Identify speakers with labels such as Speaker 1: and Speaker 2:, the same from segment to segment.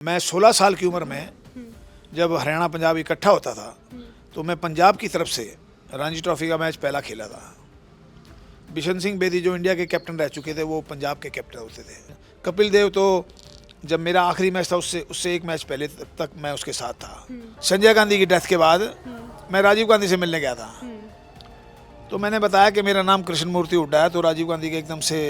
Speaker 1: मैं 16 साल की उम्र में जब हरियाणा पंजाब इकट्ठा होता था तो मैं पंजाब की तरफ से रणजी ट्रॉफी का मैच पहला खेला था। बिशन सिंह बेदी जो इंडिया के कैप्टन रह चुके थे वो पंजाब के कैप्टन होते थे। कपिल देव तो जब मेरा आखिरी मैच था उससे एक मैच पहले तक मैं उसके साथ था। संजय गांधी की डेथ के बाद मैं राजीव गांधी से मिलने गया था, तो मैंने बताया कि मेरा नाम कृष्ण मूर्ति हुड्डा है। तो राजीव गांधी के एकदम से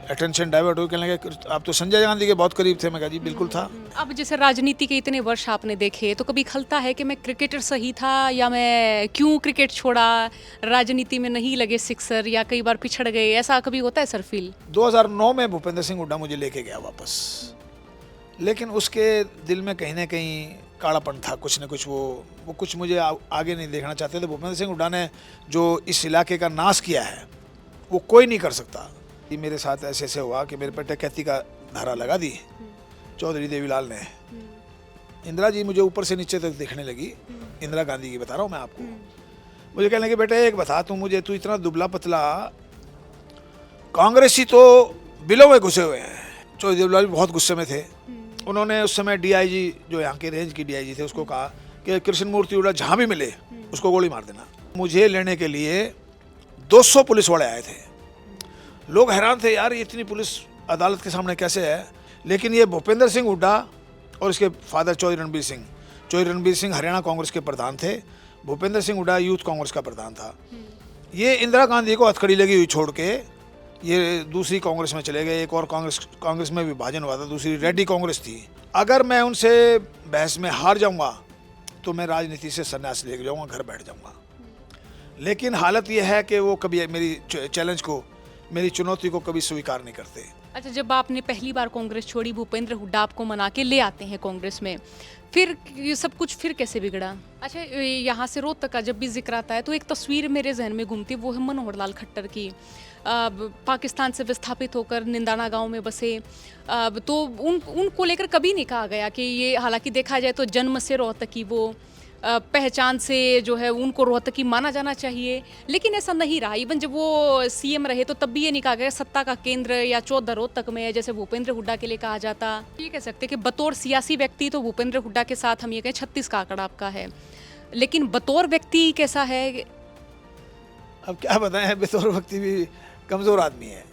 Speaker 1: अटेंशन डाइवर्ट हो, कहने लगे आप तो संजय गांधी के बहुत करीब थे। मैं कहा जी बिल्कुल था।
Speaker 2: अब जैसे राजनीति के इतने वर्ष आपने देखे तो कभी खलता है कि मैं क्रिकेटर सही था या मैं क्यों क्रिकेट छोड़ा, राजनीति में नहीं लगे सिक्सर, या कई बार पिछड़ गए, ऐसा कभी होता है सर फील?
Speaker 1: 2009 में भूपेंद्र सिंह हुड्डा मुझे लेके गया वापस, लेकिन उसके दिल में कहीं ना कहीं कालापन था, कुछ न कुछ वो कुछ मुझे आगे नहीं देखना चाहते थे। भूपेंद्र सिंह हुड्डा ने जो इस इलाके का नाश किया है वो कोई नहीं कर सकता। कि मेरे साथ ऐसे ऐसे हुआ कि मेरे पर डकैती का धारा लगा दी चौधरी देवीलाल ने। इंदिरा जी मुझे ऊपर से नीचे तक देखने लगी, इंदिरा गांधी की बता रहा हूँ मैं आपको। मुझे कहने लगे बेटे एक बता, तू इतना दुबला पतला, कांग्रेसी तो बिलों में घुसे हुए हैं। चौधरी देवीलाल भी बहुत गुस्से में थे। उन्होंने उस समय डीआईजी जो यहाँ के रेंज की डीआईजी थे उसको कहा कि कृष्ण मूर्ति हुड्डा जहाँ भी मिले उसको गोली मार देना। मुझे लेने के लिए 200 पुलिस वाले आए थे। लोग हैरान थे, यार ये इतनी पुलिस अदालत के सामने कैसे है। लेकिन ये भूपेंद्र सिंह हुड्डा और इसके फादर चौधरी रणबीर सिंह हरियाणा कांग्रेस के प्रधान थे। भूपेंद्र सिंह हुड्डा यूथ कांग्रेस का प्रधान था। ये इंदिरा गांधी को हथकड़ी लगी हुई छोड़ के ये दूसरी कांग्रेस में चले गए। एक और कांग्रेस में विभाजन हुआ था, दूसरी रेड्डी कांग्रेस थी। अगर मैं उनसे बहस में हार जाऊंगा तो मैं राजनीति से संन्यास लेके जाऊंगा, घर बैठ जाऊंगा। लेकिन हालत यह है कि वो कभी मेरी चैलेंज को, मेरी चुनौती को कभी स्वीकार नहीं करते।
Speaker 2: अच्छा, जब आपने पहली बार कांग्रेस छोड़ी, भूपेंद्र हुड्डा आपको मना के ले आते हैं कांग्रेस में, फिर ये सब कुछ फिर कैसे बिगड़ा? अच्छा, यहाँ से रोहतक का जब भी जिक्र आता है तो एक तस्वीर मेरे जहन में घूमती, वो है मनोहर लाल खट्टर की। पाकिस्तान से विस्थापित होकर निंदाना गांव में बसे, तो उनको लेकर कभी नहीं कहा गया कि ये, हालांकि देखा जाए तो जन्म से रोहतकी, वो पहचान से जो है उनको रोहतकी माना जाना चाहिए, लेकिन ऐसा नहीं रहा। इवन जब वो सीएम रहे तो तब भी ये नहीं कहा गया सत्ता का केंद्र या चौधर रोहतक में है, जैसे भूपेंद्र हुड्डा के लिए कहा जाता। ये कह सकते कि बतौर सियासी व्यक्ति तो भूपेंद्र हुड्डा के साथ हम ये कहें 36 का आंकड़ा आपका है, लेकिन बतौर व्यक्ति कैसा है?
Speaker 1: अब क्या बताएं, बतौर व्यक्ति भी कमज़ोर आदमी है,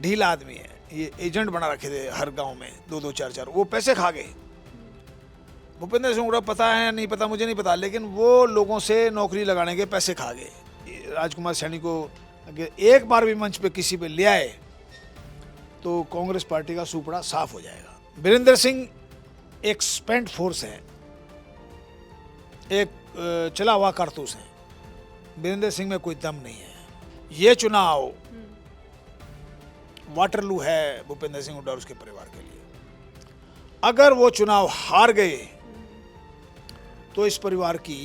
Speaker 1: ढीला आदमी है। ये एजेंट बना रखे थे हर गांव में, 2-2 4-4, वो पैसे खा गए। भूपेंद्र सिंह हुड्डा पता है नहीं पता, मुझे नहीं पता, लेकिन वो लोगों से नौकरी लगाने के पैसे खा गए। राजकुमार सैनी को अगर एक बार भी मंच पे किसी पे ले आए तो कांग्रेस पार्टी का सुपड़ा साफ हो जाएगा। वीरेंद्र सिंह एक स्पेंट फोर्स है, एक चला हुआ कारतूस है। वीरेंद्र सिंह में कोई दम नहीं है। ये चुनाव वाटरलू है भूपेंद्र सिंह हुड्डा और उसके परिवार के लिए। अगर वो चुनाव हार गए तो इस परिवार की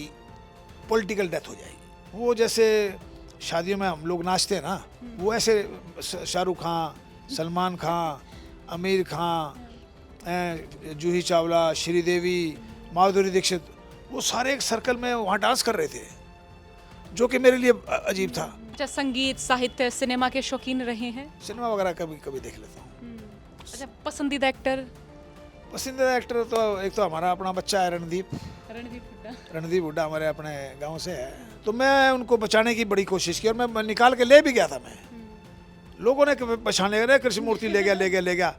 Speaker 1: पॉलिटिकल डेथ हो जाएगी। वो जैसे शादियों में हम लोग नाचते हैं ना, वो ऐसे शाहरुख खान, सलमान खान, आमिर खान, जूही चावला, श्रीदेवी, माधुरी दीक्षित, वो सारे एक सर्कल में वहाँ डांस कर रहे थे, जो कि मेरे लिए अजीब था।
Speaker 2: अच्छा, संगीत, साहित्य, सिनेमा के शौकीन रहे हैं?
Speaker 1: सिनेमा वगैरह कभी कभी देख लेता हूँ।
Speaker 2: अच्छा, पसंदीदा एक्टर?
Speaker 1: पसंदीदा एक्टर तो एक तो हमारा अपना बच्चा है रणदीप हुड्डा, हमारे अपने गांव से है। तो मैं उनको बचाने की बड़ी कोशिश की और मैं निकाल के ले भी गया था। मैं लोगों ने पहचान ले गया, कृष्ण मूर्ति ले गया,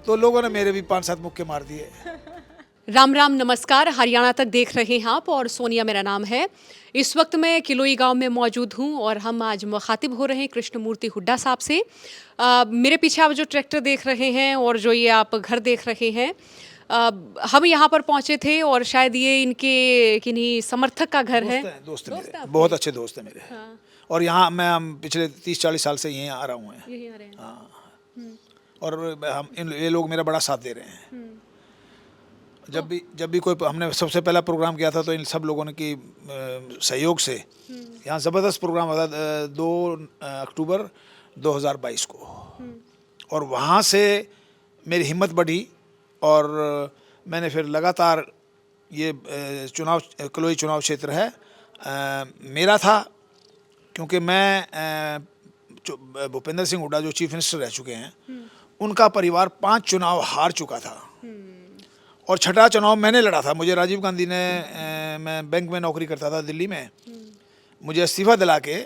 Speaker 1: तो लोगों ने मेरे भी 5-7 मुक्के मार दिए।
Speaker 2: राम राम, नमस्कार। हरियाणा तक देख रहे हैं आप और सोनिया मेरा नाम है। इस वक्त मैं किलोई गांव में मौजूद हूं और हम आज मुखातिब हो रहे हैं कृष्ण मूर्ति हुड्डा साहब से। मेरे पीछे आप जो ट्रैक्टर देख रहे हैं और जो ये आप घर देख रहे हैं, हम यहाँ पर पहुँचे थे और शायद ये इनके किन्हीं समर्थक का घर है।
Speaker 1: दोस्त मेरे, बहुत अच्छे दोस्त हैं मेरे। हाँ। और यहाँ हम पिछले 30-40 साल से यहीं आ रहा हूँ। हाँ। और ये लोग मेरा बड़ा साथ दे रहे हैं। जब भी कोई, हमने सबसे पहला प्रोग्राम किया था तो इन सब लोगों ने की सहयोग से यहाँ ज़बरदस्त प्रोग्राम हुआ था 2 अक्टूबर 2022 को। और वहाँ से मेरी हिम्मत बढ़ी और मैंने फिर लगातार ये किलोई चुनाव क्षेत्र है मेरा था, क्योंकि मैं भूपेंद्र सिंह हुड्डा जो चीफ मिनिस्टर रह चुके हैं, उनका परिवार 5 चुनाव हार चुका था। और छठा चुनाव मैंने लड़ा था। मुझे राजीव गांधी ने मैं बैंक में नौकरी करता था दिल्ली में, मुझे इस्तीफा दिला के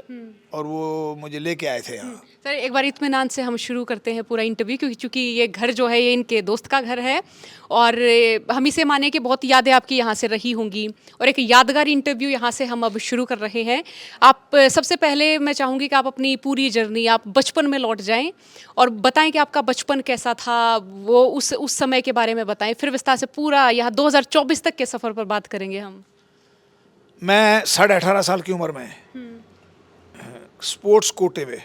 Speaker 1: और वो मुझे लेके आए थे यहाँ।
Speaker 2: सर एक बार इत्मीनान से हम शुरू करते हैं पूरा इंटरव्यू, क्योंकि चूंकि ये घर जो है ये इनके दोस्त का घर है और हम इसे माने कि बहुत यादें आपकी यहाँ से रही होंगी और एक यादगार इंटरव्यू यहाँ से हम अब शुरू कर रहे हैं। आप सबसे पहले मैं चाहूँगी कि आप अपनी पूरी जर्नी, आप बचपन में लौट जाएं और बताएं कि आपका बचपन कैसा था, वो उस समय के बारे में बताएं। फिर विस्तार से पूरा यहाँ 2024 तक के सफ़र पर बात करेंगे हम।
Speaker 1: मैं 18.5 साल की उम्र में स्पोर्ट्स कोटे में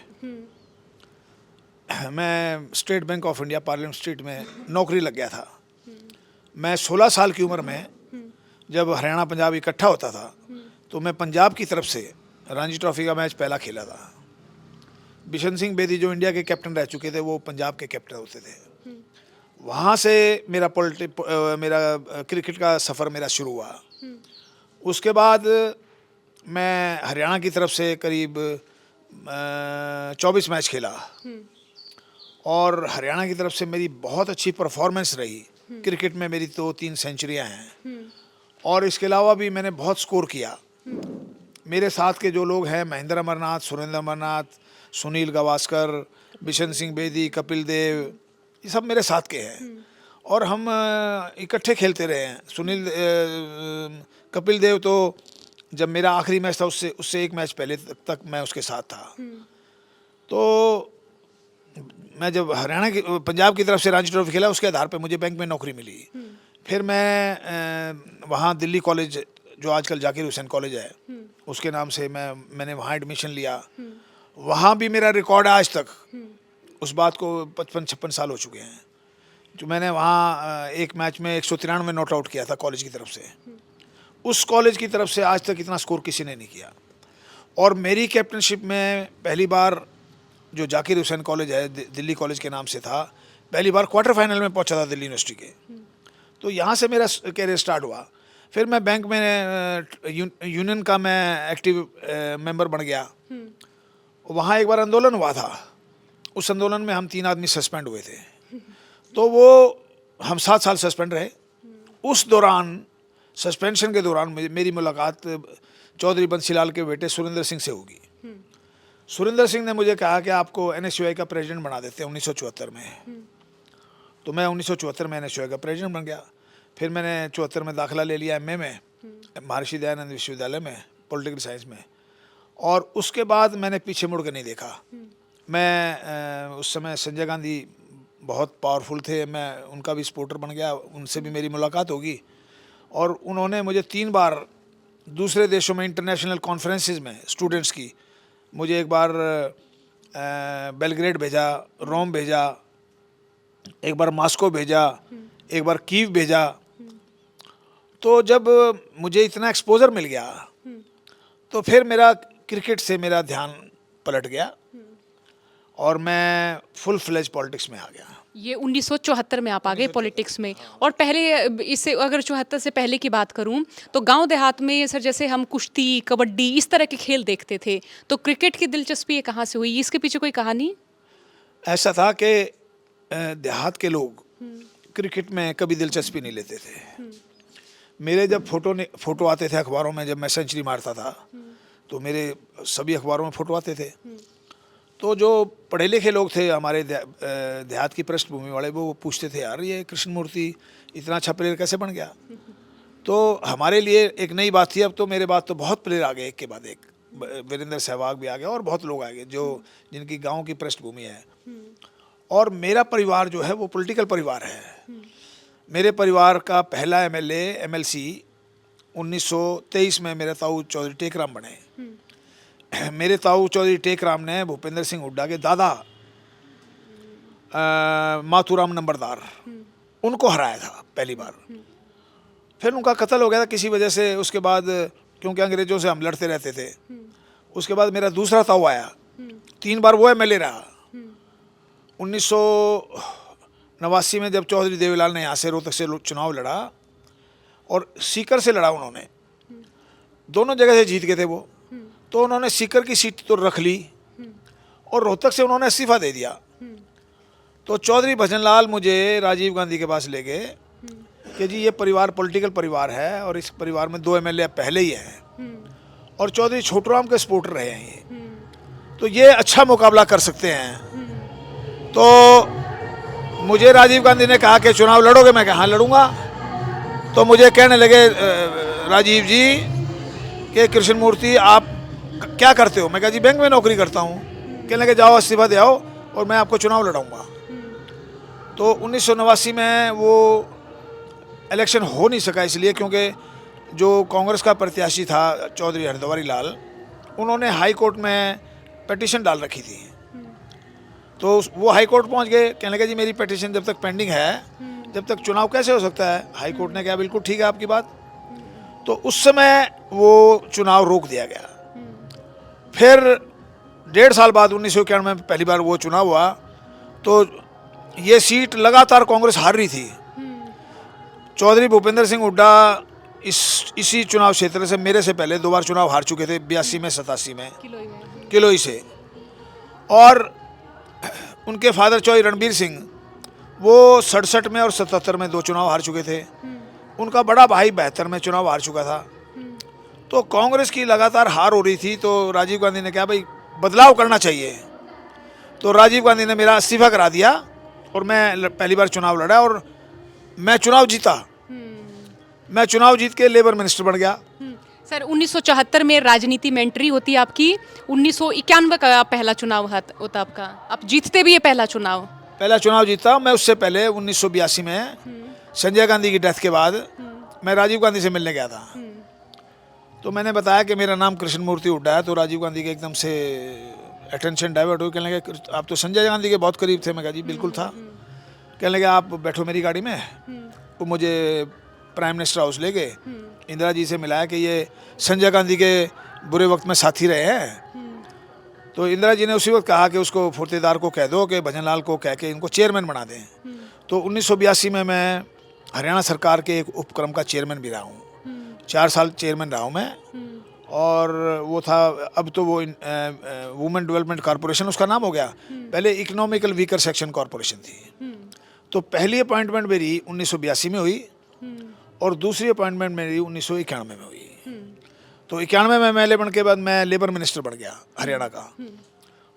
Speaker 1: मैं state bank of India parliament street में नौकरी लग गया था। मैं 16 साल की उम्र में जब हरियाणा पंजाब इकट्ठा होता था तो मैं पंजाब की तरफ से रणजी ट्रॉफी का मैच पहला खेला था। बिशन सिंह बेदी जो इंडिया के कैप्टन रह चुके थे वो पंजाब के कैप्टन होते थे। वहाँ से मेरा क्रिकेट का सफ़र मेरा शुरू हुआ। उसके बाद मैं हरियाणा की तरफ से करीब 24 मैच खेला और हरियाणा की तरफ से मेरी बहुत अच्छी परफॉर्मेंस रही। क्रिकेट में मेरी 2-3 सेंचुरियाँ हैं और इसके अलावा भी मैंने बहुत स्कोर किया। मेरे साथ के जो लोग हैं, महेंद्र अमरनाथ, सुरेंद्र अमरनाथ, सुनील गावस्कर, बिशन सिंह बेदी, कपिल देव, ये सब मेरे साथ के हैं और हम इकट्ठे खेलते रहे हैं। कपिल देव तो जब मेरा आखिरी मैच था उससे एक मैच पहले तक मैं उसके साथ था। तो मैं जब पंजाब की तरफ से रणजी ट्रॉफी खेला उसके आधार पे मुझे बैंक में नौकरी मिली। फिर मैं वहाँ दिल्ली कॉलेज जो आजकल जाकिर हुसैन कॉलेज है उसके नाम से मैंने वहाँ एडमिशन लिया। वहाँ भी मेरा रिकॉर्ड है आज तक, उस बात को 55-56 साल हो चुके हैं। जो मैंने वहाँ एक मैच में 193 नॉट आउट किया था कॉलेज की तरफ से। उस कॉलेज की तरफ से आज तक इतना स्कोर किसी ने नहीं किया। और मेरी कैप्टनशिप में पहली बार जो जाकिर हुसैन कॉलेज है दिल्ली कॉलेज के नाम से था, पहली बार क्वार्टर फाइनल में पहुंचा था दिल्ली यूनिवर्सिटी के। तो यहाँ से मेरा कैरियर स्टार्ट हुआ। फिर मैं बैंक में यूनियन का मैं एक्टिव मेंबर बन गया। वहाँ एक बार आंदोलन हुआ था, उस आंदोलन में हम 3 आदमी सस्पेंड हुए थे, तो वो हम 7 साल सस्पेंड रहे। उस दौरान सस्पेंशन के दौरान मेरी मुलाकात चौधरी बंसीलाल के बेटे सुरेंद्र सिंह से होगी। सुरेंद्र सिंह ने मुझे कहा कि आपको NSUI का प्रेसिडेंट बना देते हैं 1974 में। तो मैं 1974 में NSUI का प्रेसिडेंट बन गया। फिर मैंने 74 में दाखिला ले लिया MA में महर्षि दयानंद विश्वविद्यालय में पॉलिटिकल साइंस में, और उसके बाद मैंने पीछे मुड़ के नहीं देखा। मैं उस समय संजय गांधी बहुत पावरफुल थे, मैं उनका भी सपोर्टर बन गया, उनसे भी मेरी मुलाकात होगी और उन्होंने मुझे 3 बार दूसरे देशों में इंटरनेशनल कॉन्फ्रेंसेस में स्टूडेंट्स की, मुझे एक बार बेलग्रेड भेजा, रोम भेजा, एक बार मॉस्को भेजा, एक बार कीव भेजा। तो जब मुझे इतना एक्सपोजर मिल गया तो फिर मेरा क्रिकेट से मेरा ध्यान पलट गया और मैं फुल फ्लेज पॉलिटिक्स में आ गया।
Speaker 2: ये 1974 में आप आ गए पॉलिटिक्स में। और पहले इससे अगर 74 से पहले की बात करूं तो गांव देहात में सर जैसे हम कुश्ती, कबड्डी इस तरह के खेल देखते थे, तो क्रिकेट की दिलचस्पी कहाँ से हुई? इसके पीछे कोई कहानी?
Speaker 1: ऐसा था कि देहात के लोग क्रिकेट में कभी दिलचस्पी नहीं लेते थे। मेरे जब फोटो आते थे अखबारों में, जब मैं सेंचुरी मारता था तो मेरे सभी अखबारों में फ़ोटो आते थे। तो जो पढ़े लिखे लोग थे हमारे देहात की पृष्ठभूमि वाले, वो पूछते थे यार ये कृष्णमूर्ति इतना अच्छा प्लेयर कैसे बन गया। तो हमारे लिए एक नई बात थी। अब तो मेरे बाद तो बहुत प्लेयर आ गए, एक के बाद एक, वीरेंद्र सहवाग भी आ गया और बहुत लोग आ गए जो जिनकी गांव की पृष्ठभूमि है। और मेरा परिवार जो है वो पॉलिटिकल परिवार है। मेरे परिवार का पहला MLC 1923 में मेरे ताऊ चौधरी टेकराम बने। मेरे ताऊ चौधरी टेकराम ने भूपेंद्र सिंह हुड्डा के दादा माथुराम नंबरदार उनको हराया था पहली बार। फिर उनका कत्ल हो गया था किसी वजह से। उसके बाद क्योंकि अंग्रेज़ों से हम लड़ते रहते थे, उसके बाद मेरा दूसरा ताऊ आया, 3 बार वो MLA रहा। 1989 में जब चौधरी देवीलाल ने यहाँ से रोहतक से चुनाव लड़ा और सीकर से लड़ा, उन्होंने दोनों जगह से जीत गए थे वो, तो उन्होंने सीकर की सीट तो रख ली और रोहतक से उन्होंने इस्तीफा दे दिया। तो चौधरी भजनलाल मुझे राजीव गांधी के पास ले गए कि जी ये परिवार पॉलिटिकल परिवार है और इस परिवार में 2 एमएलए पहले ही हैं और चौधरी छोटूराम के सपोर्टर रहे हैं ये, तो ये अच्छा मुकाबला कर सकते हैं। तो मुझे राजीव गांधी ने कहा कि चुनाव लड़ोगे, मैं कहा हाँ लड़ूंगा। तो मुझे कहने लगे राजीव जी कि कृष्णमूर्ति आप क्या करते हो? मैं कहा जी बैंक में नौकरी करता हूँ। कहने लगे जाओ इस्तीफा दे आओ और मैं आपको चुनाव लड़ाऊंगा। तो 1989 में वो इलेक्शन हो नहीं सका, इसलिए क्योंकि जो कांग्रेस का प्रत्याशी था चौधरी हरदवारी लाल, उन्होंने हाई कोर्ट में पिटीशन डाल रखी थी। तो वो हाई कोर्ट पहुंच गए, कहने लगे जी मेरी पिटीशन जब तक पेंडिंग है जब तक चुनाव कैसे हो सकता है? हाई कोर्ट ने कहा बिल्कुल ठीक है आपकी बात। तो उस समय वो चुनाव रोक दिया गया। फिर 1.5 साल बाद 1991 में पहली बार वो चुनाव हुआ, तो ये सीट लगातार कांग्रेस हार रही थी। चौधरी भूपेंद्र सिंह हुड्डा इसी चुनाव क्षेत्र से मेरे से पहले 2 बार चुनाव हार चुके थे, 82 में 87 में किलोई से। और उनके फादर चौधरी रणबीर सिंह वो 67 में और 77 में 2 चुनाव हार चुके थे। उनका बड़ा भाई 72 में चुनाव हार चुका था। तो कांग्रेस की लगातार हार हो रही थी, तो राजीव गांधी ने कहा भाई बदलाव करना चाहिए। तो राजीव गांधी ने मेरा इस्तीफा करा दिया और मैं पहली बार चुनाव लड़ा और मैं चुनाव जीता। मैं चुनाव जीत के लेबर मिनिस्टर बन गया।
Speaker 2: सर 1974 में राजनीति में एंट्री होती है आपकी, 1991 का पहला चुनाव होता आपका, आप जीतते भी है पहला चुनाव
Speaker 1: जीता। मैं उससे पहले 1982 में संजय गांधी की डेथ के बाद मैं राजीव गांधी से मिलने गया था। तो मैंने बताया कि मेरा नाम कृष्णमूर्ति हुड्डा है। तो राजीव गांधी के एकदम से अटेंशन डाइवर्ट हो, कहने लगे आप तो संजय गांधी के बहुत करीब थे। मैं कहा जी बिल्कुल था। कहने लगे आप बैठो मेरी गाड़ी में। वो मुझे प्राइम मिनिस्टर हाउस ले गए, इंदिरा जी से मिलाया कि ये संजय गांधी के बुरे वक्त में साथी रहे हैं। तो इंदिरा जी ने उसी वक्त कहा कि उसको फुर्तेदार को कह दो कि भजनलाल को कह के इनको चेयरमैन बना दें। तो 1982 में मैं हरियाणा सरकार के एक उपक्रम का चेयरमैन भी रहा हूँ। 4 साल चेयरमैन रहा हूँ मैं। और वो था, अब तो वो वुमेन डेवलपमेंट कॉरपोरेशन उसका नाम हो गया, पहले इकोनॉमिकल वीकर सेक्शन कॉरपोरेशन थी। तो पहली अपॉइंटमेंट मेरी 1982 में हुई और दूसरी अपॉइंटमेंट मेरी 1991 में हुई। तो 91 में एमएलए बन के बाद मैं लेबर मिनिस्टर बन गया हरियाणा का।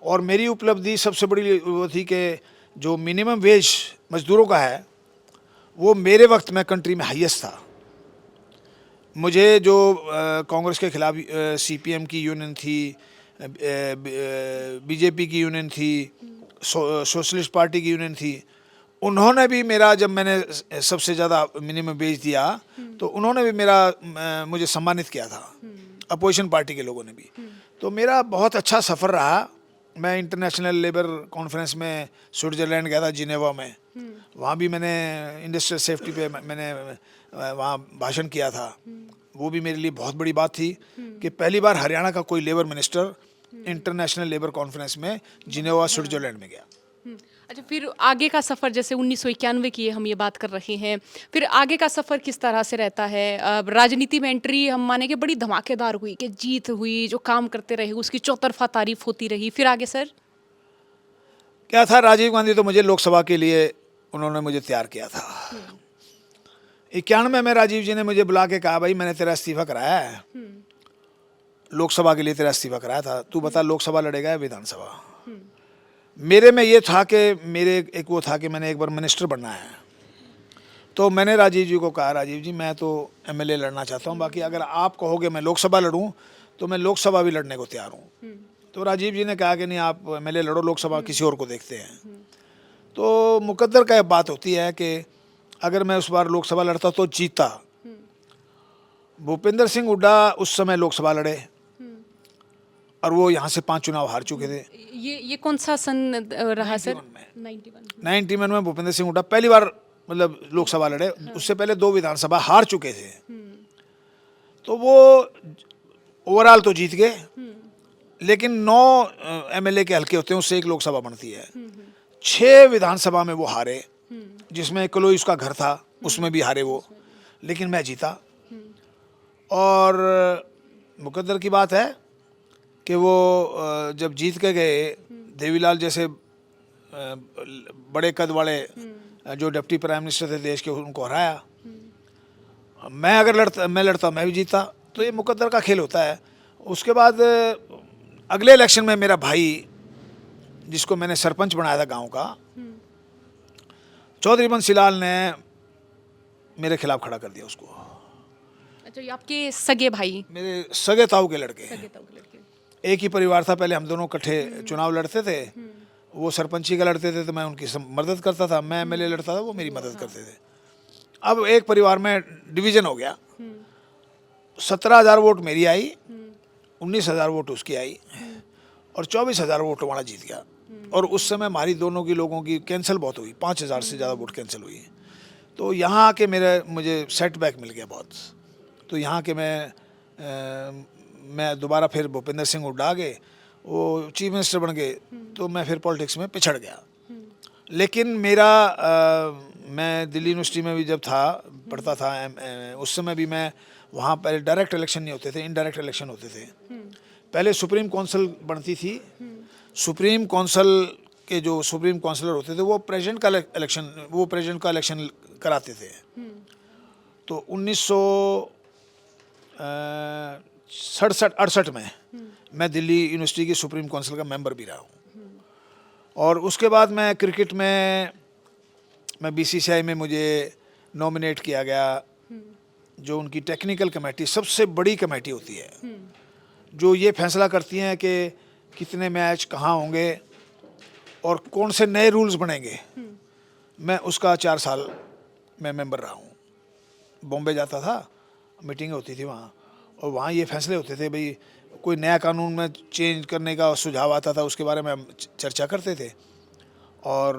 Speaker 1: और मेरी उपलब्धि सबसे बड़ी वो थी कि जो मिनिमम वेज मजदूरों का है वो मेरे वक्त में कंट्री में हाईएस्ट था। मुझे जो कांग्रेस के खिलाफ सीपीएम की यूनियन थी, बीजेपी की यूनियन थी, सोशलिस्ट पार्टी की यूनियन थी, उन्होंने भी मेरा, जब मैंने सबसे ज़्यादा मिनिमम वेज दिया तो उन्होंने भी मुझे सम्मानित किया था, अपोजिशन पार्टी के लोगों ने भी। तो मेरा बहुत अच्छा सफ़र रहा। मैं इंटरनेशनल लेबर कॉन्फ्रेंस में स्विट्ज़रलैंड गया था, जिनेवा में। वहाँ भी मैंने इंडस्ट्रियल सेफ्टी पे मैंने वहाँ भाषण किया था। वो भी मेरे लिए बहुत बड़ी बात थी कि पहली बार हरियाणा का कोई labour minister international labour conference में जिनेवा स्विट्ज़रलैंड में गया।
Speaker 2: अच्छा, फिर आगे का सफ़र, जैसे 1991 की हम ये बात कर रहे हैं, फिर आगे का सफ़र किस तरह से रहता है? अब राजनीति में एंट्री हम माने कि बड़ी धमाकेदार हुई, कि जीत हुई, जो काम करते रहे उसकी चौतरफा तारीफ होती रही। फिर आगे सर
Speaker 1: क्या था, राजीव गांधी तो मुझे लोकसभा के लिए उन्होंने मुझे तैयार किया था। 91 में राजीव जी ने मुझे बुला के कहा भाई मैंने तेरा इस्तीफा कराया है, लोकसभा के लिए तेरा इस्तीफा कराया था, तू बता लोकसभा लड़ेगा या विधानसभा। मेरे में ये था कि मेरे एक वो था कि मैंने एक बार मिनिस्टर बनना है। तो मैंने राजीव जी को कहा, राजीव जी मैं तो एमएलए लड़ना चाहता हूँ, बाकी अगर आप कहोगे मैं लोकसभा लड़ूँ तो मैं लोकसभा भी लड़ने को तैयार हूँ। तो राजीव जी ने कहा कि नहीं आप एमएलए लड़ो, लोकसभा किसी और को देखते हैं। तो मुकद्दर का एक बात होती है कि अगर मैं उस बार लोकसभा लड़ता तो जीता। भूपेंद्र सिंह हुड्डा उस समय लोकसभा लड़े और वो यहाँ से 5 चुनाव हार चुके थे।
Speaker 2: ये कौन सा सन रहा सर?
Speaker 1: 91 में भूपेंद्र सिंह हुड्डा पहली बार मतलब लोकसभा लड़े। उससे पहले 2 विधानसभा हार चुके थे। तो वो ओवरऑल तो जीत गए, लेकिन 9 एमएलए के हल्के होते हैं, उससे एक लोकसभा बनती है। 6 विधानसभा में वो हारे, जिसमें किलोई उसका घर था, उसमें भी हारे वो, लेकिन मैं जीता। और मुकद्दर की बात है कि वो जब जीत के गए, देवीलाल जैसे बड़े कद वाले जो डिप्टी प्राइम मिनिस्टर थे देश के, उनको हराया। मैं लड़ता मैं भी जीता, तो ये मुकद्दर का खेल होता है। उसके बाद अगले इलेक्शन में मेरा भाई, जिसको मैंने सरपंच बनाया था गांव का, चौधरी बंसीलाल ने मेरे खिलाफ खड़ा कर दिया उसको।
Speaker 2: अच्छा, ये आपके सगे भाई?
Speaker 1: मेरे सगे ताऊ के लड़के,
Speaker 2: सगे ताऊ के लड़के।
Speaker 1: एक ही परिवार था, पहले हम दोनों इकट्ठे चुनाव लड़ते थे। वो सरपंची का लड़ते थे तो मैं उनकी मदद करता था, मैं एमएलए लड़ता था वो मेरी मदद करते थे। अब एक परिवार में डिवीजन हो गया, 17,000 वोट मेरी आई, 19,000 वोट उसकी आई, और 24,000 वोट हमारा जीत गया। और उस समय हमारी दोनों की लोगों की कैंसिल बहुत हुई, 5,000 से ज़्यादा वोट कैंसिल हुई। तो यहाँ आके मुझे सेटबैक मिल गया बहुत। तो यहाँ के मैं दोबारा फिर भूपेंद्र सिंह हुड्डा गए, वो चीफ मिनिस्टर बन गए, तो मैं फिर पॉलिटिक्स में पिछड़ गया। लेकिन मैं दिल्ली यूनिवर्सिटी में भी जब पढ़ता था, उस समय भी मैं वहाँ पहले डायरेक्ट इलेक्शन नहीं होते थे, इनडायरेक्ट इलेक्शन होते थे। पहले सुप्रीम काउंसिल बनती थी, सुप्रीम काउंसिल के जो सुप्रीम काउंसिलर होते थे वो प्रेसिडेंट का इलेक्शन कराते थे। तो 1967-68 में मैं दिल्ली यूनिवर्सिटी की सुप्रीम काउंसिल का मेंबर भी रहा हूँ। और उसके बाद मैं क्रिकेट में बीसीसीआई में मुझे नॉमिनेट किया गया, जो उनकी टेक्निकल कमेटी सबसे बड़ी कमेटी होती है, जो ये फैसला करती हैं कि कितने मैच कहाँ होंगे और कौन से नए रूल्स बनेंगे। मैं उसका 4 साल मैं मेंबर रहा हूँ। बॉम्बे जाता था, मीटिंग होती थी वहाँ, और वहाँ ये फैसले होते थे, भाई कोई नया कानून में चेंज करने का सुझाव आता था, उसके बारे में हम चर्चा करते थे। और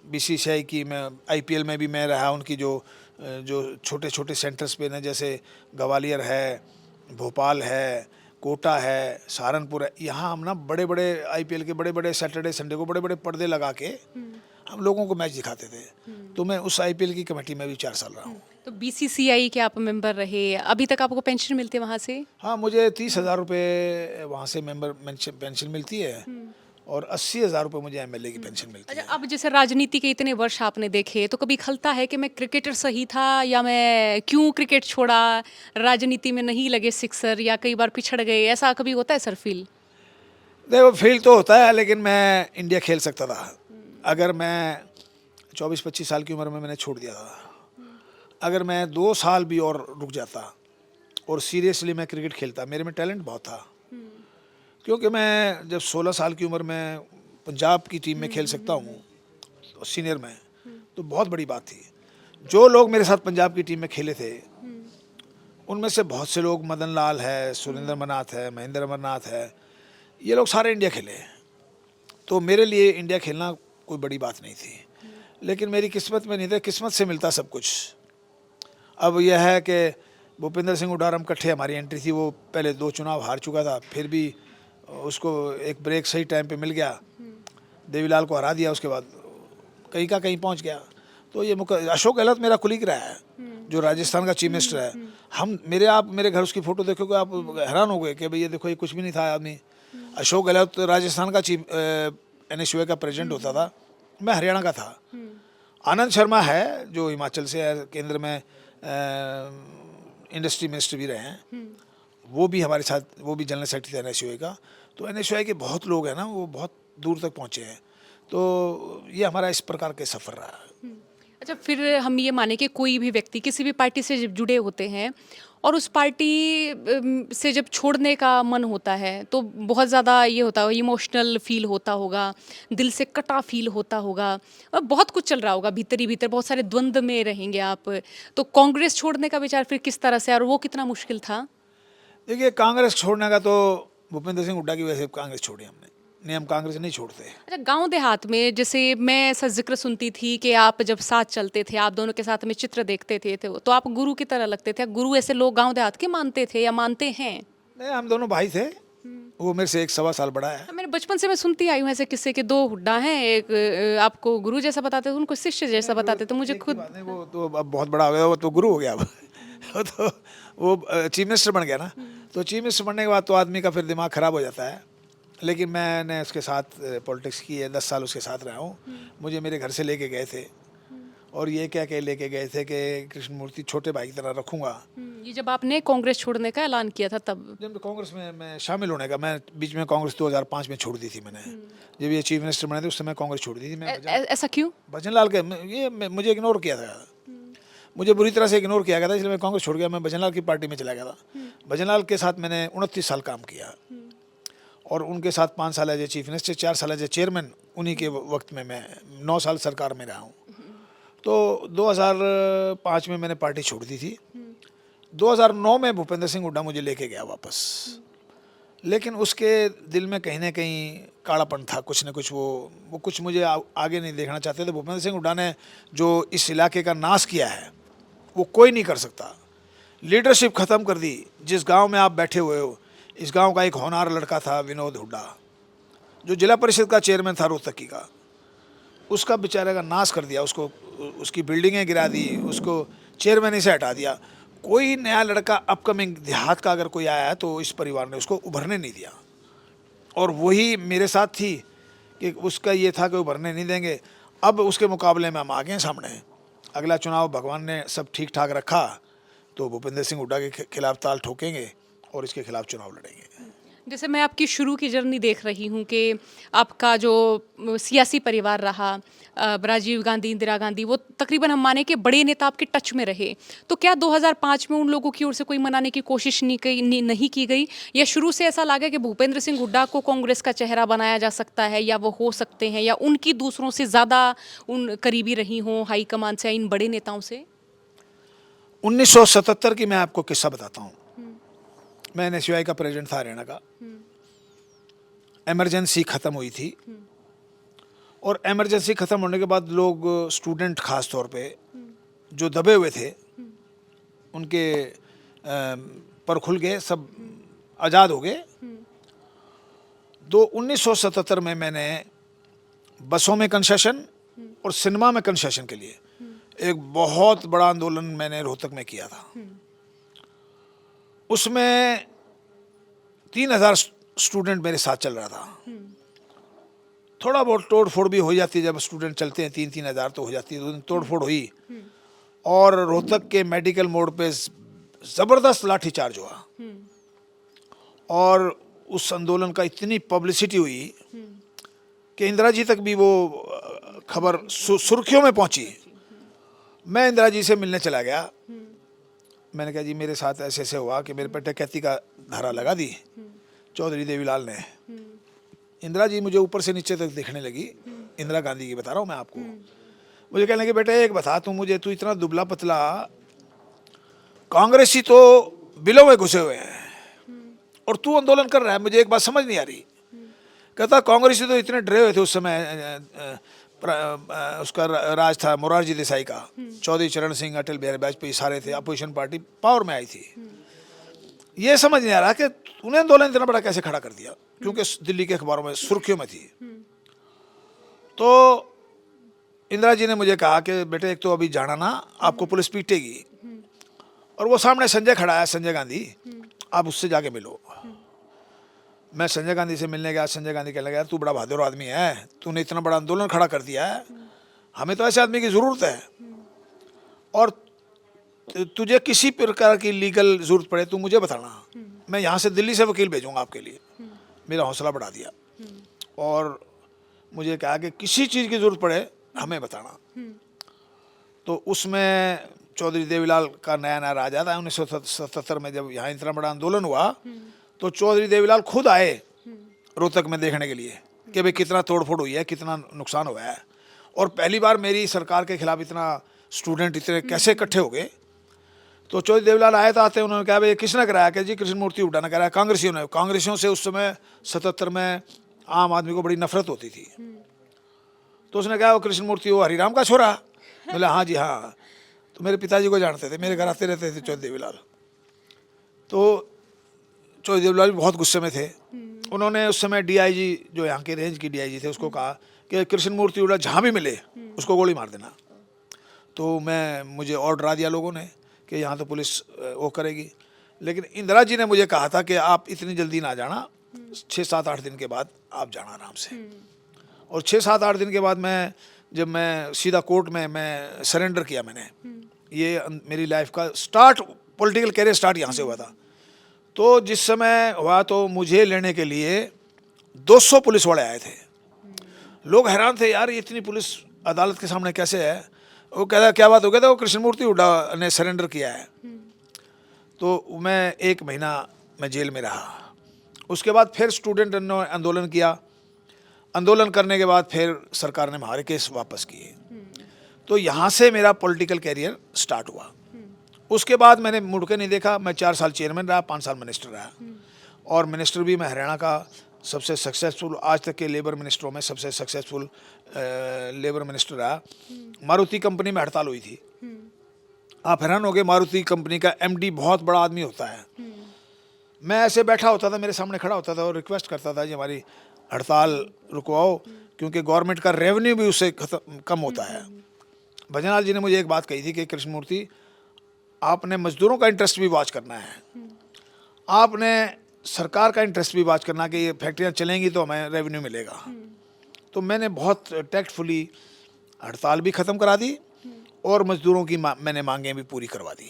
Speaker 1: बीसीसीआई की मैं आईपीएल में भी मैं रहा, उनकी जो छोटे छोटे सेंटर्स पे ना, जैसे ग्वालियर है, भोपाल है, कोटा है, सहारनपुर है, यहाँ हम ना बड़े बड़े आईपीएल के बड़े सैटरडे संडे को बड़े पर्दे लगा के हम लोगों को मैच दिखाते थे। तो मैं उस आईपीएल की कमेटी में भी 4 साल रहा हूँ।
Speaker 2: तो बीसीसीआई के आप मेंबर रहे, अभी तक आपको पेंशन मिलती है वहाँ से?
Speaker 1: हाँ, मुझे 30,000 रुपये वहाँ से मेंबर पेंशन मिलती है, और 80,000 रुपये मुझे एमएलए की पेंशन मिलती है।
Speaker 2: अच्छा, अब जैसे राजनीति के इतने वर्ष आपने देखे, तो कभी खलता है कि मैं क्रिकेटर सही था, या मैं क्यों क्रिकेट छोड़ा, राजनीति में नहीं लगे सिक्सर, या कई बार पिछड़ गए, ऐसा कभी होता है सर फील?
Speaker 1: देखो, फील तो होता है, लेकिन मैं इंडिया खेल सकता था अगर मैं 24-25 साल की उम्र में मैंने छोड़ दिया था। अगर मैं 2 साल भी और रुक जाता और सीरियसली मैं क्रिकेट खेलता, मेरे में टैलेंट बहुत था। क्योंकि मैं जब 16 साल की उम्र में पंजाब की टीम में खेल सकता हूँ तो सीनियर में, तो बहुत बड़ी बात थी। जो लोग मेरे साथ पंजाब की टीम में खेले थे, उनमें से बहुत से लोग, मदन लाल है, सुरेंद्र अमरनाथ है, महेंद्र अमरनाथ है, ये लोग सारे इंडिया खेले। तो मेरे लिए इंडिया खेलना कोई बड़ी बात नहीं थी, लेकिन मेरी किस्मत में नहीं था। किस्मत से मिलता सब कुछ। अब यह है कि भूपेंद्र सिंह हुड्डा हम इकट्ठे, हमारी एंट्री थी, वो पहले 2 चुनाव हार चुका था, फिर भी उसको एक ब्रेक सही टाइम पे मिल गया, देवीलाल को हरा दिया, उसके बाद कहीं का कहीं पहुंच गया। तो ये अशोक गहलोत मेरा कुलीग रहा है, जो राजस्थान का चीफ मिनिस्टर है। आप मेरे घर उसकी फ़ोटो देखोगे, आप हैरान हो गए कि भाई ये देखो, ये कुछ भी नहीं था आदमी। अशोक गहलोत राजस्थान का चीफ एनएसयूआई का प्रेसिडेंट होता था, मैं हरियाणा का था। आनंद शर्मा है, जो हिमाचल से है, केंद्र में इंडस्ट्री मिनिस्टर भी रहे हैं, वो भी हमारे साथ, वो भी जनरल सेक्रेटरी थे एनएसयूआई का। तो एनएसयूआई के बहुत लोग हैं ना, वो बहुत दूर तक पहुँचे हैं। तो ये हमारा इस प्रकार के सफ़र रहा है।
Speaker 2: अच्छा, फिर हम ये माने कि कोई भी व्यक्ति किसी भी पार्टी से जब जुड़े होते हैं और उस पार्टी से जब छोड़ने का मन होता है, तो बहुत ज़्यादा ये होता है, इमोशनल फील होता होगा, दिल से कटा फील होता होगा, और बहुत कुछ चल रहा होगा भीतर ही भीतर, बहुत सारे द्वंद्व में रहेंगे आप। तो कांग्रेस छोड़ने का विचार फिर किस तरह से, और वो कितना मुश्किल था?
Speaker 1: देखिए, कांग्रेस छोड़ने का तो भूपेंद्र सिंह हुड्डा की वजह से कांग्रेस छोड़ी हमने, नहीं हम कांग्रेस नहीं छोड़ते।
Speaker 2: अच्छा, गांव देहात में जैसे मैं ऐसा जिक्र सुनती थी कि आप जब साथ चलते थे, आप दोनों के साथ में चित्र देखते थे, तो आप गुरु की तरह लगते थे। गुरु ऐसे लोग गांव देहात के मानते थे या मानते हैं?
Speaker 1: नहीं, हम दोनों भाई थे। वो मेरे से 1 सवा साल बड़ा है।
Speaker 2: मैंने बचपन से मैं सुनती आई हूँ ऐसे किस्से के, 2 हुड्डा हैं, एक आपको गुरु जैसा बताते थे, उनको शिष्य जैसा बताते थे। मुझे खुद
Speaker 1: वो तो अब बहुत बड़ा हो गया, वो तो गुरु हो गया अब। तो वो चीफ मिनिस्टर बन गया ना, तो चीफ मिनिस्टर बनने के बाद तो आदमी का फिर दिमाग ख़राब हो जाता है। लेकिन मैंने उसके साथ पॉलिटिक्स की है, 10 साल उसके साथ रहा हूँ। मुझे मेरे घर से लेके गए थे, और ये क्या कह लेके गए थे कि कृष्ण मूर्ति छोटे भाई की तरह रखूंगा।
Speaker 2: ये जब आपने कांग्रेस छोड़ने का ऐलान किया था तब?
Speaker 1: जब कांग्रेस में मैं शामिल होने का, मैं बीच में कांग्रेस 2005 में छोड़ दी थी मैंने। जब ये चीफ मिनिस्टर बने थे उस समय कांग्रेस छोड़ दी थी मैं।
Speaker 2: ऐसा क्यों?
Speaker 1: भजन लाल के मुझे इग्नोर किया था, मुझे बुरी तरह से इग्नोर किया गया था, इसलिए मैं कांग्रेस छोड़ गया। मैं भजन लाल की पार्टी में चला गया था। भजन लाल के साथ मैंने 29 साल काम किया और उनके साथ 5 साल एज ए चीफ मिनिस्टर, 4 साल एज ए चेयरमैन। उन्हीं के वक्त में मैं 9 साल सरकार में रहा हूँ। तो 2005 में मैंने पार्टी छोड़ दी थी। 2009 में भूपेंद्र सिंह हुड्डा मुझे लेके गया वापस, लेकिन उसके दिल में कहीं ना कहीं कालापन था, कुछ न कुछ वो कुछ मुझे आगे नहीं देखना चाहते थे। भूपेंद्र सिंह हुड्डा ने जो इस इलाके का नाश किया है वो कोई नहीं कर सकता। लीडरशिप ख़त्म कर दी। जिस गांव में आप बैठे हुए हो, इस गांव का एक होनहार लड़का था विनोद हुड्डा, जो जिला परिषद का चेयरमैन था रोहतकी का। उसका बेचारे का नाश कर दिया, उसको उसकी बिल्डिंगें गिरा दी, उसको चेयरमैन से हटा दिया। कोई नया लड़का अपकमिंग देहात का अगर कोई आया है तो इस परिवार ने उसको उभरने नहीं दिया। और वही मेरे साथ थी कि उसका ये था कि उभरने नहीं देंगे। अब उसके मुकाबले में हम आ गए सामने। अगला चुनाव भगवान ने सब ठीक ठाक रखा तो भूपेंद्र सिंह हुड्डा के खिलाफ ताल ठोकेंगे और इसके खिलाफ चुनाव लड़ेंगे।
Speaker 2: जैसे मैं आपकी शुरू की जर्नी देख रही हूँ कि आपका जो सियासी परिवार रहा, राजीव गांधी, इंदिरा गांधी, वो तकरीबन हम माने कि बड़े नेता आपके टच में रहे। तो क्या 2005 में उन लोगों की ओर से कोई मनाने की कोशिश नहीं की गई, या शुरू से ऐसा लगा कि भूपेंद्र सिंह हुड्डा को कांग्रेस का चेहरा बनाया जा सकता है, या वो हो सकते हैं, या उनकी दूसरों से ज़्यादा उन करीबी रही हों हाईकमान से, इन बड़े नेताओं से?
Speaker 1: 1977 की मैं आपको किस्सा बताता हूँ। मैं NSUI का प्रेसिडेंट था हरियाणा का। इमरजेंसी ख़त्म हुई थी और इमरजेंसी ख़त्म होने के बाद लोग, स्टूडेंट ख़ास तौर पे जो दबे हुए थे, उनके पर खुल गए, सब आज़ाद हो गए। 1977 में मैंने बसों में कंसेशन और सिनेमा में कंसेशन के लिए एक बहुत बड़ा आंदोलन मैंने रोहतक में किया था। उसमें 3000 स्टूडेंट मेरे साथ चल रहा था। थोड़ा बहुत तोड़ फोड़ भी हो जाती है, जब स्टूडेंट चलते हैं 3-3 हज़ार तो हो जाती है। तो तोड़ फोड़ हुई और रोहतक के मेडिकल मोड़ पे ज़बरदस्त लाठीचार्ज हुआ और उस आंदोलन का इतनी पब्लिसिटी हुई कि इंदिरा जी तक भी वो खबर सुर्खियों में पहुंची। मैं इंदिरा जी से मिलने चला गया। मैंने कहा जी मेरे साथ ऐसे ऐसे हुआ कि मेरे पे डकैती का धारा लगा दी चौधरी देवीलाल ने। इंदिरा जी मुझे ऊपर से नीचे तक देखने लगी। इंदिरा गांधी की बता रहा हूँ मैं आपको। मुझे कहने लगे बेटे एक बता, तू इतना दुबला पतला, कांग्रेसी तो बिलों में घुसे हुए हैं और तू आंदोलन कर रहा है। मुझे एक बात समझ नहीं आ रही। कहता कांग्रेसी तो इतने डरे हुए थे उस समय, उसका राज था मोरारजी देसाई का, चौधरी चरण सिंह, अटल बिहारी वाजपेयी सारे थे, अपोजिशन पार्टी पावर में आई थी। ये समझ नहीं आ रहा कि उन्हें आंदोलन इतना बड़ा कैसे खड़ा कर दिया, क्योंकि दिल्ली के अखबारों में सुर्खियों में थी। तो इंदिरा जी ने मुझे कहा कि बेटे एक तो अभी जाना ना, आपको पुलिस पीटेगी, और वो सामने संजय खड़ा है, संजय गांधी, आप उससे जाके मिलो। मैं संजय गांधी से मिलने गया। संजय गांधी कहने लगा यार तू बड़ा बहादुर आदमी है, तूने इतना बड़ा आंदोलन खड़ा कर दिया है, हमें तो ऐसे आदमी की ज़रूरत है, और तुझे किसी प्रकार की लीगल ज़रूरत पड़े तू मुझे बताना, मैं यहाँ से दिल्ली से वकील भेजूँगा आपके लिए। मेरा हौसला बढ़ा दिया और मुझे कहा कि किसी चीज़ की ज़रूरत पड़े हमें बताना। तो उसमें चौधरी देवीलाल का नया नया राज आता है। 1977 में जब यहाँ इतना बड़ा आंदोलन हुआ तो चौधरी देवीलाल खुद आए रोहतक में देखने के लिए कि भाई कितना तोड़फोड़ हुई है, कितना नुकसान हुआ है। और पहली बार मेरी सरकार के खिलाफ इतना स्टूडेंट इतने कैसे इकट्ठे हो गए। तो चौधरी देवीलाल आए तो आते उन्होंने कहा भाई किसने कराया? कि जी कृष्ण मूर्ति हुड्डा ने कराया, कांग्रेसियों ने। कांग्रेसियों से उस समय 77 में आम आदमी को बड़ी नफरत होती थी। तो उसने कहा वो कृष्ण मूर्ति वो हरिराम का छोरा? बोला हाँ जी हाँ। तो मेरे पिताजी को जानते थे, मेरे घर आते रहते थे चौधरी देवीलाल। तो चौधरी देवीलाल भी बहुत गुस्से में थे। उन्होंने उस समय DIG जो यहाँ के रेंज की DIG थे उसको कहा कि कृष्ण मूर्ति हुड्डा जहाँ भी मिले उसको गोली मार देना। तो मुझे ऑर्डर आ दिया लोगों ने कि यहाँ तो पुलिस वो करेगी। लेकिन इंदिरा जी ने मुझे कहा था कि आप इतनी जल्दी ना जाना, 6-7-8 दिन के बाद आप जाना आराम से। और 6-7-8 दिन के बाद मैं जब मैं सीधा कोर्ट में मैं सरेंडर किया मैंने। ये मेरी लाइफ का स्टार्ट, पॉलिटिकल कैरियर स्टार्ट यहाँ से हुआ था। तो जिस समय हुआ तो मुझे लेने के लिए 200 पुलिस वाले आए थे। लोग हैरान थे, यार ये इतनी पुलिस अदालत के सामने कैसे है। वो कहता क्या बात हो गया था, वो कृष्णमूर्ति हुड्डा ने सरेंडर किया है। तो मैं 1 महीना मैं जेल में रहा। उसके बाद फिर स्टूडेंट ने आंदोलन किया। आंदोलन करने के बाद फिर सरकार ने हमारे केस वापस किए। तो यहाँ से मेरा पॉलिटिकल कैरियर स्टार्ट हुआ। उसके बाद मैंने मुड़ के नहीं देखा। मैं 4 साल चेयरमैन रहा, 5 साल मिनिस्टर रहा, और मिनिस्टर भी मैं हरियाणा का सबसे सक्सेसफुल, आज तक के लेबर मिनिस्टरों में सबसे सक्सेसफुल लेबर मिनिस्टर रहा। मारुति कंपनी में हड़ताल हुई थी। आप हैरान हो गए, मारुति कंपनी का एमडी बहुत बड़ा आदमी होता है। मैं ऐसे बैठा होता था, मेरे सामने खड़ा होता था और रिक्वेस्ट करता था कि हमारी हड़ताल रुकवाओ, क्योंकि गवर्नमेंट का रेवेन्यू भी उससे कम होता है। भजनलाल जी ने मुझे एक बात कही थी कि कृष्णमूर्ति, आपने मजदूरों का इंटरेस्ट भी वॉच करना है, आपने सरकार का इंटरेस्ट भी वॉच करना कि ये फैक्ट्रियाँ चलेंगी तो हमें रेवेन्यू मिलेगा। तो मैंने बहुत टैक्टफुली हड़ताल भी ख़त्म करा दी और मजदूरों की मैंने मांगें भी पूरी करवा दी।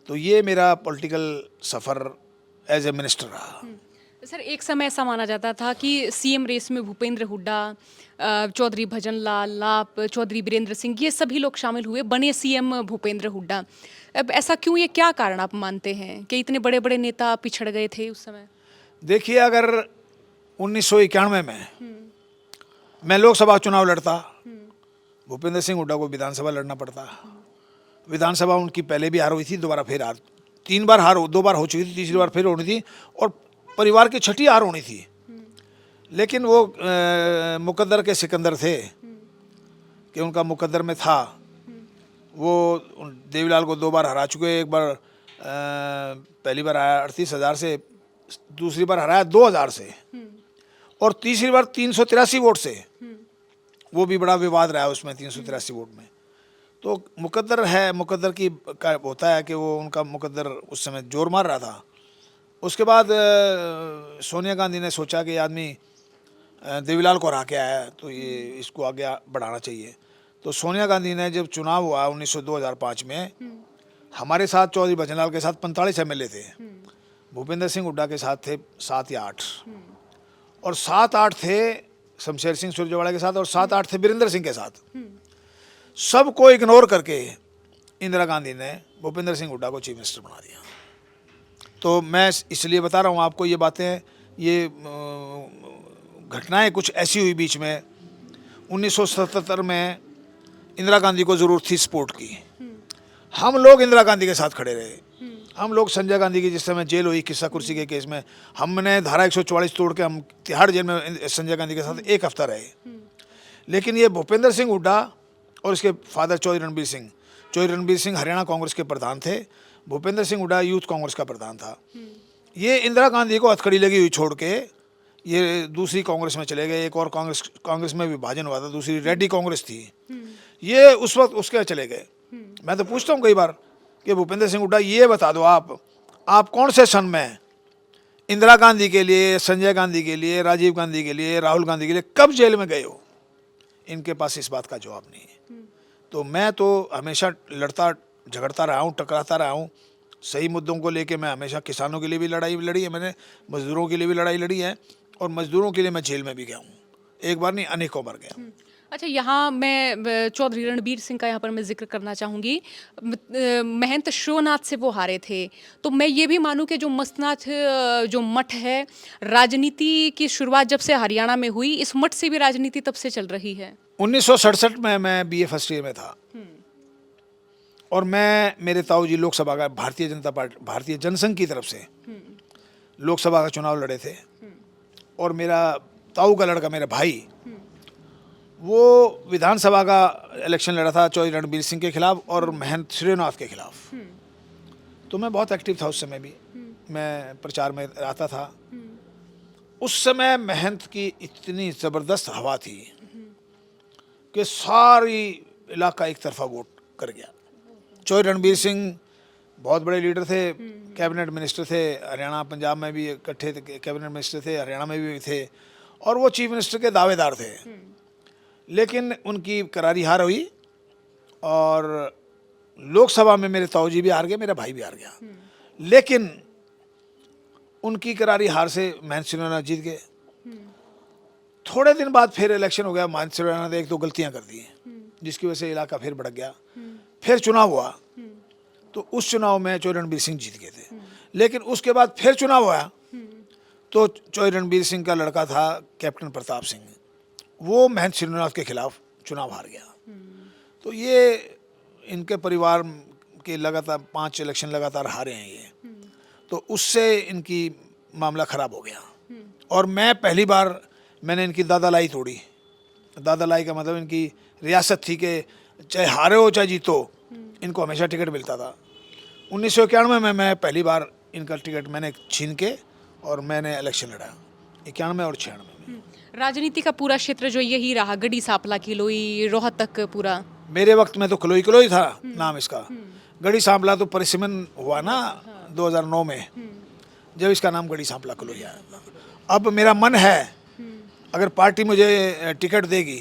Speaker 1: तो ये मेरा पॉलिटिकल सफ़र एज ए मिनिस्टर रहा।
Speaker 2: सर, एक समय ऐसा माना जाता था कि सीएम रेस में भूपेंद्र हुड्डा, चौधरी भजनलाल, लाप, चौधरी बीरेंद्र सिंह, ये सभी लोग शामिल हुए, बने सीएम भूपेंद्र हुड्डा। अब ऐसा क्यों, ये क्या कारण आप मानते हैं कि इतने बड़े बड़े नेता पिछड़ गए थे उस समय?
Speaker 1: देखिए, अगर 1991 में मैं लोकसभा चुनाव लड़ता, भूपेंद्र सिंह हुड्डा को विधानसभा लड़ना पड़ता। विधानसभा उनकी पहले भी हार हुई थी, दोबारा फिर हार, 3 बार हार, 2 बार हो चुकी थी, तीसरी बार फिर होनी थी, और परिवार की 6ठी हार होनी थी। लेकिन वो मुकद्दर के सिकंदर थे कि उनका मुकद्दर में था। वो देवीलाल को 2 बार हरा चुके। एक बार पहली बार आया 38,000 से, दूसरी बार हराया 2,000 से, और तीसरी बार 383 वोट से। वो भी बड़ा विवाद रहा है उसमें, 383 वोट में। तो मुकद्दर है, मुकद्दर की का होता है कि वो उनका मुकद्दर उस समय जोर मार रहा था। उसके बाद सोनिया गांधी ने सोचा कि आदमी देवीलाल को हरा के आया है तो ये इसको आगे बढ़ाना चाहिए। तो सोनिया गांधी ने जब चुनाव हुआ 2005 में, हमारे साथ चौधरी भजनलाल के साथ 45 एमएलए थे, भूपेंद्र सिंह हुड्डा के साथ थे 7 या 8, और 7-8 थे शमशेर सिंह सुरजेवाला के साथ, और 7-8 थे बीरेंद्र सिंह के साथ। सबको इग्नोर करके इंदिरा गांधी ने भूपेंद्र सिंह हुड्डा को चीफ मिनिस्टर बना दिया। तो मैं इसलिए बता रहा हूँ आपको ये बातें, ये घटनाएं कुछ ऐसी हुई बीच में। 1977 में इंदिरा गांधी को ज़रूरत थी सपोर्ट की, हम लोग इंदिरा गांधी के साथ खड़े रहे। हम लोग संजय गांधी की जिस समय जेल हुई किस्सा कुर्सी के केस में, हमने धारा 144 तोड़ के हम तिहाड़ जेल में संजय गांधी के साथ 1 हफ्ता रहे। लेकिन ये भूपेंद्र सिंह हुड्डा और इसके फादर चौधरी रणबीर सिंह हरियाणा कांग्रेस के प्रधान थे, भूपेंद्र सिंह हुड्डा यूथ कांग्रेस का प्रधान था। ये इंदिरा गांधी को हथकड़ी लगी हुई छोड़ के ये दूसरी कांग्रेस में चले गए। एक और कांग्रेस में विभाजन हुआ था, दूसरी रेड्डी कांग्रेस थी, ये उस वक्त उसके चले गए। मैं तो पूछता हूँ कई बार कि भूपेंद्र सिंह हुड्डा, ये बता दो आप कौन से सन में इंदिरा गांधी के लिए, संजय गांधी के लिए, राजीव गांधी के लिए, राहुल गांधी के लिए कब जेल में गए हो? इनके पास इस बात का जवाब नहीं है। तो मैं तो हमेशा लड़ता झगड़ता रहा हूँ, टकराता रहा हूँ सही मुद्दों को लेके। मैं हमेशा किसानों के लिए भी लड़ाई लड़ी है मैंने, मजदूरों के लिए भी लड़ाई लड़ी है, और मजदूरों के लिए मैं जेल में भी गया हूँ, एक बार नहीं अनेकों बार गया।
Speaker 2: अच्छा, यहाँ मैं चौधरी रणबीर सिंह का यहाँ पर मैं जिक्र करना चाहूँगी। महंत शिवनाथ से वो हारे थे, तो मैं ये भी मानूँ कि जो मस्तनाथ जो मठ है, राजनीति की शुरुआत जब से हरियाणा में हुई, इस मठ से भी राजनीति तब से चल रही है।
Speaker 1: 1967 में मैं BA फर्स्ट ईयर में था, और मैं, मेरे ताऊ जी लोकसभा का भारतीय जनता पार्टी, भारतीय जनसंघ की तरफ से लोकसभा का चुनाव लड़े थे, और मेरा ताऊ का लड़का, मेरा भाई, वो विधानसभा का इलेक्शन लड़ा था चौधरी रणबीर सिंह के खिलाफ और महंत श्रीनाथ के खिलाफ। तो मैं बहुत एक्टिव था उस समय भी, मैं प्रचार में आता था। उस समय महंत की इतनी ज़बरदस्त हवा थी कि सारी इलाका एक तरफा वोट कर गया। चौधरी रणबीर सिंह बहुत बड़े लीडर थे, कैबिनेट मिनिस्टर थे, हरियाणा पंजाब में भी इकट्ठे कैबिनेट मिनिस्टर थे, हरियाणा में भी थे, और वो चीफ मिनिस्टर के दावेदार थे। लेकिन उनकी करारी हार हुई और लोकसभा में मेरे ताऊजी भी हार गए, मेरा भाई भी हार गया। लेकिन उनकी करारी हार से महेंद्र सिंह राणा जीत गए। थोड़े दिन बाद फिर इलेक्शन हो गया, महेंद्र सिंह राणा ने एक दो गलतियां कर दी जिसकी वजह से इलाका फिर भड़क गया। फिर चुनाव हुआ तो उस चुनाव में चौधरी रणबीर सिंह जीत गए थे। लेकिन उसके बाद फिर चुनाव हुआ तो चौधरी रणबीर सिंह का लड़का था कैप्टन प्रताप सिंह, वो महेंद्र सिंह राणा के खिलाफ चुनाव हार गया। तो ये इनके परिवार के लगातार 5 इलेक्शन लगातार हारे हैं ये, तो उससे इनकी मामला ख़राब हो गया। और मैं पहली बार मैंने इनकी दादालाई तोड़ी। दादालाई का मतलब इनकी रियासत थी कि चाहे हारे हो चाहे जीतो, इनको हमेशा टिकट मिलता था। 1991 में मैं पहली बार इनका टिकट मैंने छीन के और मैंने इलेक्शन लड़ा, 91 और 96 में।
Speaker 2: राजनीति का पूरा क्षेत्र जो यही रहा, गढ़ी सांपला किलोई रोहतक पूरा।
Speaker 1: मेरे वक्त में तो किलोई किलोई था नाम इसका। गढ़ी सांपला तो परिसीमन हुआ ना 2009 में, जब इसका नाम गढ़ी सांपला किलोई आया। अब मेरा मन है अगर पार्टी मुझे टिकट देगी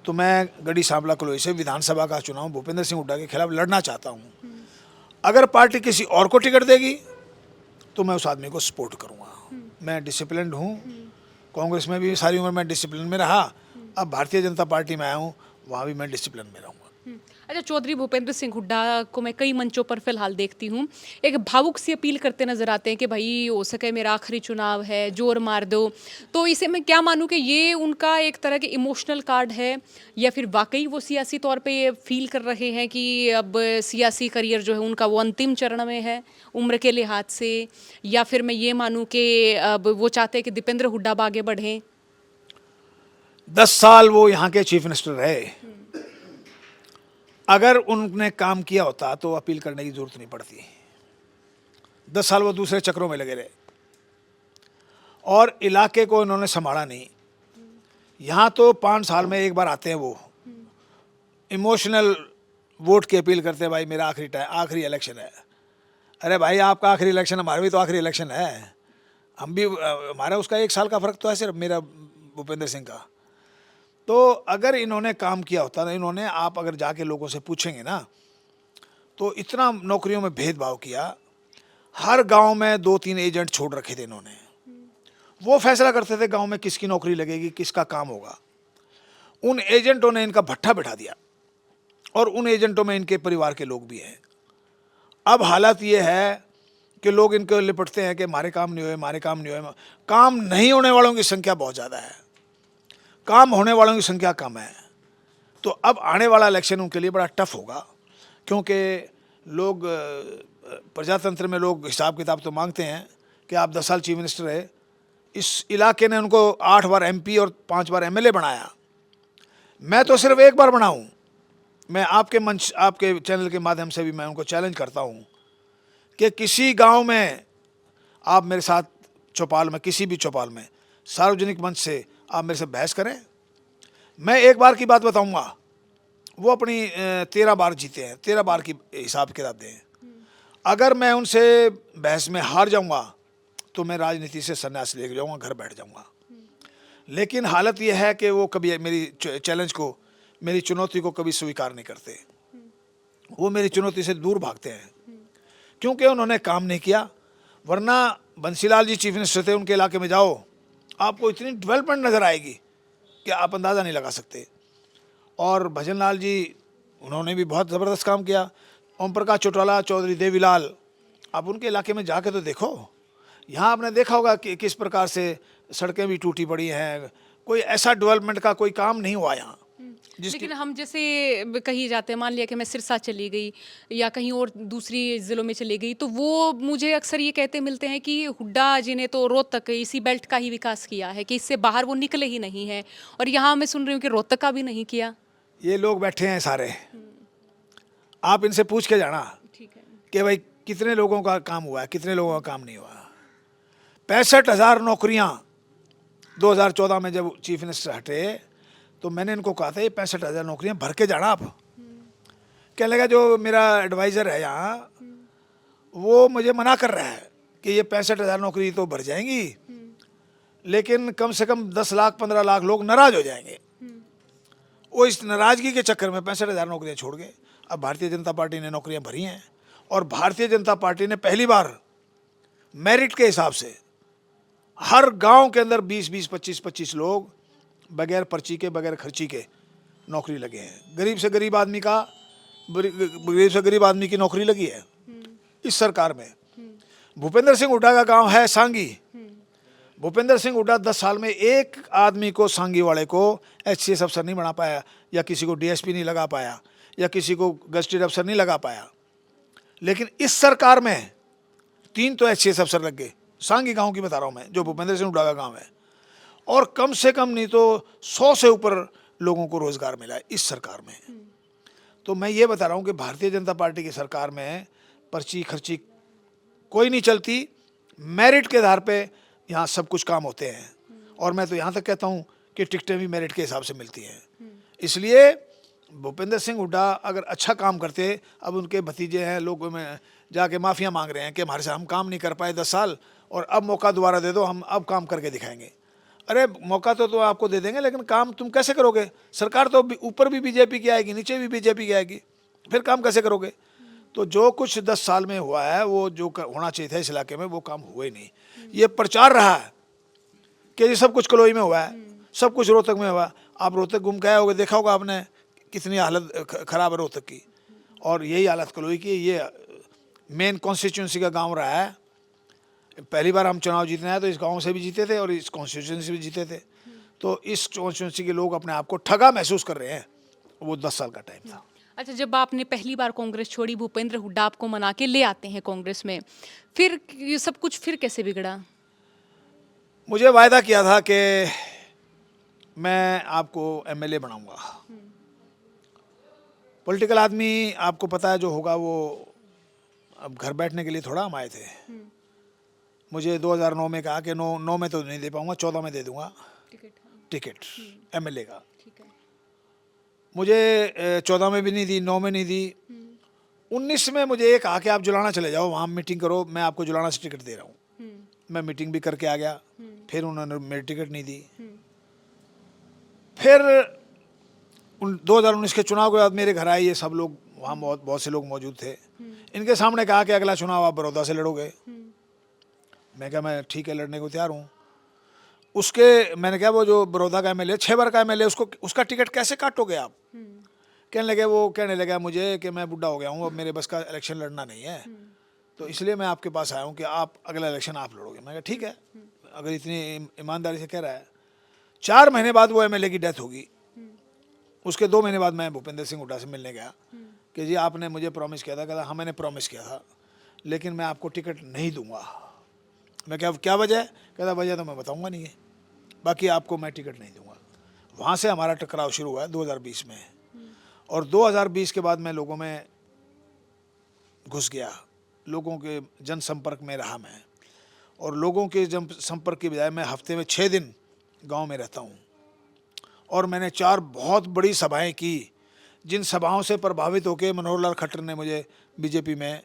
Speaker 1: तो मैं गढ़ी सांपला किलोई से विधानसभा का चुनाव भूपेंद्र सिंह हुड्डा के खिलाफ लड़ना चाहता हूँ। अगर पार्टी किसी और को टिकट देगी तो मैं उस आदमी को सपोर्ट करूँगा। मैं डिसिप्लिन्ड हूँ, कांग्रेस में भी सारी उम्र मैं डिसिप्लिन में रहा, अब भारतीय जनता पार्टी में आया हूँ, वहाँ भी मैं डिसिप्लिन में रहूँगा।
Speaker 2: अच्छा, चौधरी भूपेंद्र सिंह हुड्डा को मैं कई मंचों पर फिलहाल देखती हूँ, एक भावुक सी अपील करते नजर आते हैं कि भाई हो सके मेरा आखिरी चुनाव है, जोर मार दो। तो इसे मैं क्या मानूं कि ये उनका एक तरह के इमोशनल कार्ड है, या फिर वाकई वो सियासी तौर पे ये फील कर रहे हैं कि अब सियासी करियर जो है उनका वो अंतिम चरण में है उम्र के लिहाज से, या फिर मैं ये मानूं कि अब वो चाहते हैं कि दीपेंद्र हुड्डा आगे बढ़ें।
Speaker 1: 10 साल वो यहाँ के चीफ मिनिस्टर रहे, अगर उनने काम किया होता तो अपील करने की जरूरत नहीं पड़ती। 10 साल वो दूसरे चक्रों में लगे रहे और इलाके को इन्होंने संभाला नहीं। यहाँ तो 5 साल में एक बार आते हैं, वो इमोशनल वोट की अपील करते हैं, भाई मेरा आखिरी इलेक्शन है। अरे भाई आपका आखिरी इलेक्शन, हमारा भी तो आखिरी इलेक्शन है, हम भी, हमारा उसका 1 साल का फ़र्क तो है सिर्फ मेरा भूपेंद्र सिंह का। तो अगर इन्होंने काम किया होता ना, इन्होंने, आप अगर जाके लोगों से पूछेंगे ना, तो इतना नौकरियों में भेदभाव किया। हर गांव में 2-3 एजेंट छोड़ रखे थे इन्होंने। वो फैसला करते थे गांव में किसकी नौकरी लगेगी, किसका काम होगा। उन एजेंटों ने इनका भट्ठा बिठा दिया और उन एजेंटों में इनके परिवार के लोग भी हैं। अब हालत ये है कि लोग इनको लिपटते हैं कि हमारे काम नहीं हुए, हमारे काम नहीं हुए। काम नहीं होने वालों की संख्या बहुत ज़्यादा है, काम होने वालों की संख्या कम है। तो अब आने वाला इलेक्शन उनके लिए बड़ा टफ होगा, क्योंकि लोग, प्रजातंत्र में लोग हिसाब किताब तो मांगते हैं कि आप 10 साल चीफ मिनिस्टर रहे, इस इलाके ने उनको 8 बार MP और 5 बार MLA बनाया। मैं तो सिर्फ 1 बार बनाऊँ। मैं आपके मंच, आपके चैनल के माध्यम से भी मैं उनको चैलेंज करता हूँ कि किसी गांव में आप मेरे साथ चौपाल में, किसी भी चौपाल में सार्वजनिक मंच से आप मेरे से बहस करें। मैं 1 बार की बात बताऊंगा, वो अपनी 13 बार जीते हैं, 13 बार की हिसाब किताब दें। अगर मैं उनसे बहस में हार जाऊंगा तो मैं राजनीति से संन्यास लेके जाऊंगा, घर बैठ जाऊंगा। लेकिन हालत यह है कि वो कभी मेरी चैलेंज को, मेरी चुनौती को कभी स्वीकार नहीं करते। वो मेरी चुनौती से दूर भागते हैं क्योंकि उन्होंने काम नहीं किया। वरना बंसीलाल जी चीफ मिनिस्टर थे, उनके इलाके में जाओ, आपको इतनी डेवलपमेंट नज़र आएगी कि आप अंदाज़ा नहीं लगा सकते। और भजन लाल जी, उन्होंने भी बहुत ज़बरदस्त काम किया। ओम प्रकाश चौटाला, चौधरी देवीलाल, आप उनके इलाके में जाके तो देखो। यहाँ आपने देखा होगा कि किस प्रकार से सड़कें भी टूटी पड़ी हैं, कोई ऐसा डेवलपमेंट का कोई काम नहीं हुआ यहाँ।
Speaker 2: लेकिन हम जैसे कहीं जाते हैं, मान लिया कि मैं सिरसा चली गई या कहीं और दूसरी ज़िलों में चली गई, तो वो मुझे अक्सर ये कहते मिलते हैं कि हुड्डा जी ने तो रोहतक इसी बेल्ट का ही विकास किया है, कि इससे बाहर वो निकले ही नहीं है। और यहाँ मैं सुन रही हूँ कि रोहतक का भी नहीं किया।
Speaker 1: ये लोग बैठे हैं सारे, आप इनसे पूछ के जाना,
Speaker 2: ठीक है,
Speaker 1: कि भाई कितने लोगों का काम हुआ है, कितने लोगों का काम नहीं हुआ। 65,000 नौकरियाँ 2014 में जब चीफ मिनिस्टर हटे तो मैंने इनको कहा था ये 65,000 नौकरियां भर के जाना। आप क्या लगा, जो मेरा एडवाइज़र है यहाँ वो मुझे मना कर रहा है कि ये 65,000 नौकरी तो भर जाएंगी, लेकिन कम से कम 10 लाख 15 लाख लोग नाराज़ हो जाएंगे। वो इस नाराज़गी के चक्कर में 65,000 नौकरियां छोड़ गए। अब भारतीय जनता पार्टी ने नौकरियां भरी हैं और भारतीय जनता पार्टी ने पहली बार मेरिट के हिसाब से हर गांव के अंदर 20-20, 25-25 लोग बगैर पर्ची के, बगैर खर्ची के नौकरी लगे हैं। गरीब से गरीब आदमी की नौकरी लगी है इस सरकार में। भूपेंद्र सिंह हुड्डा का गांव है सांगी। भूपेंद्र सिंह हुड्डा 10 साल में एक आदमी को, सांगी वाले को HCS अफसर नहीं बना पाया, या किसी को DSP नहीं लगा पाया, या किसी को गजटेड अफसर नहीं लगा पाया। लेकिन इस सरकार में 3 तो HCS अफसर लग गए। सांगी गांव की बता रहा हूं मैं, जो भूपेंद्र सिंह हुड्डा का गांव है। और कम से कम नहीं तो 100 से ऊपर लोगों को रोजगार मिला है इस सरकार में। तो मैं ये बता रहा हूं कि भारतीय जनता पार्टी की सरकार में पर्ची खर्ची कोई नहीं चलती, मेरिट के आधार पे यहाँ सब कुछ काम होते हैं। और मैं तो यहाँ तक कहता हूँ कि टिकटें भी मेरिट के हिसाब से मिलती हैं। इसलिए भूपेंद्र सिंह हुड्डा अगर अच्छा काम करते, अब उनके भतीजे हैं, लोग में जाके माफ़िया मांग रहे हैं कि हमारे से हम काम नहीं कर पाए 10 साल और अब मौका दोबारा दे दो, हम अब काम करके दिखाएंगे। अरे मौका तो आपको दे देंगे, लेकिन काम तुम कैसे करोगे? सरकार तो ऊपर भी बीजेपी की आएगी, नीचे भी बीजेपी की आएगी, फिर काम कैसे करोगे? तो जो कुछ 10 साल में हुआ है, वो जो होना चाहिए था इस इलाके में, वो काम हुआ ही नहीं। ये प्रचार रहा है कि ये सब कुछ कलोई में हुआ है, सब कुछ रोहतक में हुआ। आप रोहतक घूम के आए होगे, देखा होगा आपने कितनी हालत खराब है रोहतक की, और यही हालत कलोई की। ये मेन कॉन्स्टिट्यूंसी का गांव रहा है। पहली बार हम चुनाव जीतने आए तो इस गांव से भी जीते थे और इस कॉन्स्टिट्यूंसी से भी जीते थे। तो इस कॉन्स्टिट्यूंसी के लोग अपने आप को ठगा महसूस कर रहे हैं। वो 10 साल का टाइम था।
Speaker 2: अच्छा, जब आपने पहली बार कांग्रेस छोड़ी, भूपेंद्र हुड्डा आपको मना के ले आते हैं कांग्रेस में, फिर ये सब कुछ फिर कैसे बिगड़ा?
Speaker 1: मुझे वायदा किया था कि मैं आपको MLA बनाऊंगा। पॉलिटिकल आदमी, आपको पता है जो होगा वो, अब घर बैठने के लिए थोड़ा हम आए थे। मुझे 2009 में कहा कि 9 में तो नहीं दे पाऊंगा, 14 में दे दूंगा टिकट MLA का। मुझे 14 में भी नहीं दी, 9 में नहीं दी। 19 में मुझे ये कहा कि आप जुलाना चले जाओ, वहाँ मीटिंग करो, मैं आपको जुलाना से टिकट दे रहा हूँ। मैं मीटिंग भी करके आ गया, फिर उन्होंने मेरी टिकट नहीं दी। फिर 2019 के चुनाव के बाद मेरे घर आए ये सब लोग, वहाँ बहुत से लोग मौजूद थे। इनके सामने कहा कि अगला चुनाव आप बड़ौदा से लड़ोगे। मैं कहा मैं ठीक है, लड़ने को तैयार हूँ। उसके मैंने कहा वो जो बड़ौदा का MLA, 6 बार का MLA, उसका टिकट कैसे काटोगे आप? कहने लगे मुझे कि मैं बुढ़ा हो गया हूँ, अब मेरे बस का इलेक्शन लड़ना नहीं है, तो इसलिए मैं आपके पास आया हूँ कि आप अगला इलेक्शन आप लड़ोगे। मैं कहा ठीक है, अगर इतनी ईमानदारी से कह रहा है। 4 महीने बाद वो MLA की डेथ होगी। उसके 2 महीने बाद मैं भूपेंद्र सिंह हुड्डा से मिलने गया कि जी आपने मुझे प्रॉमिस किया था। कहता हाँ मैंने प्रॉमिस किया था, लेकिन मैं आपको टिकट नहीं दूंगा। मैं क्या वजह है? कहता वजह तो मैं बताऊंगा नहीं है, बाकी आपको मैं टिकट नहीं दूंगा। वहाँ से हमारा टकराव शुरू हुआ है 2020 में। और 2020 के बाद मैं लोगों में घुस गया, लोगों के जनसंपर्क में रहा मैं। और लोगों के जनसंपर्क की बजाय मैं हफ्ते में 6 दिन गांव में रहता हूं। और मैंने 4 बहुत बड़ी सभाएं की, जिन सभाओं से प्रभावित होकर मनोहर लाल खट्टर ने मुझे बीजेपी में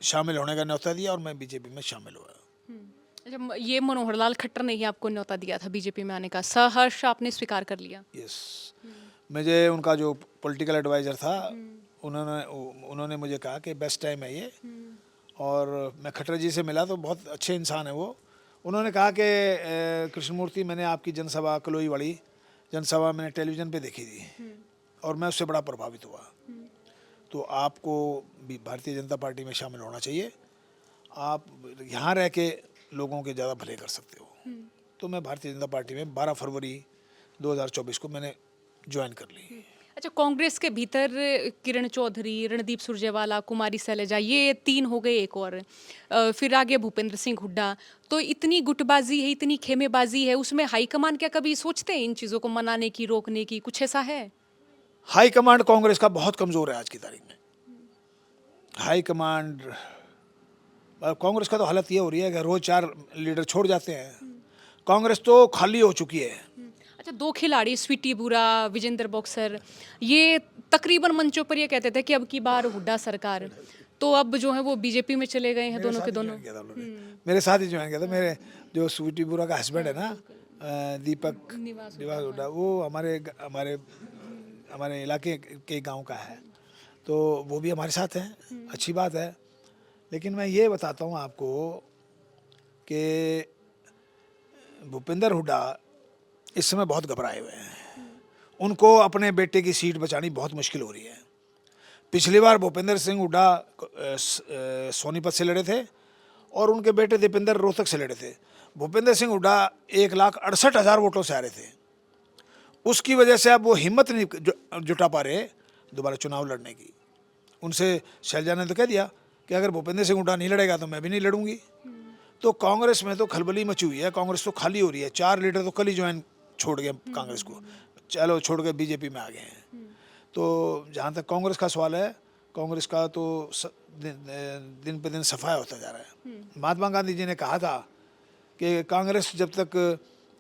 Speaker 1: शामिल होने का न्योता दिया और मैं बीजेपी में शामिल हुआ।
Speaker 2: अच्छा, ये मनोहर लाल खट्टर ने ही आपको न्योता दिया था बीजेपी में आने का, सहर्ष आपने स्वीकार कर लिया?
Speaker 1: यस। मुझे उनका जो पॉलिटिकल एडवाइज़र था, उन्होंने मुझे कहा कि बेस्ट टाइम है ये। और मैं खट्टर जी से मिला तो बहुत अच्छे इंसान है वो। उन्होंने कहा कि कृष्णमूर्ति, मैंने आपकी जनसभा, कलोई वाली जनसभा मैंने टेलीविज़न पे देखी थी और मैं उससे बड़ा प्रभावित हुआ। तो आपको भी भारतीय जनता पार्टी में शामिल होना चाहिए, आप यहाँ रह के लोगों के ज़्यादा भले कर सकते हो। तो मैं भारतीय जनता पार्टी में 12 फरवरी 2024 को मैंने ज्वाइन कर ली।
Speaker 2: अच्छा, कांग्रेस के भीतर किरण चौधरी, रणदीप सुरजेवाला, कुमारी शैलजा, ये 3 हो गए, एक और फिर आगे भूपेंद्र सिंह हुड्डा। तो इतनी गुटबाजी है, इतनी खेमेबाजी है, उसमें हाईकमान क्या कभी सोचते हैं इन चीज़ों को मनाने की, रोकने की? कुछ ऐसा है?
Speaker 1: हाईकमांड कांग्रेस का बहुत कमज़ोर है आज की तारीख में। हाईकमांड कांग्रेस का तो हालत ये हो रही है कि रोज़ 4 लीडर छोड़ जाते हैं। कांग्रेस तो खाली हो चुकी है।
Speaker 2: अच्छा, 2 खिलाड़ी, स्वीटी बुरा, विजेंद्र बॉक्सर, ये तकरीबन मंचों पर ये कहते थे कि अब की बार हुड्डा सरकार, तो अब जो है वो बीजेपी में चले गए हैं दोनों के दोनों।
Speaker 1: मेरे साथ ही ज्वाइन किया था। मेरे जो स्वीटी बुरा का हस्बैंड है ना, दीपक निवास हुड्डा, वो हमारे हमारे इलाके के गांव का है, तो वो भी हमारे साथ है, अच्छी बात है। लेकिन मैं ये बताता हूँ आपको कि भूपेंद्र हुड्डा इस समय बहुत घबराए हुए हैं। उनको अपने बेटे की सीट बचानी बहुत मुश्किल हो रही है। पिछली बार भूपेंद्र सिंह हुड्डा सोनीपत से लड़े थे और उनके बेटे दीपेंद्र रोहतक से लड़े थे। भूपेंद्र सिंह हुड्डा 1,68,000 वोटों से हारे थे। उसकी वजह से अब वो हिम्मत नहीं जुटा पा रहे दोबारा चुनाव लड़ने की। उनसे शैलजा ने तो कह दिया कि अगर भूपेंद्र सिंह हुड्डा नहीं लड़ेगा तो मैं भी नहीं लड़ूंगी। तो कांग्रेस में तो खलबली मची हुई है, कांग्रेस तो खाली हो रही है। 4 लीडर तो कल ही ज्वाइन छोड़ गए कांग्रेस को, चलो छोड़ के बीजेपी में आ गए हैं। तो जहाँ तक कांग्रेस का सवाल है, कांग्रेस का तो दिन पे दिन सफाया होता जा रहा है। महात्मा गांधी जी ने कहा था कि कांग्रेस जब तक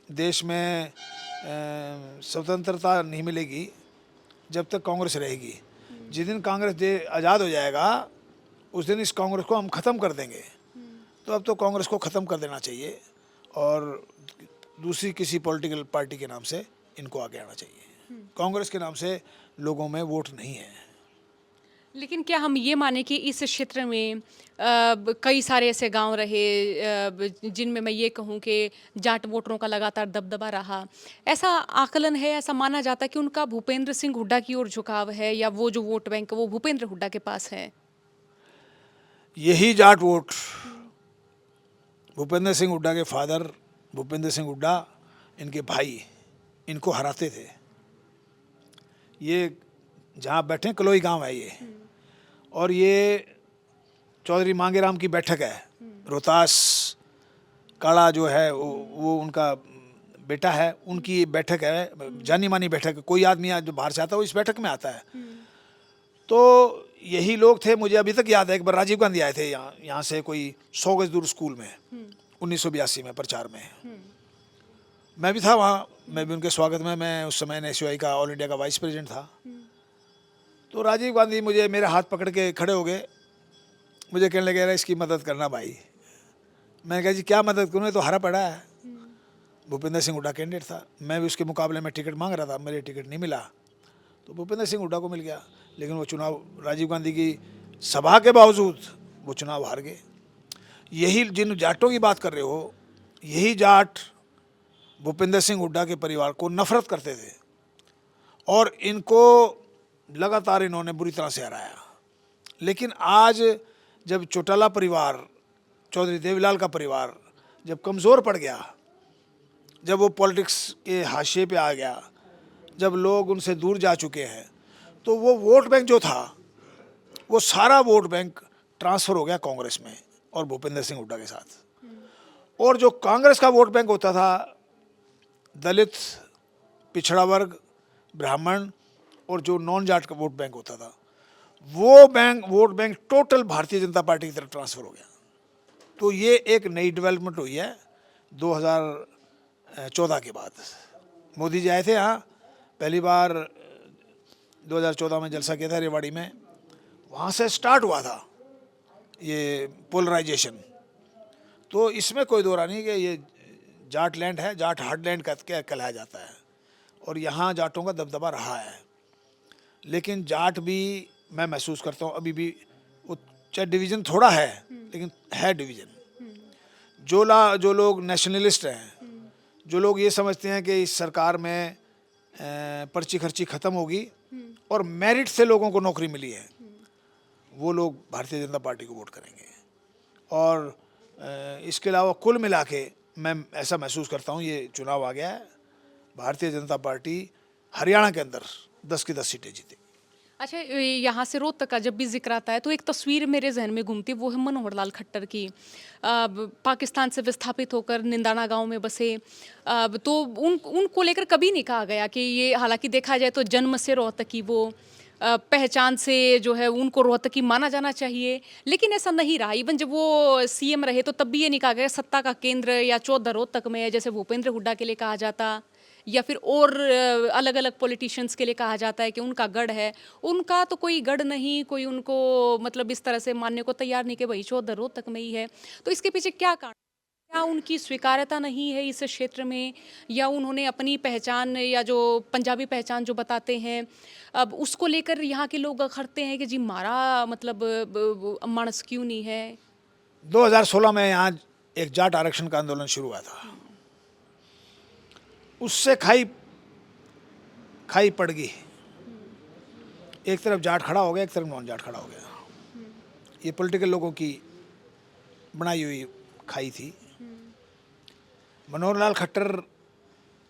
Speaker 1: देश में स्वतंत्रता नहीं मिलेगी, जब तक कांग्रेस रहेगी। जिस दिन कांग्रेस आज़ाद हो जाएगा उस दिन इस कांग्रेस को हम ख़त्म कर देंगे। तो अब तो कांग्रेस को ख़त्म कर देना चाहिए और दूसरी किसी पॉलिटिकल पार्टी के नाम से इनको आगे आना चाहिए। कांग्रेस के नाम से लोगों में वोट नहीं है।
Speaker 2: लेकिन क्या हम ये माने कि इस क्षेत्र में कई सारे ऐसे गांव रहे जिनमें मैं ये कहूँ कि जाट वोटरों का लगातार दबदबा रहा, ऐसा आकलन है, ऐसा माना जाता है कि उनका भूपेंद्र सिंह हुड्डा की ओर झुकाव है, या वो जो वोट बैंक वो भूपेंद्र हुड्डा के पास है?
Speaker 1: यही जाट वोट भूपेंद्र सिंह हुड्डा के फादर भूपेंद्र सिंह हुड्डा, इनके भाई, इनको हराते थे। ये जहाँ बैठे कलोई गांव है ये, और ये चौधरी मांगेराम की बैठक है। रोहतास काला जो है वो उनका बेटा है, उनकी ये बैठक है, जानी मानी बैठक। कोई आदमी जो बाहर से आता है वो इस बैठक में आता है। तो यही लोग थे। मुझे अभी तक याद है, एक बार राजीव गांधी आए थे यहाँ से कोई 100 गज दूर स्कूल में 1982 में प्रचार में। मैं भी था वहाँ, मैं भी उनके स्वागत में, मैं उस समय NSUI का ऑल इंडिया का वाइस प्रेसिडेंट था। तो राजीव गांधी मुझे मेरे हाथ पकड़ के खड़े हो गए, मुझे कहने लगे यार इसकी मदद करना भाई। मैं कहा जी क्या मदद करूँ, तो हरा पड़ा है। भूपेंद्र सिंह हुड्डा कैंडिडेट था, मैं भी उसके मुकाबले में टिकट मांग रहा था, मेरे टिकट नहीं मिला तो भूपेंद्र सिंह हुड्डा को मिल गया। लेकिन वो चुनाव राजीव गांधी की सभा के बावजूद वो चुनाव हार गए। यही जिन जाटों की बात कर रहे हो, यही जाट भूपेंद्र सिंह हुड्डा के परिवार को नफरत करते थे और इनको लगातार इन्होंने बुरी तरह से हराया। लेकिन आज जब चौटाला परिवार, चौधरी देवीलाल का परिवार जब कमज़ोर पड़ गया, जब वो पॉलिटिक्स के हाशिए पे आ गया, जब लोग उनसे दूर जा चुके हैं, तो वो वोट बैंक जो था वो सारा वोट बैंक ट्रांसफ़र हो गया कांग्रेस में और भूपेंद्र सिंह हुड्डा के साथ। और जो कांग्रेस का वोट बैंक होता था, दलित, पिछड़ा वर्ग, ब्राह्मण और जो नॉन जाट का वोट बैंक होता था, वो vote bank total Bharatiya Janata party की तरफ ट्रांसफ़र हो गया। तो ये एक नई डेवलपमेंट हुई है 2014 के बाद। मोदी जी आए थे यहाँ पहली बार 2014 में, जलसा किया था रेवाड़ी में। वहाँ से स्टार्ट हुआ था ये पोलराइजेशन। तो इसमें कोई दो राय नहीं कि ये जाट लैंड है, जाट हार्डलैंड का क्या कहलाया जाता है, और यहाँ जाटों का दबदबा रहा है। लेकिन जाट भी मैं महसूस करता हूँ अभी भी, वो चाहे डिवीज़न थोड़ा है लेकिन है डिवीज़न। जो लोग नेशनलिस्ट हैं, जो लोग ये समझते हैं कि इस सरकार में पर्ची खर्ची ख़त्म होगी और मेरिट से लोगों को नौकरी मिली है, वो लोग भारतीय जनता पार्टी को वोट करेंगे। और इसके अलावा कुल मिला के मैं ऐसा महसूस करता हूँ, ये चुनाव आ गया है, भारतीय जनता पार्टी हरियाणा के अंदर 10 की 10 सीटें जीतेगी।
Speaker 2: अच्छा, यहाँ से रोहतक का जब भी जिक्र आता है तो एक तस्वीर मेरे जहन में घूमती है, वो है मनोहर लाल खट्टर की। पाकिस्तान से विस्थापित होकर निंदाना गांव में बसे, तो उनको लेकर कभी नहीं कहा गया कि ये, हालांकि देखा जाए तो जन्म से रोहतकी, वो पहचान से जो है उनको रोहतकी माना जाना चाहिए, लेकिन ऐसा नहीं रहा। इवन जब वो CM रहे तो तब भी ये नहीं कहा गया सत्ता का केंद्र या चौधा रोहतक में है, जैसे भूपेंद्र हुड्डा के लिए कहा जाता, या फिर और अलग अलग पॉलिटिशियंस के लिए कहा जाता है कि उनका गढ़ है। उनका तो कोई गढ़ नहीं, कोई उनको मतलब इस तरह से मानने को तैयार नहीं कि भाई चौधर रोहतक में ही है। तो इसके पीछे क्या कारण, क्या उनकी स्वीकार्यता नहीं है इस क्षेत्र में, या उन्होंने अपनी पहचान या जो पंजाबी पहचान जो बताते हैं, अब उसको लेकर यहाँ के लोग अखरते हैं कि जी मारा मतलब मानस क्यों नहीं है?
Speaker 1: 2016 में यहाँ एक जाट आरक्षण का आंदोलन शुरू हुआ था, उससे खाई खाई पड़ गई। एक तरफ जाट खड़ा हो गया, एक तरफ नॉन जाट खड़ा हो गया। ये पॉलिटिकल लोगों की बनाई हुई खाई थी। मनोहर लाल खट्टर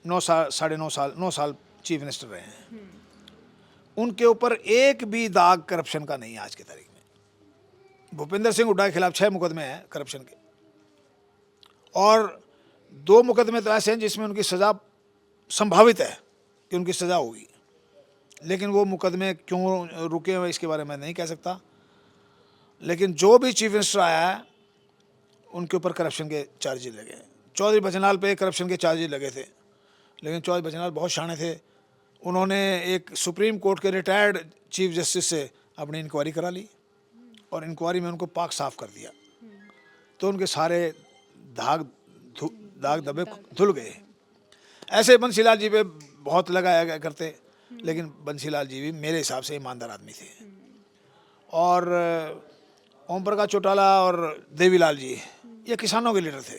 Speaker 1: 9 साल, 9.5 साल चीफ मिनिस्टर रहे हैं। उनके ऊपर एक भी दाग करप्शन का नहीं है आज की तारीख में। भूपेंद्र सिंह हुड्डा के खिलाफ 6 मुकदमे हैं करप्शन के, और 2 मुकदमे तो ऐसे हैं जिसमें उनकी सज़ा संभावित है कि उनकी सज़ा होगी, लेकिन वो मुकदमे क्यों रुके हुए इसके बारे में नहीं कह सकता। लेकिन जो भी चीफ मिनिस्टर आया है उनके ऊपर करप्शन के चार्जेस लगे। चौधरी बचनलाल पे करप्शन के चार्जेस लगे थे, लेकिन चौधरी बचनलाल बहुत शाणे थे। उन्होंने एक सुप्रीम कोर्ट के रिटायर्ड चीफ जस्टिस से अपनी इंक्वायरी करा ली और इंक्वायरी में उनको पाक साफ कर दिया, तो उनके सारे दाग धब्बे धुल गए। ऐसे बंसीलाल जी पे बहुत लगाया करते, लेकिन बंसीलाल जी भी मेरे हिसाब से ईमानदार आदमी थे। और ओम प्रकाश चौटाला और देवीलाल जी ये किसानों के लीडर थे,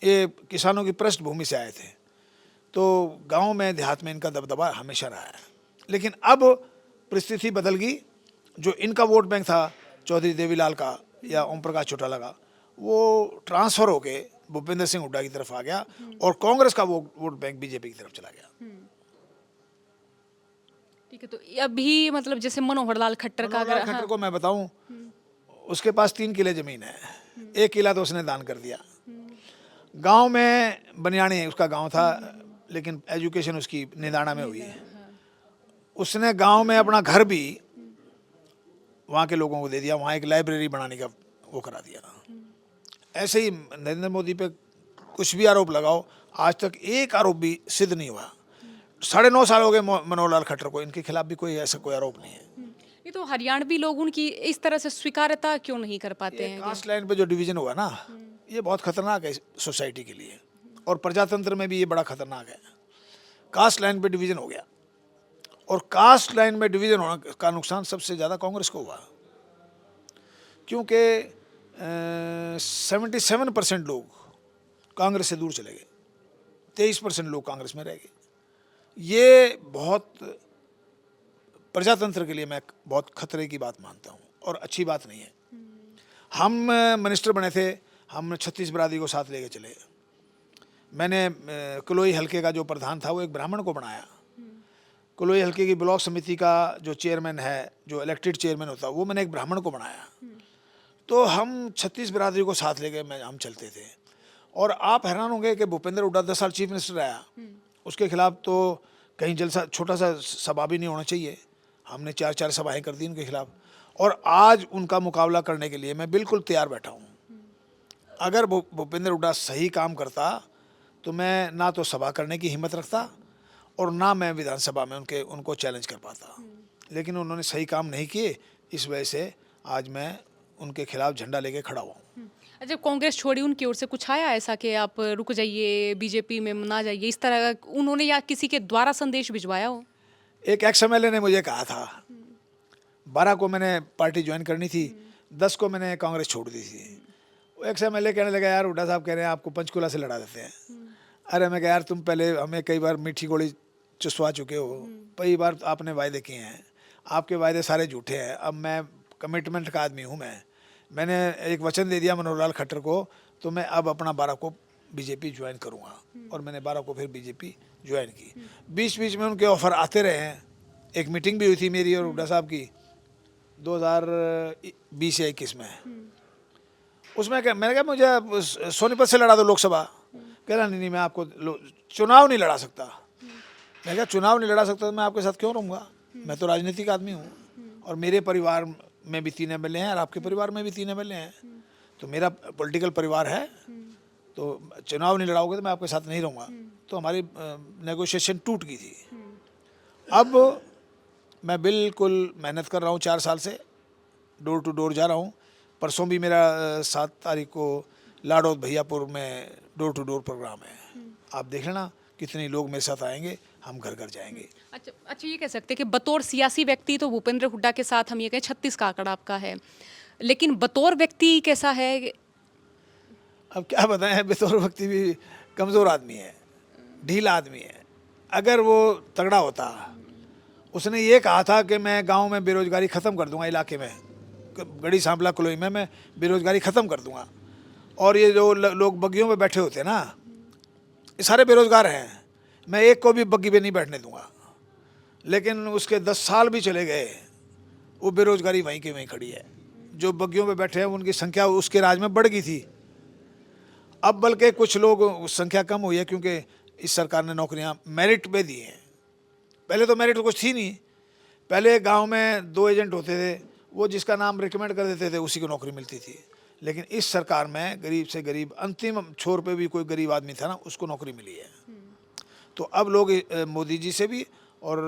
Speaker 1: ये किसानों की पृष्ठभूमि से आए थे, तो गांव में देहात में इनका दबदबा हमेशा रहा है। लेकिन अब परिस्थिति बदल गई। जो इनका वोट बैंक था चौधरी देवीलाल का या ओम प्रकाश चौटाला का, वो ट्रांसफ़र होके भूपेंद्र सिंह हुड्डा की तरफ आ गया और कांग्रेस का वोट बैंक बीजेपी की तरफ चला गया।
Speaker 2: ठीक है, तो अभी मतलब जैसे मनोहर लाल खट्टर का अगर
Speaker 1: खट्टर को मैं बताऊं, उसके पास 3 किले ज़मीन है, 1 किला तो उसने दान कर दिया। गांव में बनियाणी उसका गांव था, लेकिन एजुकेशन उसकी निदाना में हुई है। उसने गांव में अपना घर भी वहाँ के लोगों को दे दिया, वहाँ एक लाइब्रेरी बनाने का वो करा दिया। ऐसे ही नरेंद्र मोदी पे कुछ भी आरोप लगाओ, आज तक एक आरोप भी सिद्ध नहीं हुआ। 9.5 साल हो गए मनोहर लाल खट्टर को, इनके खिलाफ भी कोई ऐसा कोई आरोप नहीं है।
Speaker 2: ये तो हरियाणवी लोग उनकी इस तरह से स्वीकार्यता क्यों नहीं कर पाते हैं?
Speaker 1: कास्ट लाइन पे जो डिवीजन हुआ ना, ये बहुत खतरनाक है सोसाइटी के लिए, और प्रजातंत्र में भी ये बड़ा खतरनाक है। कास्ट लाइन पे डिवीजन हो गया, और कास्ट लाइन में डिवीजन होने का नुकसान सबसे ज़्यादा कांग्रेस को हुआ, क्योंकि 77% लोग कांग्रेस से दूर चले गए, 23% लोग कांग्रेस में रह गए। ये बहुत प्रजातंत्र के लिए मैं बहुत खतरे की बात मानता हूँ और अच्छी बात नहीं है। हम मिनिस्टर बने थे, हम 36 बिरादरी को साथ लेके चले। मैंने कुलोई हलके का जो प्रधान था वो एक ब्राह्मण को बनाया। कुलोई हलके की ब्लॉक समिति का जो चेयरमैन है, जो इलेक्टेड चेयरमैन होता, वो मैंने एक ब्राह्मण को बनाया। तो हम 36 बिरादरी को साथ लेके हम चलते थे। और आप हैरान होंगे कि भूपेंद्र हुड्डा 10 साल चीफ मिनिस्टर रहा, उसके खिलाफ तो कहीं जलसा छोटा सा सभा भी नहीं होना चाहिए। हमने 4 सभाएं कर दी उनके खिलाफ, और आज उनका मुकाबला करने के लिए मैं बिल्कुल तैयार बैठा हूँ। अगर भूपेंद्र हुड्डा सही काम करता तो मैं ना तो सभा करने की हिम्मत रखता और ना मैं विधानसभा में उनको चैलेंज कर पाता। लेकिन उन्होंने सही काम नहीं किए, इस वजह से आज मैं उनके खिलाफ झंडा लेके खड़ा हुआ हूँ।
Speaker 2: जब कांग्रेस छोड़ी उनकी ओर से कुछ आया ऐसा कि आप रुक जाइए, बीजेपी में ना जाइए, इस तरह का उन्होंने या किसी के द्वारा संदेश भिजवाया हो?
Speaker 1: एक एक्स एमएलए ने मुझे कहा था, 12 को मैंने पार्टी ज्वाइन करनी थी, 10 को मैंने कांग्रेस छोड़ दी थी। वो एक्स एमएलए कहने लगा, यार हुड्डा साहब कह रहे हैं आपको पंचकुला से लड़ा देते हैं। अरे मैं कहा, यार तुम पहले हमें कई बार मीठी गोली चुसवा चुके हो, कई बार आपने वायदे किए हैं, आपके वायदे सारे झूठे हैं। अब मैं कमिटमेंट का आदमी हूँ, मैंने एक वचन दे दिया मनोहर लाल खट्टर को, तो मैं अब अपना 12 को बीजेपी ज्वाइन करूँगा, और मैंने 12 को फिर बीजेपी ज्वाइन की। बीच बीच में उनके ऑफ़र आते रहे हैं। एक मीटिंग भी हुई थी मेरी और हुड्डा साहब की 2020 या 21 में। उसमें मैंने कहा मुझे सोनीपत से लड़ा दो लोकसभा। कह रहा नहीं, मैं आपको चुनाव नहीं लड़ा सकता। मैं कहा चुनाव नहीं लड़ा सकता तो मैं आपके साथ क्यों रहूँगा? मैं तो राजनीतिक आदमी हूँ, और मेरे परिवार में भी 3 एमएलए हैं और आपके परिवार में भी 3 एमएलए हैं, तो मेरा पॉलिटिकल परिवार है। तो चुनाव नहीं लड़ाओगे तो मैं आपके साथ नहीं रहूँगा। तो हमारी नेगोशिएशन टूट गई थी। अब मैं बिल्कुल मेहनत कर रहा हूँ, 4 साल से डोर टू डोर जा रहा हूँ। परसों भी मेरा 7 तारीख को लाडौद भैयापुर में डोर टू डोर प्रोग्राम है। आप देख लेना कितने लोग मेरे साथ आएंगे, हम घर घर जाएंगे।
Speaker 2: अच्छा, ये कह सकते हैं कि बतौर सियासी व्यक्ति तो भूपेंद्र हुड्डा के साथ हम ये कहें 36 का आंकड़ा आपका है, लेकिन बतौर व्यक्ति कैसा है?
Speaker 1: अब क्या बताएं, बतौर व्यक्ति भी कमज़ोर आदमी है, ढीला आदमी है। अगर वो तगड़ा होता, उसने ये कहा था कि मैं गांव में बेरोजगारी ख़त्म कर दूंगा, इलाके में गढ़ी सांपला कलोई में मैं बेरोजगारी ख़त्म कर दूंगा, और ये जो लोग बग्गियों में बैठे होते हैं ना, ये सारे बेरोजगार हैं, मैं एक को भी बग्गी पे नहीं बैठने दूंगा। लेकिन उसके 10 साल भी चले गए, वो बेरोजगारी वहीं की वहीं खड़ी है। जो बग्गियों पे बैठे हैं उनकी संख्या उसके राज में बढ़ गई थी। अब बल्कि कुछ लोग संख्या कम हुई है, क्योंकि इस सरकार ने नौकरियां मेरिट पे दी हैं। पहले तो मेरिट कुछ थी नहीं, पहले गांव में 2 एजेंट होते थे, वो जिसका नाम रिकमेंड कर देते थे उसी को नौकरी मिलती थी। लेकिन इस सरकार में गरीब से गरीब, अंतिम छोर पे भी कोई गरीब आदमी था ना, उसको नौकरी मिली है। तो अब लोग मोदी जी से भी और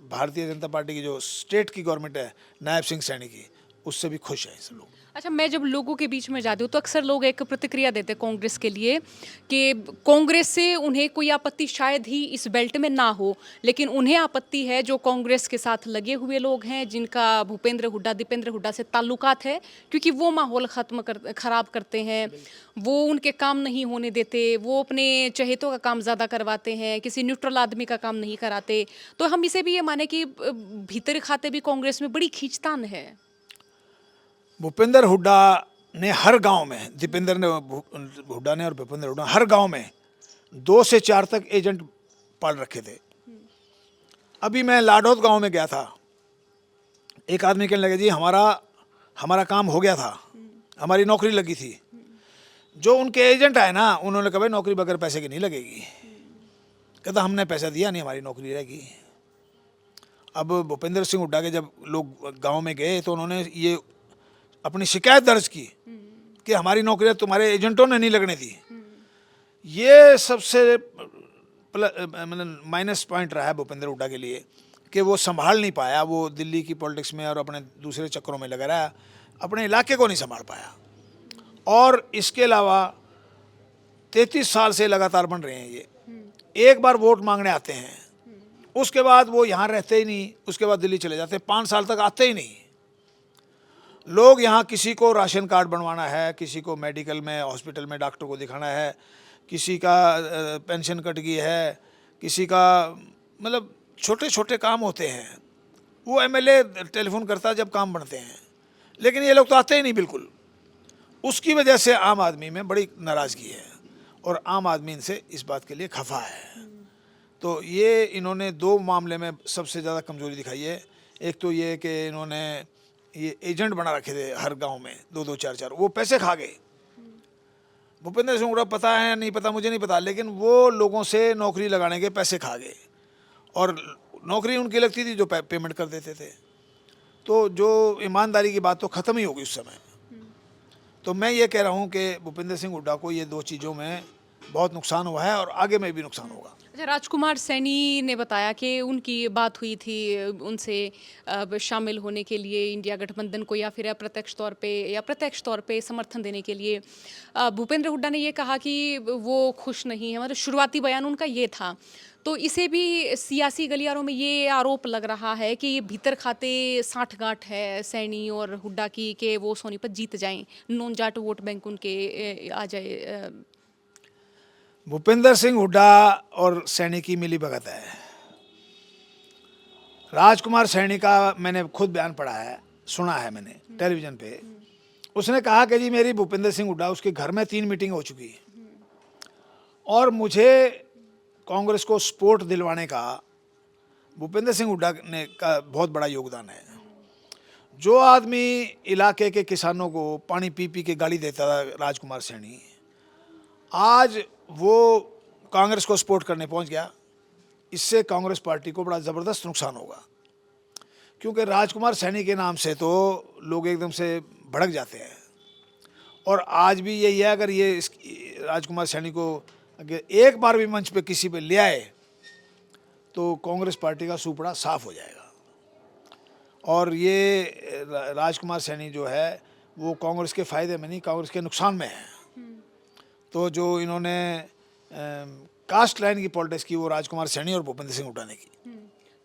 Speaker 1: भारतीय जनता पार्टी की जो स्टेट की गवर्नमेंट है नायब सिंह सैनी की, उससे भी खुश हैं सब लोग।
Speaker 2: अच्छा, मैं जब लोगों के बीच में जाती हूँ तो अक्सर लोग एक प्रतिक्रिया देते हैं कांग्रेस के लिए कि कांग्रेस से उन्हें कोई आपत्ति शायद ही इस बेल्ट में ना हो, लेकिन उन्हें आपत्ति है जो कांग्रेस के साथ लगे हुए लोग हैं, जिनका भूपेंद्र हुड्डा, दीपेंद्र हुड्डा से ताल्लुकात है, क्योंकि वो माहौल खराब करते हैं, वो उनके काम नहीं होने देते, वो अपने चहेतों का काम ज़्यादा करवाते हैं, किसी न्यूट्रल आदमी का काम नहीं कराते। तो हम इसे भी ये माने कि भीतर खाते भी कांग्रेस में बड़ी खींचतान है।
Speaker 1: भूपेंद्र हुड्डा ने हर गांव में, हुड्डा ने और भूपेंद्र हुड्डा हर गांव में 2 से 4 तक एजेंट पाल रखे थे। अभी मैं लाडौद गांव में गया था, एक आदमी कहने लगे जी हमारा काम हो गया था, हमारी नौकरी लगी थी। जो उनके एजेंट आए ना, उन्होंने कहा भाई नौकरी बगैर पैसे की नहीं लगेगी। कहता हमने पैसा दिया नहीं, हमारी नौकरी रहेगी। अब भूपेंद्र सिंह हुड्डा के जब लोग गांव में गए तो उन्होंने ये अपनी शिकायत दर्ज की कि हमारी नौकरियां तुम्हारे एजेंटों ने नहीं लगने दी। ये सबसे मतलब माइनस पॉइंट रहा है भूपेंद्र हुड्डा के लिए कि वो संभाल नहीं पाया, वो दिल्ली की पॉलिटिक्स में और अपने दूसरे चक्करों में लगा रहा, अपने इलाके को नहीं संभाल पाया। और इसके अलावा 33 साल से लगातार बन रहे हैं ये, एक बार वोट मांगने आते हैं, उसके बाद वो यहाँ रहते ही नहीं, उसके बाद दिल्ली चले जाते हैं, 5 साल तक आते ही नहीं। लोग यहाँ किसी को राशन कार्ड बनवाना है, किसी को मेडिकल में हॉस्पिटल में डॉक्टर को दिखाना है, किसी का पेंशन कट गई है, किसी का मतलब छोटे छोटे काम होते हैं, वो एमएलए टेलीफोन करता है जब काम बनते हैं, लेकिन ये लोग तो आते ही नहीं बिल्कुल। उसकी वजह से आम आदमी में बड़ी नाराज़गी है और आम आदमी इनसे इस बात के लिए खफा है। तो ये इन्होंने 2 मामले में सबसे ज़्यादा कमज़ोरी दिखाई है। एक तो ये कि इन्होंने ये एजेंट बना रखे थे हर गांव में, 2-2 4-4, वो पैसे खा गए। भूपेंद्र सिंह हुड्डा पता है नहीं पता, मुझे नहीं पता, लेकिन वो लोगों से नौकरी लगाने के पैसे खा गए और नौकरी उनकी लगती थी जो पेमेंट कर देते थे। तो जो ईमानदारी की बात तो ख़त्म ही होगी उस समय। तो मैं ये कह रहा हूँ कि भूपेंद्र सिंह हुड्डा को ये 2 चीज़ों में बहुत नुकसान हुआ है और आगे में भी नुकसान होगा।
Speaker 2: अच्छा, राजकुमार सैनी ने बताया कि उनकी बात हुई थी उनसे शामिल होने के लिए इंडिया गठबंधन को, या फिर अप्रत्यक्ष तौर पे या प्रत्यक्ष तौर पे समर्थन देने के लिए। भूपेंद्र हुड्डा ने ये कहा कि वो खुश नहीं है, मतलब शुरुआती बयान उनका ये था। तो इसे भी सियासी गलियारों में ये आरोप लग रहा है कि ये भीतर खाते साठगांठ है सैनी और हुड्डा की कि वो सोनीपत जीत जाएं, नॉन जाट वोट बैंक उनके आ जाए।
Speaker 1: भूपेंद्र सिंह हुड्डा और सैनी की मिली भगत है। राजकुमार सैनी का मैंने खुद बयान पढ़ा है, सुना है मैंने टेलीविज़न पे। उसने कहा कि जी मेरी भूपेंद्र सिंह हुड्डा, उसके घर में 3 मीटिंग हो चुकी और मुझे कांग्रेस को सपोर्ट दिलवाने का भूपेंद्र सिंह हुड्डा ने का बहुत बड़ा योगदान है। जो आदमी इलाके के किसानों को पानी पी पी के गाली देता था राजकुमार सैनी, आज वो कांग्रेस को सपोर्ट करने पहुंच गया। इससे कांग्रेस पार्टी को बड़ा ज़बरदस्त नुकसान होगा, क्योंकि राजकुमार सैनी के नाम से तो लोग एकदम से भड़क जाते हैं। और आज भी यही है, अगर ये राजकुमार सैनी को अगर एक बार भी मंच पे किसी पे ले आए तो कांग्रेस पार्टी का सुपड़ा साफ हो जाएगा। और ये राजकुमार सैनी जो है वो कांग्रेस के फ़ायदे में नहीं, कांग्रेस के नुकसान में है। तो जो इन्होंने कास्ट लाइन की पॉलिटिक्स की वो राजकुमार सैनी और भूपेंद्र सिंह हुड्डा ने की।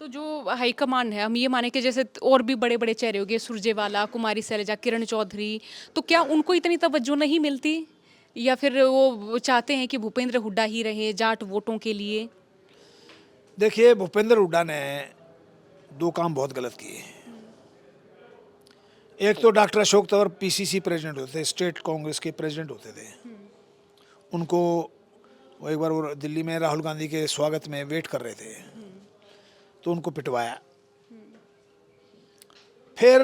Speaker 2: तो जो हाईकमान है, हम ये माने कि जैसे और भी बड़े बड़े चेहरे हो गए, सुरजेवाला, कुमारी शैलजा, किरण चौधरी, तो क्या उनको इतनी तवज्जो नहीं मिलती, या फिर वो चाहते हैं कि भूपेंद्र हुड्डा ही रहे जाट वोटों के लिए?
Speaker 1: देखिए, भूपेंद्र हुड्डा ने दो काम बहुत गलत किए। एक तो doctor Ashok Tanwar PCC president होते थे, स्टेट कांग्रेस के प्रेसिडेंट होते थे। उनको वो एक बार वो दिल्ली में राहुल गांधी के स्वागत में वेट कर रहे थे, तो उनको पिटवाया। फिर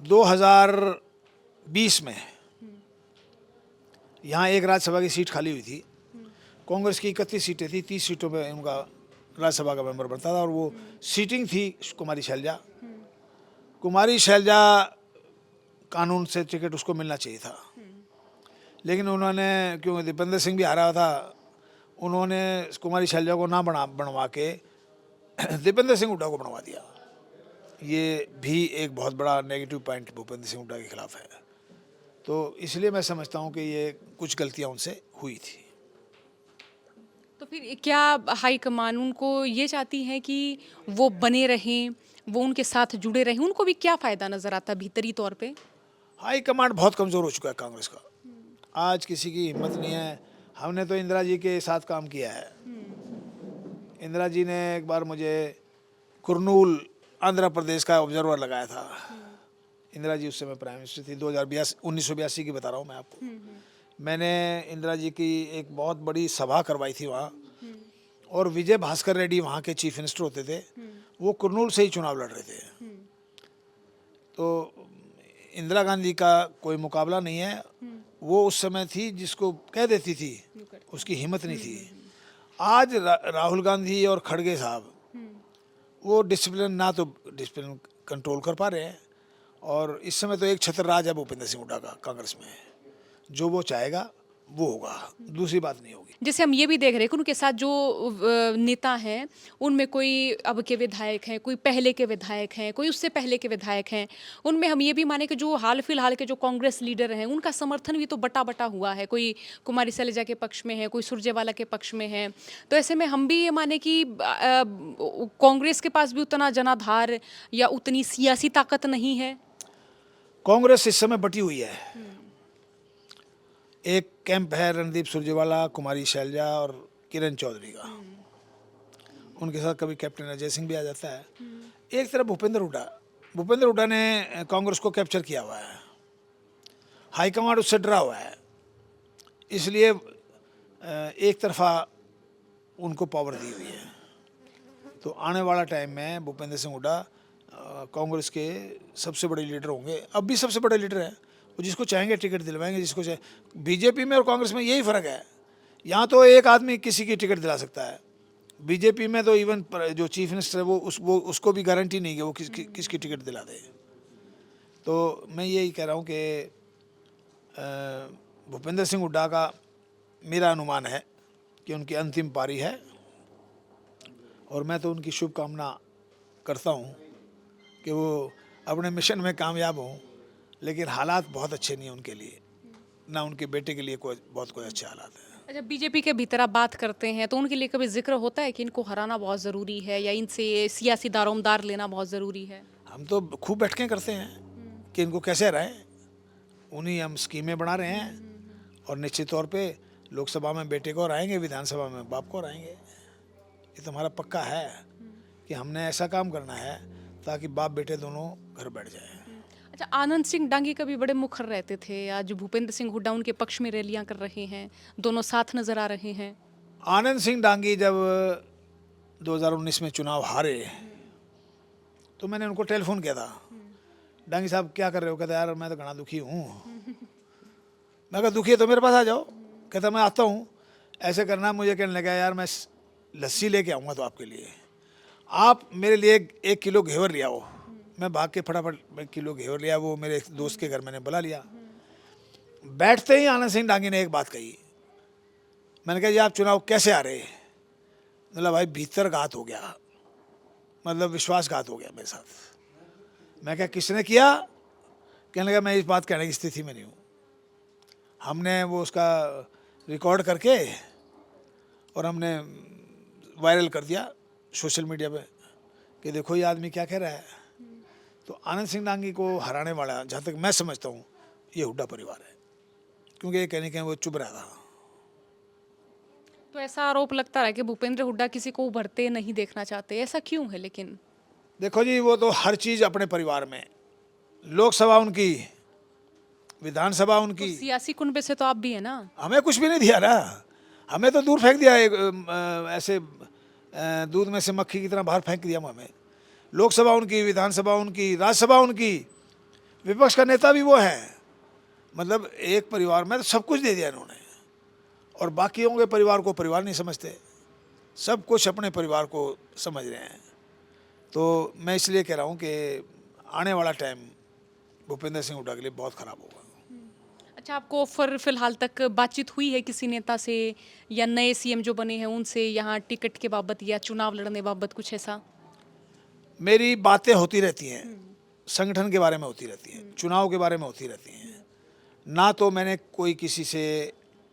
Speaker 1: 2020 में यहाँ एक राज्यसभा की सीट खाली हुई थी। कांग्रेस की 31 सीटें थी, 30 सीटों में उनका राज्यसभा का मेंबर बनता था, और वो सीटिंग थी कुमारी शैलजा। कुमारी शैलजा कानून से टिकट उसको मिलना चाहिए था, लेकिन उन्होंने, क्योंकि दीपेंद्र सिंह भी हारा था, उन्होंने कुमारी शैलजा को ना बनवा के दीपेंद्र सिंह हुड्डा को बनवा दिया। ये भी एक बहुत बड़ा नेगेटिव पॉइंट भूपेंद्र सिंह हुड्डा के खिलाफ है। तो इसलिए मैं समझता हूँ कि ये कुछ गलतियाँ उनसे हुई थी।
Speaker 2: तो फिर क्या हाईकमान उनको ये चाहती है कि वो बने रहें, वो उनके साथ जुड़े रहें? उनको भी क्या फ़ायदा नज़र आता भीतरी तौर पे?
Speaker 1: हाई कमांड बहुत कमज़ोर हो चुका है कांग्रेस का। आज किसी की हिम्मत नहीं है। हमने तो इंदिरा जी के साथ काम किया है। इंदिरा जी ने एक बार मुझे कुरनूल आंध्र प्रदेश का ऑब्जर्वर लगाया था। इंदिरा जी उस समय प्राइम मिनिस्टर थी, 1982 की बता रहा हूँ मैं आपको। मैंने इंदिरा जी की एक बहुत बड़ी सभा करवाई थी वहाँ, और विजय भास्कर रेड्डी वहाँ के चीफ मिनिस्टर होते थे। वो कुरनूल से ही चुनाव लड़ रहे थे। तो इंदिरा गांधी का कोई मुकाबला नहीं है। वो उस समय थी जिसको कह देती थी, उसकी हिम्मत नहीं थी। आज राहुल गांधी और खड़गे साहब, वो डिसिप्लिन ना तो डिसिप्लिन कंट्रोल कर पा रहे हैं, और इस समय तो एक छत्र राज है भूपेंद्र सिंह हुड्डा का कांग्रेस में। जो वो चाहेगा वो होगा, दूसरी बात नहीं होगी।
Speaker 2: जैसे हम ये भी देख रहे हैं कि उनके साथ जो नेता हैं, उनमें कोई अब के विधायक हैं, कोई पहले के विधायक हैं, कोई उससे पहले के विधायक हैं। उनमें हम ये भी माने कि जो हाल फिलहाल के जो कांग्रेस लीडर हैं, उनका समर्थन भी तो बटा बटा हुआ है। कोई कुमारी शैलजा के पक्ष में है, कोई सुरजेवाला के पक्ष में है। तो ऐसे में हम भी ये माने कि कांग्रेस के पास भी उतना जनाधार या उतनी सियासी ताकत नहीं है।
Speaker 1: कांग्रेस इस समय बटी हुई है। एक कैंप है रणदीप सुरजेवाला, कुमारी शैलजा और किरण चौधरी का। उनके साथ कभी कैप्टन अजय सिंह भी आ जाता है। एक तरफ भूपेंद्र हुड्डा ने कांग्रेस को कैप्चर किया हुआ है। हाईकमांड उससे डरा हुआ है, इसलिए एक तरफा उनको पावर दी हुई है। तो आने वाला टाइम में भूपेंद्र सिंह हुड्डा कांग्रेस के सबसे बड़े लीडर होंगे। अब भी सबसे बड़े लीडर हैं। वो जिसको चाहेंगे टिकट दिलवाएंगे, जिसको चाहे। बीजेपी में और कांग्रेस में यही फ़र्क है। यहाँ तो एक आदमी किसी की टिकट दिला सकता है। बीजेपी में तो इवन जो चीफ मिनिस्टर है वो उसको भी गारंटी नहीं है वो किसकी टिकट दिला दे। तो मैं यही कह रहा हूँ कि भूपेंद्र सिंह हुड्डा का मेरा अनुमान है कि उनकी अंतिम पारी है, और मैं तो उनकी शुभकामना करता हूँ कि वो अपने मिशन में कामयाब हों। लेकिन हालात बहुत अच्छे नहीं हैं उनके लिए, ना उनके बेटे के लिए कोई अच्छे हालात हैं।
Speaker 2: अच्छा, बीजेपी के भीतर आप बात करते हैं तो उनके लिए कभी जिक्र होता है कि इनको हराना बहुत ज़रूरी है, या इनसे सियासी दारोमदार लेना बहुत ज़रूरी है?
Speaker 1: हम तो खूब बैठकें करते हैं कि इनको कैसे हराएं। उन्हीं हम स्कीमें बना रहे हैं, और निश्चित तौर पे लोकसभा में बेटे को हराएंगे, विधानसभा में बाप को हराएंगे। ये तो हमारा पक्का है कि हमने ऐसा काम करना है ताकि बाप बेटे दोनों घर बैठ जाएं।
Speaker 2: अच्छा, आनंद सिंह डांगी कभी बड़े मुखर रहते थे। आज भूपेंद्र सिंह हुड्डा उनके पक्ष में रैलियां कर रहे हैं, दोनों साथ नजर आ रहे हैं।
Speaker 1: आनंद सिंह डांगी जब 2019 में चुनाव हारे, तो मैंने उनको टेलीफोन किया था, डांगी साहब क्या कर रहे हो? कहते यार मैं तो घना दुखी हूँ। मैं कहा दुखी है तो मेरे पास आ जाओ। कहता मैं आता हूँ। ऐसे करना, मुझे कहने लगा यार मैं लस्सी लेके आऊँगा तो आपके लिए, आप मेरे लिए 1 किलो घेवर ले आओ। मैं भाग के फटाफट 1 किलो घेवर लिया। वो मेरे एक दोस्त के घर मैंने बुला लिया। बैठते ही आनंद सिंह डांगी ने एक बात कही। मैंने कहा जी आप चुनाव कैसे आ रहे? मतलब भाई भीतर घात हो गया, मतलब विश्वासघात हो गया मेरे साथ। मैं क्या किसने किया? कहने लगा मैं इस बात कहने की स्थिति में नहीं हूँ। हमने वो उसका रिकॉर्ड करके और हमने वायरल कर दिया सोशल मीडिया पे कि देखो ये आदमी क्या कह रहा है। तो आनंद सिंह डांगी को हराने वाला, जहाँ तक मैं समझता हूँ, ये हुड्डा परिवार है, क्योंकि ये कहने के वो चुप रहा था।
Speaker 2: तो ऐसा आरोप लगता है कि भूपेंद्र हुड्डा किसी को उभरते नहीं देखना चाहते, ऐसा क्यों है? लेकिन
Speaker 1: देखो जी, वो तो हर चीज़ अपने परिवार में, लोकसभा उनकी, विधानसभा
Speaker 2: तो
Speaker 1: उनकी।
Speaker 2: सियासी कुनबे से तो आप भी है ना।
Speaker 1: हमें कुछ भी नहीं दिया ना, हमें तो दूर फेंक दिया, ऐसे दूध में से मक्खी की तरह बाहर फेंक दिया हमें। लोकसभा उनकी, विधानसभा उनकी, राज्यसभा उनकी, विपक्ष का नेता भी वो है। मतलब एक परिवार में तो सब कुछ दे दिया इन्होंने, और बाकियों के परिवार को परिवार नहीं समझते, सब कुछ अपने परिवार को समझ रहे हैं। तो मैं इसलिए कह रहा हूँ कि आने वाला टाइम भूपेंद्र सिंह हुड्डा के लिए बहुत ख़राब होगा।
Speaker 2: अच्छा, आपको ऑफर फिलहाल तक बातचीत हुई है किसी नेता से या नए सीएम जो बने हैं उनसे, यहाँ टिकट के बाबत या चुनाव लड़ने बाबत कुछ ऐसा?
Speaker 1: मेरी बातें होती रहती हैं, संगठन के बारे में होती रहती हैं, चुनाव के बारे में होती रहती हैं। ना तो मैंने कोई किसी से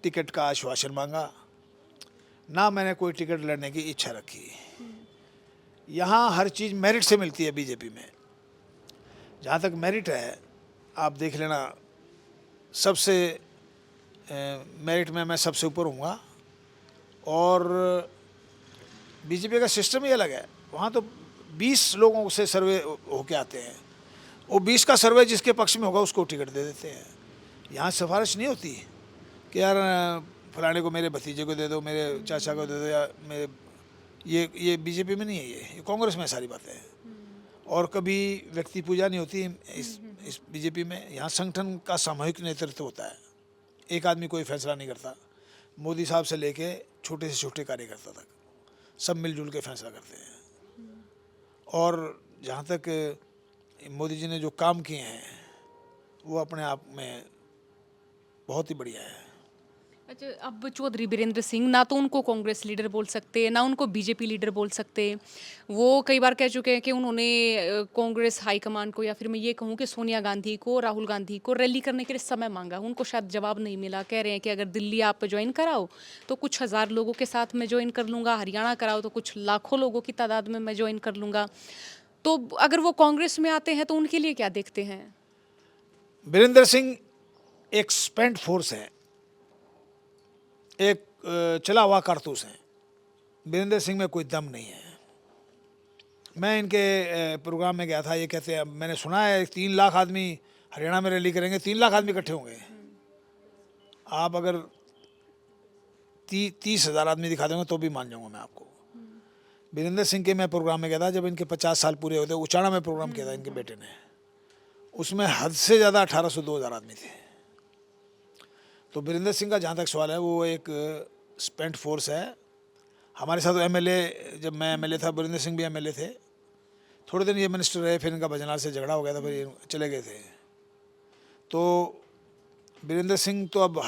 Speaker 1: टिकट का आश्वासन मांगा, ना मैंने कोई टिकट लड़ने की इच्छा रखी। यहाँ हर चीज़ मेरिट से मिलती है बीजेपी में। जहाँ तक मेरिट है, आप देख लेना, सबसे मेरिट में मैं सबसे ऊपर हूँगा। और बीजेपी का सिस्टम ही अलग है। वहाँ तो 20 लोगों से सर्वे होके आते हैं, वो 20 का सर्वे जिसके पक्ष में होगा उसको टिकट दे देते हैं। यहाँ सिफारिश नहीं होती कि यार फलाने को, मेरे भतीजे को दे दो, मेरे चाचा को दे दो, या मेरे ये बीजेपी में नहीं है, ये कांग्रेस में सारी बातें हैं। और कभी व्यक्ति पूजा नहीं होती इस बीजेपी में। यहाँ संगठन का सामूहिक नेतृत्व होता है, एक आदमी कोई फैसला नहीं करता। मोदी साहब से लेके छोटे से छोटे कार्यकर्ता तक सब मिलजुल के फैसला करते हैं। और जहाँ तक मोदी जी ने जो काम किए हैं वो अपने आप में बहुत ही बढ़िया है।
Speaker 2: अच्छा, अब चौधरी बीरेंद्र सिंह ना तो उनको कांग्रेस लीडर बोल सकते, ना उनको बीजेपी लीडर बोल सकते। वो कई बार कह चुके हैं कि उन्होंने कांग्रेस हाईकमान को, या फिर मैं ये कहूँ कि सोनिया गांधी को, राहुल गांधी को रैली करने के लिए समय मांगा, उनको शायद जवाब नहीं मिला। कह रहे हैं कि अगर दिल्ली आप ज्वाइन कराओ तो कुछ हज़ार लोगों के साथ मैं ज्वाइन कर लूँगा, हरियाणा कराओ तो कुछ लाखों लोगों की तादाद में मैं ज्वाइन कर लूँगा। तो अगर वो कांग्रेस में आते हैं तो उनके लिए क्या देखते हैं?
Speaker 1: बीरेंद्र सिंह एक स्पेंट फोर्स है, एक चला हुआ कारतूस है। बीरेंद्र सिंह में कोई दम नहीं है। मैं इनके प्रोग्राम में गया था, ये कहते हैं, मैंने सुना है 3 लाख आदमी हरियाणा में रैली करेंगे, 3 लाख आदमी इकट्ठे होंगे। आप अगर 30,000 आदमी दिखा देंगे तो भी मान जाऊंगा मैं आपको। बीरेंद्र सिंह के मैं प्रोग्राम में गया था जब इनके 50 साल पूरे होते, उचाना में प्रोग्राम किया था इनके बेटे ने, उसमें हद से ज़्यादा 1800-2000 आदमी थे। तो बीरेंद्र सिंह का जहाँ तक सवाल है, वो एक स्पेंट फोर्स है। हमारे साथ एमएलए, जब मैं एमएलए था, बीरेंद्र सिंह भी एमएलए थे। थोड़े दिन ये मिनिस्टर रहे, फिर इनका भजनाल से झगड़ा हो गया था, फिर ये चले गए थे। तो बीरेंद्र सिंह तो अब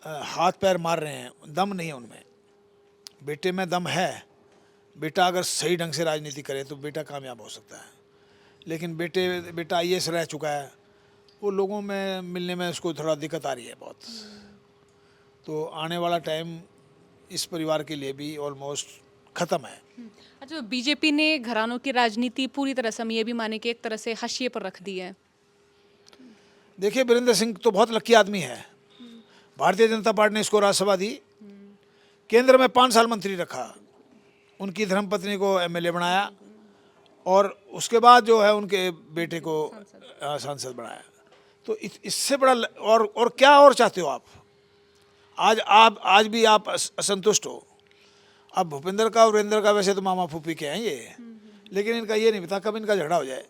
Speaker 1: हाथ पैर मार रहे हैं, दम नहीं है उनमें। बेटे में दम है, बेटा अगर सही ढंग से राजनीति करे तो बेटा कामयाब हो सकता है। लेकिन बेटा IAS रह चुका है, वो लोगों में मिलने में उसको थोड़ा दिक्कत आ रही है बहुत। तो आने वाला टाइम इस परिवार के लिए भी ऑलमोस्ट ख़त्म है।
Speaker 2: अच्छा, बीजेपी ने घरानों की राजनीति पूरी तरह से, हम ये भी माने कि एक तरह से हाशिए पर रख दी है।
Speaker 1: देखिए, बीरेंद्र सिंह तो बहुत लकी आदमी है। भारतीय जनता पार्टी ने इसको राज्यसभा दी, केंद्र में 5 साल मंत्री रखा, उनकी धर्मपत्नी को एमएलए बनाया, और उसके बाद जो है उनके बेटे को सांसद बनाया। तो इससे बड़ा और क्या और चाहते हो आप? आज भी आप असंतुष्ट हो। अब भूपेंद्र का और वीरेंद्र का वैसे तो मामा फूफी के हैं ये, लेकिन इनका ये नहीं पता कब इनका झगड़ा हो जाए।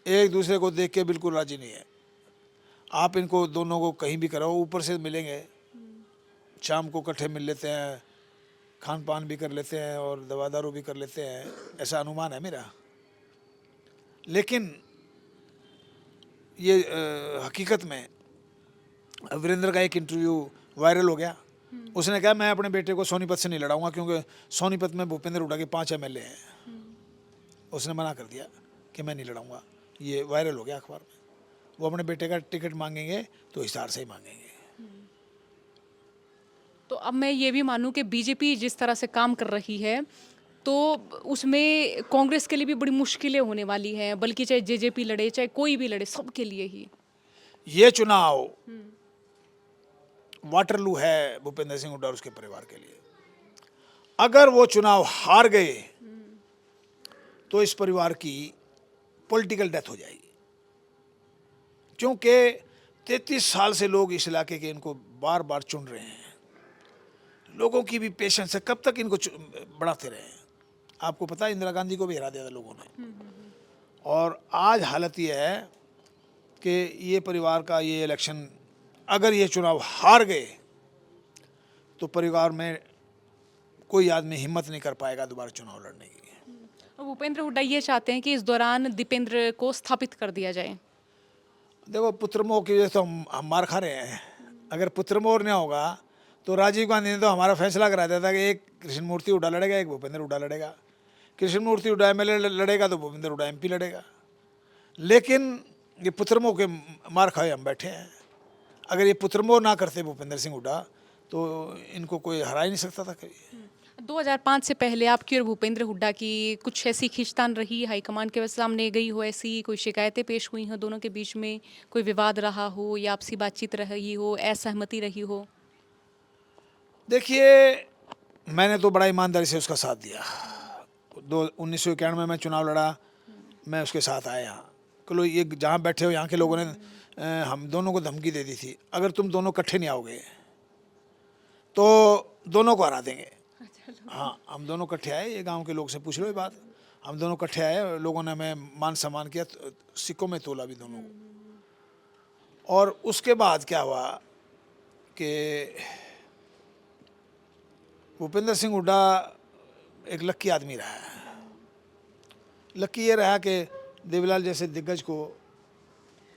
Speaker 1: एक दूसरे को देख के बिल्कुल राजी नहीं है। आप इनको दोनों को कहीं भी कराओ, ऊपर से मिलेंगे, शाम को इकट्ठे मिल लेते हैं, खान पान भी कर लेते हैं और दवा दारू भी कर लेते हैं, ऐसा अनुमान है मेरा। लेकिन ये हकीकत में वीरेंद्र का एक इंटरव्यू वायरल हो गया। उसने कहा मैं अपने बेटे को सोनीपत से नहीं लड़ाऊंगा, क्योंकि सोनीपत में भूपेंद्र हुड्डा के 5 MLA हैं। उसने मना कर दिया कि मैं नहीं लड़ाऊंगा। ये वायरल हो गया अखबार में। वो अपने बेटे का टिकट मांगेंगे तो हिसार से ही मांगेंगे।
Speaker 2: तो अब मैं ये भी मानूं कि बीजेपी जिस तरह से काम कर रही है तो उसमें कांग्रेस के लिए भी बड़ी मुश्किलें होने वाली हैं, बल्कि चाहे जेजेपी लड़े चाहे कोई भी लड़े, सबके लिए ही।
Speaker 1: ये चुनाव वाटरलू है भूपेंद्र सिंह हुड्डा और उसके परिवार के लिए। अगर वो चुनाव हार गए तो इस परिवार की पॉलिटिकल डेथ हो जाएगी, क्योंकि 33 साल से लोग इस इलाके के इनको बार बार चुन रहे हैं। लोगों की भी पेशेंस है, कब तक इनको बढ़ाते रहे हैं। आपको पता है इंदिरा गांधी को भी हरा दिया था लोगों ने, और आज हालत ये है कि ये परिवार का ये इलेक्शन, अगर ये चुनाव हार गए तो परिवार में कोई आदमी हिम्मत नहीं कर पाएगा दोबारा चुनाव लड़ने की।
Speaker 2: भूपेंद्र हुड्डा ये चाहते हैं कि इस दौरान दीपेंद्र को स्थापित कर दिया जाए।
Speaker 1: देखो, पुत्रमोह की वजह से हम मार खा रहे हैं। अगर पुत्रमोह न होगा तो राजीव गांधी ने तो हमारा फैसला करा दिया था कि एक कृष्ण मूर्ति हुड्डा लड़ेगा, एक भूपेंद्र हुड्डा लड़ेगा। कृष्ण मूर्ति हुड्डा एमएलए लड़ेगा तो भूपेंद्र हुड्डा एमपी लड़ेगा। लेकिन ये पुत्रमोह के मार खाए हम बैठे हैं। अगर ये पुत्रमोह ना करते भूपेंद्र सिंह हुड्डा तो इनको कोई हरा ही नहीं सकता था कभी।
Speaker 2: 2005 से पहले आपकी और भूपेंद्र हुड्डा की कुछ ऐसी खींचतान रही, हाईकमान के सामने गई हो, ऐसी कोई शिकायतें पेश हुई हो दोनों के बीच में, कोई विवाद रहा हो या आपसी बातचीत रही हो, असहमति रही हो?
Speaker 1: देखिए, मैंने तो बड़ा ईमानदारी से उसका साथ दिया। 1991 में मैं चुनाव लड़ा, मैं उसके साथ आया। चलो, ये जहाँ बैठे हो यहाँ के लोगों ने हम दोनों को धमकी दे दी थी, अगर तुम दोनों इकट्ठे नहीं आओगे तो दोनों को हरा देंगे। हाँ, हम दोनों इकट्ठे आए, ये गांव के लोग से पूछ लो ये बात। हम दोनों इकट्ठे आए, लोगों ने हमें मान सम्मान किया, सिक्कों में तोला भी दोनों को। और उसके बाद क्या हुआ कि भूपेंद्र सिंह हुड्डा एक लक्की आदमी रहा है। लक्की ये रहा कि देवीलाल जैसे दिग्गज को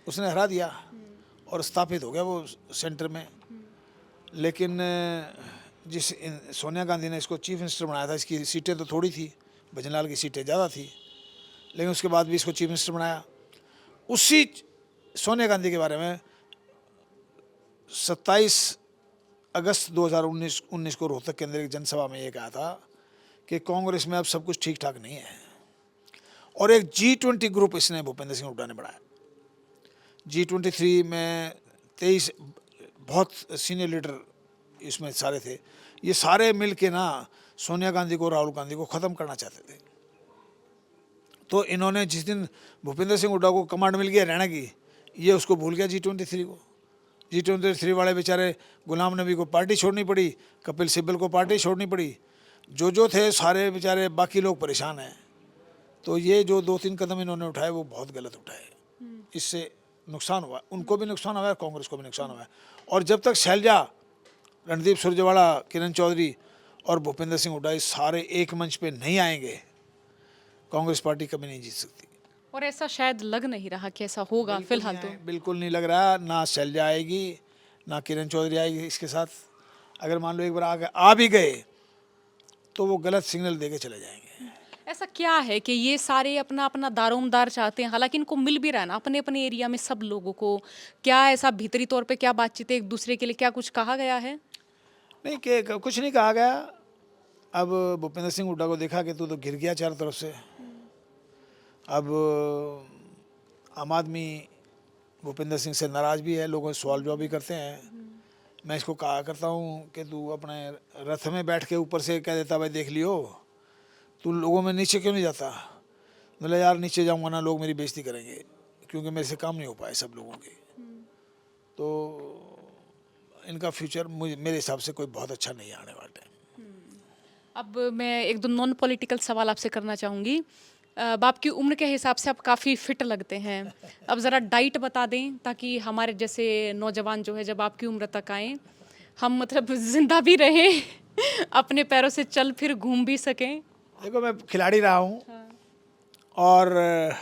Speaker 1: उसने हरा दिया और स्थापित हो गया वो सेंटर में। लेकिन जिस सोनिया गांधी ने इसको चीफ मिनिस्टर बनाया था, इसकी सीटें तो थोड़ी थी, भजनलाल की सीटें ज़्यादा थी, लेकिन उसके बाद भी इसको चीफ मिनिस्टर बनाया। उसी सोनिया गांधी के बारे में 27 अगस्त 2019 को रोहतक के अंदर एक जनसभा में ये कहा था कि कांग्रेस में अब सब कुछ ठीक ठाक नहीं है। और एक G20 ग्रुप इसने भूपेंद्र सिंह हुड्डा ने बनाया। G23 में 23 बहुत सीनियर लीडर इसमें सारे थे। ये सारे मिल के ना सोनिया गांधी को, राहुल गांधी को ख़त्म करना चाहते थे। तो इन्होंने जिस दिन भूपेंद्र सिंह हुड्डा को कमांड मिल गया हरियाणा की, ये उसको भूल गया G23 को। G23 वाले बेचारे गुलाम नबी को पार्टी छोड़नी पड़ी, कपिल सिब्बल को पार्टी छोड़नी पड़ी, जो थे सारे बेचारे, बाकी लोग परेशान हैं। तो ये जो 2-3 कदम इन्होंने उठाए वो बहुत गलत उठाए। इससे नुकसान हुआ, उनको भी नुकसान हुआ है, कांग्रेस को भी नुकसान हुआ है। और जब तक शैलजा, रणदीप सुरजेवाला, किरण चौधरी और भूपेंद्र सिंह हुड्डा इस सारे एक मंच पे नहीं आएंगे, कांग्रेस पार्टी कभी नहीं जीत सकती।
Speaker 2: और ऐसा शायद लग नहीं रहा कि ऐसा होगा फिलहाल तो।
Speaker 1: बिल्कुल नहीं लग रहा, ना शैलजा आएगी ना किरण चौधरी आएगी इसके साथ। अगर मान लो एक बार आ भी गए तो वो गलत सिग्नल देके चले जाएंगे।
Speaker 2: ऐसा क्या है कि ये सारे अपना अपना दारोमदार चाहते हैं, हालांकि इनको मिल भी रहा है ना अपने अपने एरिया में सब लोगों को? क्या ऐसा भीतरी तौर पे क्या बातचीत है एक दूसरे के लिए, क्या कुछ कहा गया है?
Speaker 1: नहीं, कि कुछ नहीं कहा गया। अब भूपेंद्र सिंह हुड्डा को देखा कि तू तो घिर गया चारों तरफ से। अब आम आदमी भूपेंद्र सिंह से नाराज़ भी है, लोगों से सवाल जवाब भी करते हैं। मैं इसको कहा करता हूँ कि तू अपने रथ में बैठ के ऊपर से कह देता भाई देख लियो, तू लोगों में नीचे क्यों नहीं जाता? बोले यार नीचे जाऊँगा ना लोग मेरी बेइज्जती करेंगे, क्योंकि मेरे से काम नहीं हो पाए सब लोगों के। तो इनका फ्यूचर मेरे हिसाब से कोई बहुत अच्छा नहीं आने वाला है।
Speaker 2: अब मैं एक दो नॉन पॉलिटिकल सवाल आपसे करना चाहूँगी। अब आपकी उम्र के हिसाब से आप काफ़ी फिट लगते हैं। अब ज़रा डाइट बता दें ताकि हमारे जैसे नौजवान जो है जब आपकी उम्र तक आएँ, हम मतलब जिंदा भी रहें, अपने पैरों से चल फिर घूम भी सकें।
Speaker 1: देखो, मैं खिलाड़ी रहा हूँ। और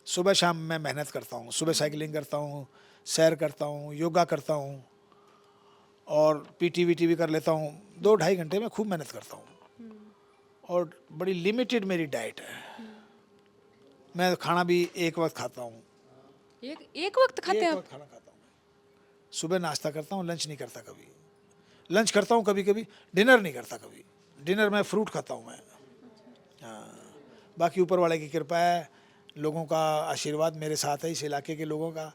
Speaker 1: सुबह शाम मैं मेहनत करता हूँ। सुबह साइकिलिंग करता हूँ, सैर करता हूँ, योगा करता हूँ और पीटी वीटी भी कर लेता हूँ। 2-2.5 घंटे में खूब मेहनत करता हूँ और बड़ी लिमिटेड मेरी डाइट है। मैं खाना भी एक वक्त खाता हूँ,
Speaker 2: एक वक्त खाते
Speaker 1: एक
Speaker 2: हैं आप?
Speaker 1: वक्त खाना खाता हूँ मैं। सुबह नाश्ता करता हूँ, लंच नहीं करता कभी। लंच करता हूँ कभी कभी, डिनर नहीं करता कभी। डिनर में फ्रूट खाता हूँ मैं। हाँ, बाकी ऊपर वाले की कृपा है, लोगों का आशीर्वाद मेरे साथ है, इस इलाके के लोगों का,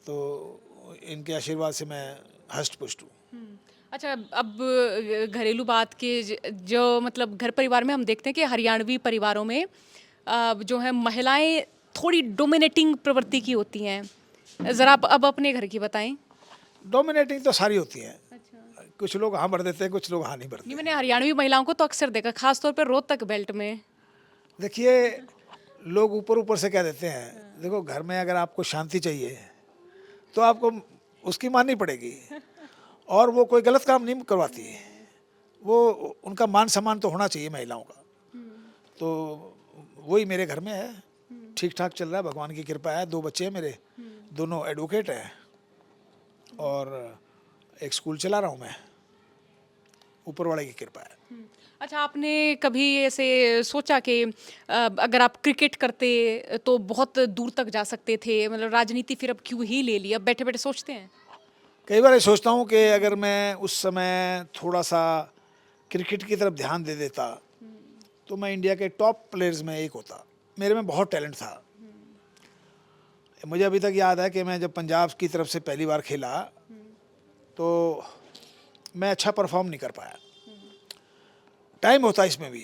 Speaker 1: तो इनके आशीर्वाद से मैं हष्ट पुष्ट हूँ।
Speaker 2: अच्छा, अब घरेलू बात के जो मतलब घर परिवार में हम देखते हैं कि हरियाणवी परिवारों में जो है महिलाएं थोड़ी डोमिनेटिंग प्रवृत्ति की होती हैं। ज़रा आप अब अपने घर की बताएं।
Speaker 1: डोमिनेटिंग तो सारी होती हैं,
Speaker 2: अच्छा।
Speaker 1: कुछ लोग हाँ भर देते हैं, कुछ लोग हाँ नहीं भरते।
Speaker 2: नहीं, मैंने हरियाणवी महिलाओं को तो अक्सर देखा, खास तौर पर रोहतक बेल्ट में।
Speaker 1: देखिए, लोग ऊपर ऊपर से कह देते हैं, देखो घर में अगर आपको शांति चाहिए तो आपको उसकी माननी पड़ेगी, और वो कोई गलत काम नहीं करवाती है। वो उनका मान सम्मान तो होना चाहिए महिलाओं का। तो वही मेरे घर में है, ठीक ठाक चल रहा है, भगवान की कृपा है। 2 बच्चे हैं मेरे, दोनों एडवोकेट हैं, और एक स्कूल चला रहा हूँ मैं, ऊपर वाले की कृपा है।
Speaker 2: अच्छा, आपने कभी ऐसे सोचा कि अगर आप क्रिकेट करते तो बहुत दूर तक जा सकते थे, मतलब राजनीति फिर अब क्यों ही ले ली? अब बैठे बैठे सोचते हैं?
Speaker 1: कई बार ये सोचता हूँ कि अगर मैं उस समय थोड़ा सा क्रिकेट की तरफ ध्यान दे देता तो मैं इंडिया के टॉप प्लेयर्स में एक होता। मेरे में बहुत टैलेंट था। मुझे अभी तक याद है कि मैं जब पंजाब की तरफ से पहली बार खेला तो मैं अच्छा परफॉर्म नहीं कर पाया। टाइम होता है इसमें भी,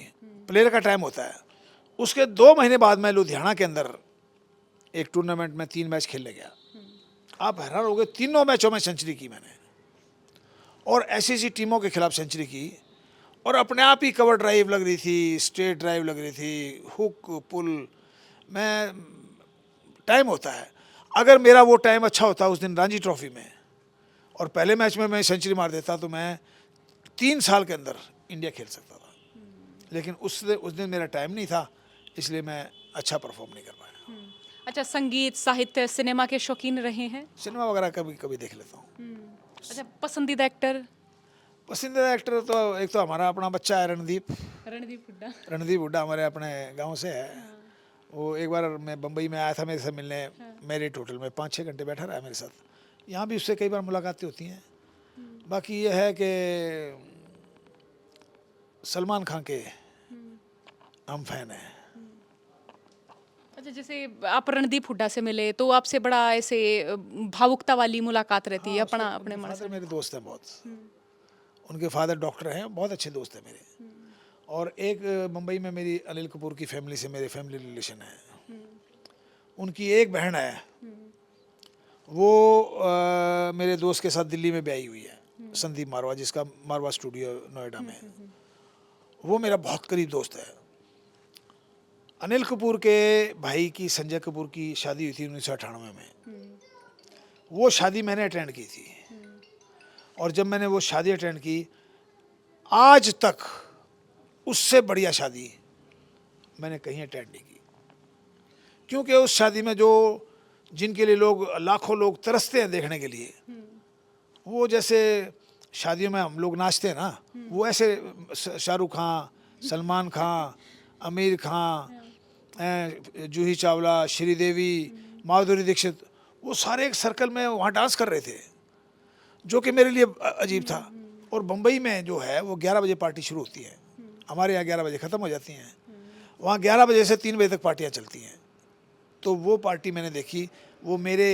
Speaker 1: प्लेयर का टाइम होता है। उसके 2 महीने बाद मैं लुधियाना के अंदर एक टूर्नामेंट में 3 मैच खेलने गया। आप हैरान हो गए, तीनों मैचों में सेंचुरी की मैंने, और ऐसी ऐसी टीमों के खिलाफ सेंचुरी की, और अपने आप ही कवर ड्राइव लग रही थी, स्ट्रेट ड्राइव लग रही थी, हुक पुल। मैं टाइम होता है, अगर मेरा वो टाइम अच्छा होता उस दिन रणजी ट्रॉफी में, और पहले मैच में मैं सेंचुरी मार देता, तो मैं 3 साल के अंदर इंडिया खेल सकता था। लेकिन उस दिन मेरा टाइम नहीं था, इसलिए मैं अच्छा परफॉर्म नहीं कर पाया।
Speaker 2: अच्छा, संगीत, साहित्य, सिनेमा के शौकीन रहे हैं?
Speaker 1: सिनेमा वगैरह कभी कभी देख लेता हूँ।
Speaker 2: अच्छा, पसंदीदा एक्टर?
Speaker 1: पसंदीदा एक्टर तो एक तो हमारा अपना बच्चा है रणदीप।
Speaker 2: रणदीप हुड्डा।
Speaker 1: रणदीप हुड्डा हमारे अपने गांव से है। वो एक बार मैं बम्बई में आया था मेरे से मिलने, मेरिट होटल में 5-6 घंटे बैठा रहा मेरे साथ। यहाँ भी उससे कई बार मुलाकातें होती हैं। बाकी ये है कि सलमान खान के हम फैन हैं।
Speaker 2: अच्छा, जैसे आप रणदीप हुड्डा से मिले तो आपसे बड़ा ऐसे भावुकता वाली मुलाकात रहती है अपना अपने मन से?
Speaker 1: फादर मेरे दोस्त हैं बहुत। उनके फादर डॉक्टर हैं, बहुत अच्छे दोस्त हैं मेरे। और एक मुंबई में मेरी अनिल कपूर की फैमिली से मेरे फैमिली रिलेशन है। उनकी एक बहन है, वो मेरे दोस्त के साथ दिल्ली में ब्याही हुई है, संदीप मारवा, जिसका मारवा स्टूडियो नोएडा में। वो मेरा बहुत करीब दोस्त है। अनिल कपूर के भाई की, संजय कपूर की शादी हुई थी 1998 में। वो शादी मैंने अटेंड की थी, और जब मैंने वो शादी अटेंड की, आज तक उससे बढ़िया शादी मैंने कहीं अटेंड नहीं की। क्योंकि उस शादी में जो जिनके लिए लोग, लाखों लोग तरसते हैं देखने के लिए, वो जैसे शादियों में हम लोग नाचते हैं ना, वो ऐसे शाहरुख खान, सलमान खान, आमिर खान, जूही चावला, श्रीदेवी, माधुरी दीक्षित, वो सारे एक सर्कल में वहाँ डांस कर रहे थे, जो कि मेरे लिए अजीब था। और बम्बई में जो है वो 11 बजे पार्टी शुरू होती है, हमारे यहाँ 11 बजे ख़त्म हो जाती हैं, वहाँ 11 बजे से 3 बजे तक पार्टियाँ चलती हैं। तो वो पार्टी मैंने देखी, वो मेरे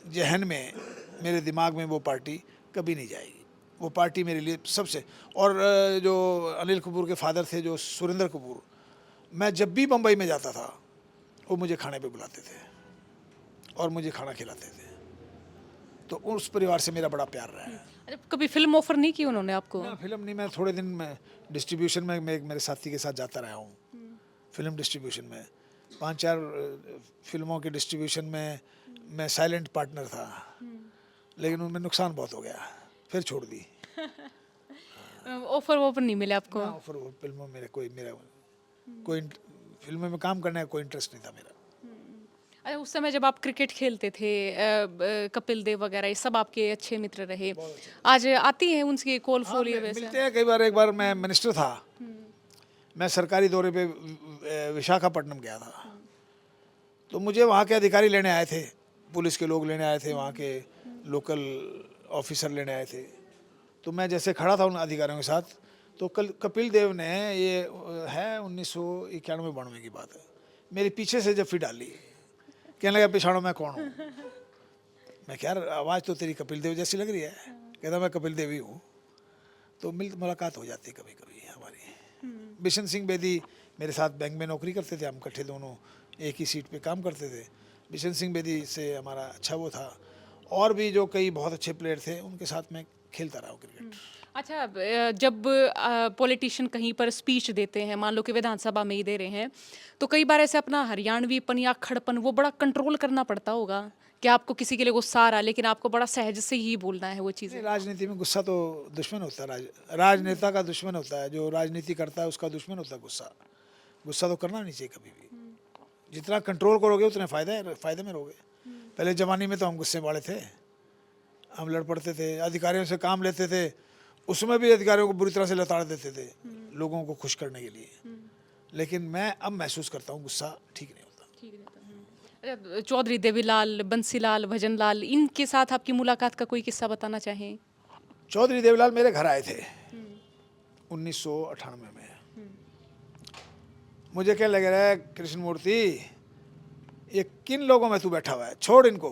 Speaker 1: जहन में, मेरे दिमाग में वो पार्टी कभी नहीं जाएगी। वो पार्टी मेरे लिए सबसे, और जो अनिल कपूर के फादर थे, जो सुरेंद्र कपूर, मैं जब भी मुंबई में जाता था वो मुझे खाने पे बुलाते थे और मुझे खाना खिलाते थे। तो उस परिवार से मेरा बड़ा प्यार रहा है।
Speaker 2: अच्छा, कभी फिल्म ऑफर नहीं की उन्होंने आपको?
Speaker 1: ना, फिल्म नहीं। मैं थोड़े दिन में डिस्ट्रीब्यूशन में मैं मेरे साथी के साथ जाता रहा हूँ, फिल्म डिस्ट्रीब्यूशन में 5-4 फिल्मों के डिस्ट्रीब्यूशन में मैं साइलेंट पार्टनर था, लेकिन उनमें नुकसान बहुत हो गया, फिर छोड़ दी।
Speaker 2: ऑफर नहीं मिले आपको?
Speaker 1: ऑफर फिल्मों में कोई फिल्मों में काम करने का कोई इंटरेस्ट नहीं था मेरा।
Speaker 2: अच्छा, उस समय जब आप क्रिकेट खेलते थे, कपिल देव वगैरह ये सब आपके अच्छे मित्र रहे, आज आती हैं उनकी कॉल फोन या वैसे?
Speaker 1: मिलते हैं कई बार। एक बार मैं मिनिस्टर था, मैं सरकारी दौरे पे विशाखापट्टनम गया था, तो मुझे वहाँ के अधिकारी लेने आए थे पुलिस के लोग लेने आए थे, वहाँ के लोकल ऑफिसर लेने आए थे। तो मैं जैसे खड़ा था उन अधिकारियों के साथ, तो कल कपिल देव ने, ये है 1991-92 की बात है, मेरे पीछे से जफ्फी डाली, कहने लगा पिछाड़ो मैं कौन हूँ। मैं क्या यार आवाज़ तो तेरी कपिल देव जैसी लग रही है। कहता मैं कपिल देव ही हूँ। तो मुलाकात हो जाती कभी कभी हमारी। बिशन सिंह बेदी मेरे साथ बैंक में नौकरी करते थे, हम इकट्ठे दोनों एक ही सीट पे काम करते थे। बिशन सिंह बेदी से हमारा अच्छा वो था, और भी जो कई बहुत अच्छे प्लेयर थे उनके साथ मैं खेलता रहा हूँ क्रिकेट।
Speaker 2: अच्छा, जब पॉलिटिशियन कहीं पर स्पीच देते हैं, मान लो कि विधानसभा में ही दे रहे हैं, तो कई बार ऐसे अपना हरियाणवीपन या खड़पन वो बड़ा कंट्रोल करना पड़ता होगा कि आपको किसी के लिए गुस्सा आ रहा है लेकिन आपको बड़ा सहज से ही बोलना है वो चीज़ें।
Speaker 1: राजनीति में गुस्सा तो दुश्मन होता है, राजनेता का दुश्मन होता है, जो राजनीति करता है उसका दुश्मन होता है गुस्सा। गुस्सा तो करना नहीं चाहिए कभी भी। जितना कंट्रोल करोगे उतने फायदे में रहोगे। पहले ज़माने में तो हम गुस्से वाले थे, हम लड़ पड़ते थे, अधिकारियों से काम लेते थे, उसमें भी अधिकारियों को बुरी तरह से लताड़ देते थे लोगों को खुश करने के लिए। लेकिन मैं अब महसूस करता हूँ गुस्सा ठीक नहीं होता।
Speaker 2: अच्छा, चौधरी देवीलाल, बंसीलाल, भजनलाल, इनके साथ आपकी मुलाकात का कोई किस्सा बताना चाहें?
Speaker 1: चौधरी देवीलाल मेरे घर आए थे 1998 में। मुझे क्या लग रहा है, कृष्ण मूर्ति ये किन लोगों में तू बैठा हुआ है, छोड़ इनको,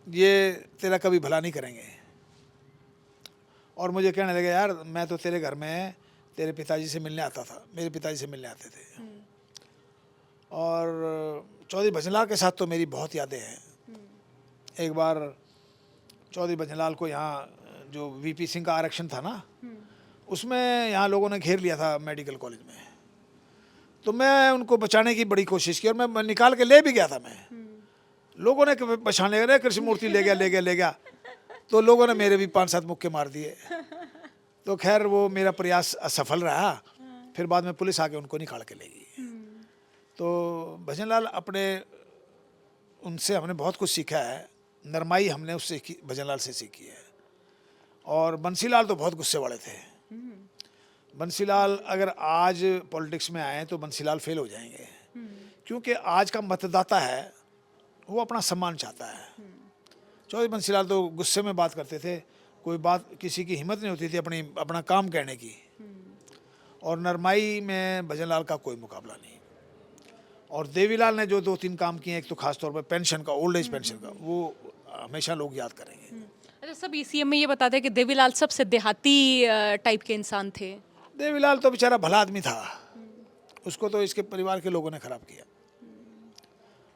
Speaker 1: ये तेरा कभी भला नहीं करेंगे। और मुझे कहने लगे यार मैं तो तेरे घर में तेरे पिताजी से मिलने आता था, मेरे पिताजी से मिलने आते थे। और चौधरी भजनलाल के साथ तो मेरी बहुत यादें हैं। एक बार चौधरी भजनलाल को यहाँ जो वीपी सिंह का आरक्षण था ना, उसमें यहाँ लोगों ने घेर लिया था मेडिकल कॉलेज में। तो मैं उनको बचाने की बड़ी कोशिश की और मैं निकाल के ले भी गया था। मैं लोगों ने बचाने गए, कृष्ण मूर्ति ले गया। तो लोगों ने मेरे भी 5-7 मुक्के मार दिए। तो खैर वो मेरा प्रयास असफल रहा। फिर बाद में पुलिस आके उनको निकाल के ले गई। तो भजनलाल अपने, उनसे हमने बहुत कुछ सीखा है। नरमाई हमने उससे भजनलाल से सीखी है। और बंसीलाल तो बहुत गुस्से वाले थे। बंसीलाल अगर आज पॉलिटिक्स में आए तो बंसीलाल फेल हो जाएंगे, क्योंकि आज का मतदाता है वो अपना सम्मान चाहता है। चौधरी बंसीलाल तो गुस्से में बात करते थे, कोई बात किसी की हिम्मत नहीं होती थी अपना काम कहने की। और नरमाई में भजनलाल का कोई मुकाबला नहीं। और देवीलाल ने जो 2-3 काम किए, एक तो खास तौर पर पेंशन का, ओल्ड एज पेंशन का, वो हमेशा लोग याद करेंगे।
Speaker 2: अच्छा, सब ईसीएम में ये बताते हैं कि देवीलाल सबसे देहाती टाइप के इंसान थे।
Speaker 1: देवीलाल तो बेचारा भला आदमी था, उसको तो इसके परिवार के लोगों ने खराब किया।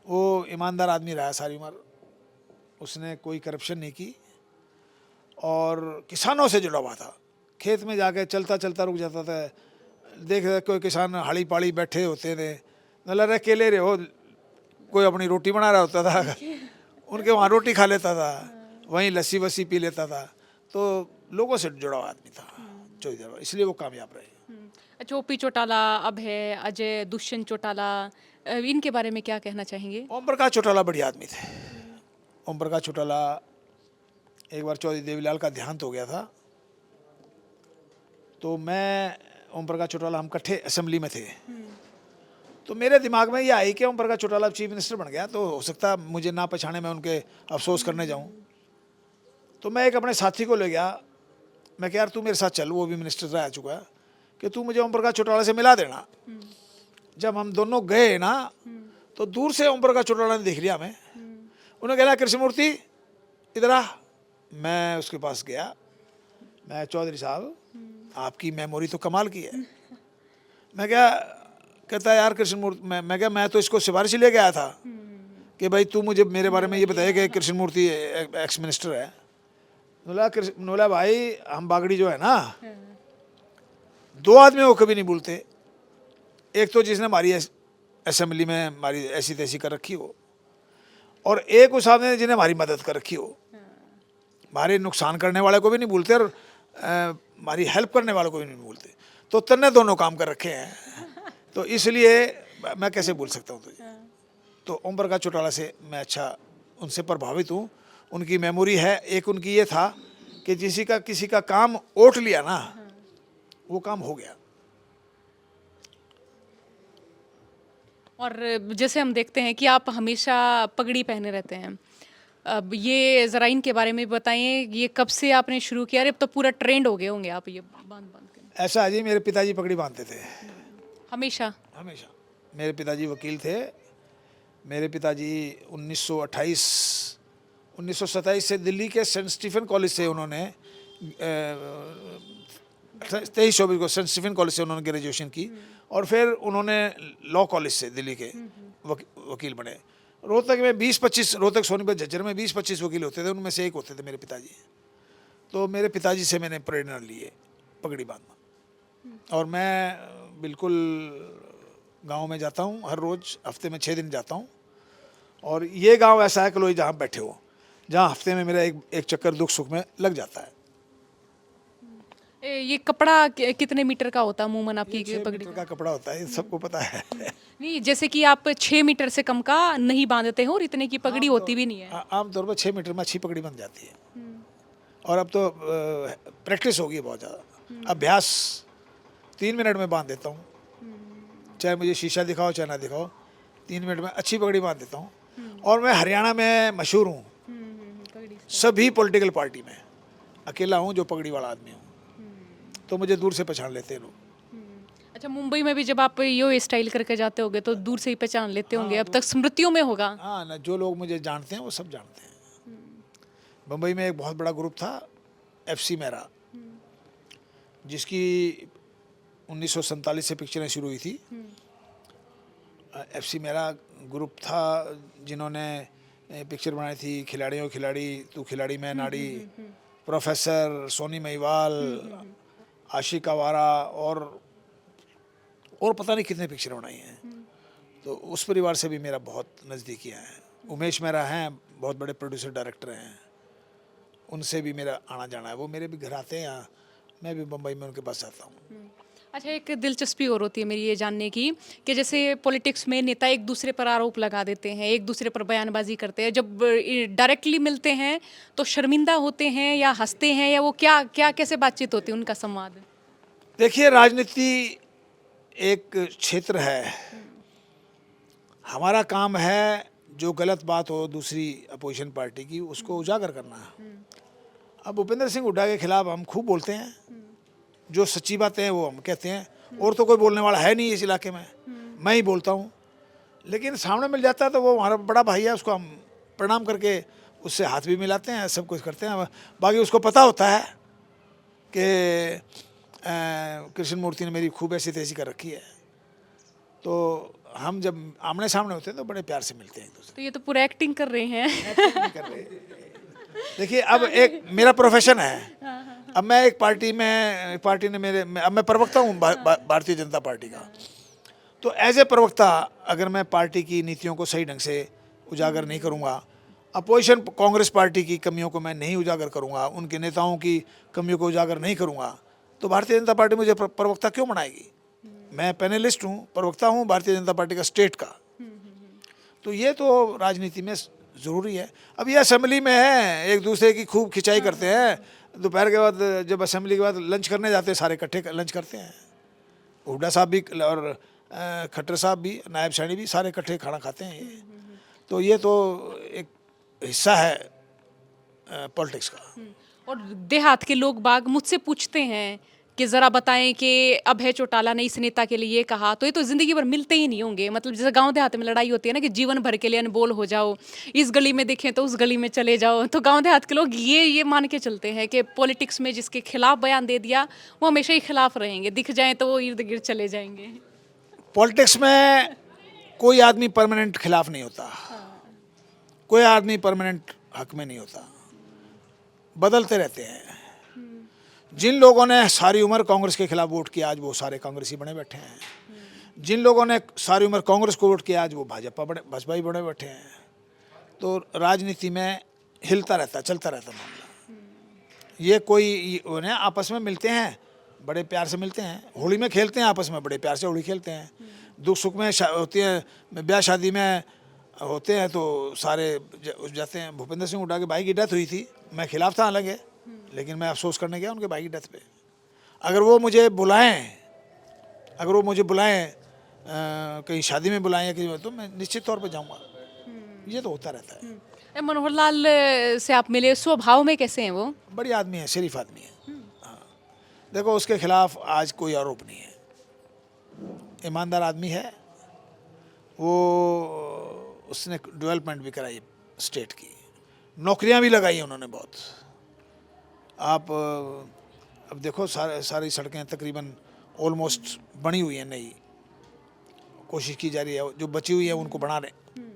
Speaker 1: वो ईमानदार आदमी रहा सारी उम्र, उसने कोई करप्शन नहीं की और किसानों से जुड़ा हुआ था। खेत में जाके चलता रुक जाता था, देख कोई किसान हाड़ी पाड़ी बैठे होते थे, मतलब अकेले रहे हो, कोई अपनी रोटी बना रहा होता था, उनके वहाँ रोटी खा लेता था, वहीं लस्सी वस्सी पी लेता था। तो लोगों से जुड़ा हुआ आदमी था चौधरी देवीलाल, इसलिए वो कामयाब रहे।
Speaker 2: अच्छा, ओपी चौटाला, अभय, अजय, दुष्यंत चौटाला, इनके बारे में क्या कहना चाहेंगे?
Speaker 1: ओम प्रकाश चौटाला बढ़िया आदमी थे। ओम प्रकाश चौटाला, एक बार चौधरी देवीलाल का देहांत हो गया था, तो मैं ओम प्रकाश चौटाला हम इकट्ठे असेंबली में थे। तो मेरे दिमाग में ये आई कि ओम प्रकाश चौटाला चीफ मिनिस्टर बन गया तो हो सकता मुझे ना पहचाने, मैं उनके अफसोस करने जाऊं। तो मैं एक अपने साथी को ले गया, मैं कहा यार तू मेरे साथ चल, वो भी मिनिस्टर रह चुका है, कि तू मुझे ओम प्रकाश चौटाला से मिला देना। जब हम दोनों गए ना, तो दूर से ओम प्रकाश चौटाला ने देख लिया हमें। उन्होंने कहा कृष्ण मूर्ति इधर आ। मैं उसके पास गया, मैं चौधरी साहब आपकी मेमोरी तो कमाल की है। मैं क्या, कहता है यार कृष्ण मूर्ति, मैं क्या, मैं तो इसको सिफारिश ले गया था कि भाई तू मुझे मेरे बारे में ये बताया कि कृष्ण मूर्ति एक्स मिनिस्टर है। नोला भाई हम बागड़ी जो है ना, 2 आदमी वो कभी नहीं भूलते। एक तो जिसने हमारी असेंबली में हमारी ऐसी तैसी कर रखी हो, और एक उस आदमी ने जिन्हें हमारी मदद कर रखी हो। हमारे नुकसान करने वाले को भी नहीं भूलते और हमारी हेल्प करने वालों को भी नहीं भूलते। तो तन्ने दोनों काम कर रखे हैं, तो इसलिए मैं कैसे भूल सकता हूँ तुझे। तो ओम प्रकाश चौटाला से मैं अच्छा उनसे प्रभावित हूँ। उनकी मेमोरी है, एक उनकी ये था कि किसी का काम ओट लिया ना, वो काम हो गया।
Speaker 2: और जैसे हम देखते हैं कि आप हमेशा पगड़ी पहने रहते हैं, अब ये ज़रा इनके बारे में बताइए, ये कब से आपने शुरू किया? अरे अब तो पूरा ट्रेंड हो गए होंगे आप ये बांध बांध के।
Speaker 1: ऐसा है जी, मेरे पिताजी पगड़ी बांधते थे
Speaker 2: हमेशा?
Speaker 1: हमेशा। मेरे पिताजी वकील थे। मेरे पिताजी 1927 से दिल्ली के सेंट स्टीफन कॉलेज से उन्होंने 23-24 को सेंट स्टीफन कॉलेज से उन्होंने ग्रेजुएशन की और फिर उन्होंने लॉ कॉलेज से दिल्ली के वकील बने। रोहतक में 20-25, रोहतक सोनीपत झज्जर में 20-25 वकील होते थे, उनमें से एक होते थे मेरे पिताजी। तो मेरे पिताजी से मैंने प्रेरणा ली है पगड़ी बांधना। और मैं बिल्कुल गांव में जाता हूं, हर रोज़ हफ्ते में 6 दिन जाता हूं। और ये गांव ऐसा है कलोई जहाँ बैठे हो, जहाँ हफ्ते में मेरा एक चक्कर दुख सुख में लग जाता है।
Speaker 2: ये कपड़ा कितने मीटर का होता है अमूमन आपकी
Speaker 1: 6
Speaker 2: पगड़ी
Speaker 1: मीटर का कपड़ा होता है, सबको पता है।
Speaker 2: नहीं, जैसे कि आप 6 मीटर से कम का नहीं बांधते हो और इतने की पगड़ी होती भी नहीं है।
Speaker 1: आमतौर पर 6 मीटर में अच्छी पगड़ी बन जाती है। और अब तो प्रैक्टिस हो गई है बहुत ज़्यादा, अभ्यास 3 मिनट में बांध देता हूँ। चाहे मुझे शीशा दिखाओ चाहे ना दिखाओ, 3 मिनट में अच्छी पगड़ी बांध देता हूँ। और मैं हरियाणा में मशहूर हूँ, सभी पॉलिटिकल पार्टी में अकेला हूँ जो पगड़ी वाला आदमी हूँ, तो मुझे दूर से पहचान लेते हैं लोग।
Speaker 2: अच्छा, मुंबई में भी जब आप यो स्टाइल करके जाते होगे तो दूर से ही पहचान लेते होंगे, अब तक स्मृतियों में होगा।
Speaker 1: हाँ ना, जो लोग मुझे जानते हैं वो सब जानते हैं। मुंबई में एक बहुत बड़ा ग्रुप था FC मेरा, जिसकी 1947 से पिक्चरें शुरू हुई थी। FC मेरा ग्रुप था जिन्होंने पिक्चर बनाई थी, खिलाड़ियों खिलाड़ी, तू खिलाड़ी मैं नाड़ी, प्रोफेसर, सोनी महिवाल, आशिक आवारा और पता नहीं कितने पिक्चर बनाई हैं। तो उस परिवार से भी मेरा बहुत नज़दीकियाँ हैं। उमेश मेरा हैं, बहुत बड़े प्रोड्यूसर डायरेक्टर हैं, उनसे भी मेरा आना जाना है। वो मेरे भी घर आते हैं यहाँ, मैं भी मुंबई में उनके पास आता हूँ।
Speaker 2: अच्छा, एक दिलचस्पी और होती है मेरी ये जानने की कि जैसे पॉलिटिक्स में नेता एक दूसरे पर आरोप लगा देते हैं, एक दूसरे पर बयानबाजी करते हैं, जब डायरेक्टली मिलते हैं तो शर्मिंदा होते हैं या हंसते हैं, या वो क्या क्या कैसे बातचीत होती है उनका संवाद?
Speaker 1: देखिए, राजनीति एक क्षेत्र है, हमारा काम है जो गलत बात हो दूसरी अपोजिशन पार्टी की उसको उजागर करना। अब भूपेंद्र सिंह हुड्डा के खिलाफ हम खूब बोलते हैं, जो सच्ची बातें हैं वो हम कहते हैं, और तो कोई बोलने वाला है नहीं इस इलाके में, मैं ही बोलता हूँ। लेकिन सामने मिल जाता है तो वो हमारा बड़ा भाई है, उसको हम प्रणाम करके उससे हाथ भी मिलाते हैं, सब कुछ करते हैं। बाकी उसको पता होता है कि कृष्ण मूर्ति ने मेरी खूब ऐसी तैसी कर रखी है। तो हम जब आमने सामने होते हैं तो बड़े प्यार से मिलते हैं एक दूसरे।
Speaker 2: तो ये तो पूरा एक्टिंग कर रहे हैं।
Speaker 1: कर रहे हैं। देखिए, अब एक मेरा प्रोफेशन है, अब मैं एक पार्टी ने अब मैं प्रवक्ता हूँ भारतीय जनता पार्टी का। तो एज ए प्रवक्ता अगर मैं पार्टी की नीतियों को सही ढंग से उजागर नहीं करूँगा, अपोजिशन कांग्रेस पार्टी की कमियों को मैं नहीं उजागर करूँगा, उनके नेताओं की कमियों को उजागर नहीं करूँगा, तो भारतीय जनता पार्टी मुझे प्रवक्ता क्यों बनाएगी? मैं पैनलिस्ट हूँ, प्रवक्ता हूँ भारतीय जनता पार्टी का स्टेट का। तो ये तो राजनीति में ज़रूरी है। अब ये असेंबली में है, एक दूसरे की खूब खिंचाई करते हैं, दोपहर के बाद जब असेंबली के बाद लंच करने जाते हैं सारे इकट्ठे लंच करते हैं, हुड्डा साहब भी और खट्टर साहब भी, नायब सैनी भी, सारे इकट्ठे खाना खाते हैं। तो ये तो एक हिस्सा है पॉलिटिक्स का।
Speaker 2: और देहात के लोग बाग मुझसे पूछते हैं कि ज़रा बताएं कि अभय चौटाला ने इस नेता के लिए ये कहा, तो ये तो ज़िंदगी भर मिलते ही नहीं होंगे। मतलब जैसे गांव देहात में लड़ाई होती है ना कि जीवन भर के लिए अनबोल हो जाओ, इस गली में देखें तो उस गली में चले जाओ, तो गांव देहात के लोग ये मान के चलते हैं कि पॉलिटिक्स में जिसके खिलाफ बयान दे दिया वो हमेशा ही खिलाफ रहेंगे, दिख जाएँ तो वो इर्द गिर्द चले जाएंगे।
Speaker 1: पॉलिटिक्स में कोई आदमी परमानेंट खिलाफ नहीं होता, कोई आदमी परमानेंट हक में नहीं होता, बदलते रहते हैं। जिन लोगों ने सारी उम्र कांग्रेस के खिलाफ वोट किया आज वो सारे कांग्रेसी बने बैठे हैं, जिन लोगों ने सारी उम्र कांग्रेस को वोट किया आज वो भाजपा ही बने बैठे हैं। तो राजनीति में हिलता रहता, चलता रहता मामला। ये कोई उन्हें आपस में मिलते हैं, बड़े प्यार से मिलते हैं, होली में खेलते हैं आपस में, बड़े प्यार से होली खेलते हैं, दुख सुख में होती है, ब्याह शादी में होते हैं तो सारे जाते हैं। भूपेंद्र सिंह हुड्डा के भाई की डेथ हुई थी, मैं खिलाफ था हालांकि, लेकिन मैं अफसोस करने गया उनके भाई की डेथ पे। अगर वो मुझे बुलाएं कहीं शादी में बुलाएं या कहीं, तो मैं निश्चित तौर पर जाऊंगा। ये तो होता रहता है।
Speaker 2: मनोहर लाल से आप मिले, स्वभाव में कैसे हैं वो?
Speaker 1: बड़ी आदमी है, शरीफ आदमी है। हाँ, देखो उसके खिलाफ आज कोई आरोप नहीं है, ईमानदार आदमी है वो। उसने डेवलपमेंट भी कराई स्टेट की, नौकरियां भी लगाई उन्होंने बहुत। आप अब देखो सारी सड़कें तकरीबन ऑलमोस्ट बनी हुई हैं, नई कोशिश की जा रही है, जो बची हुई है उनको बना रहे।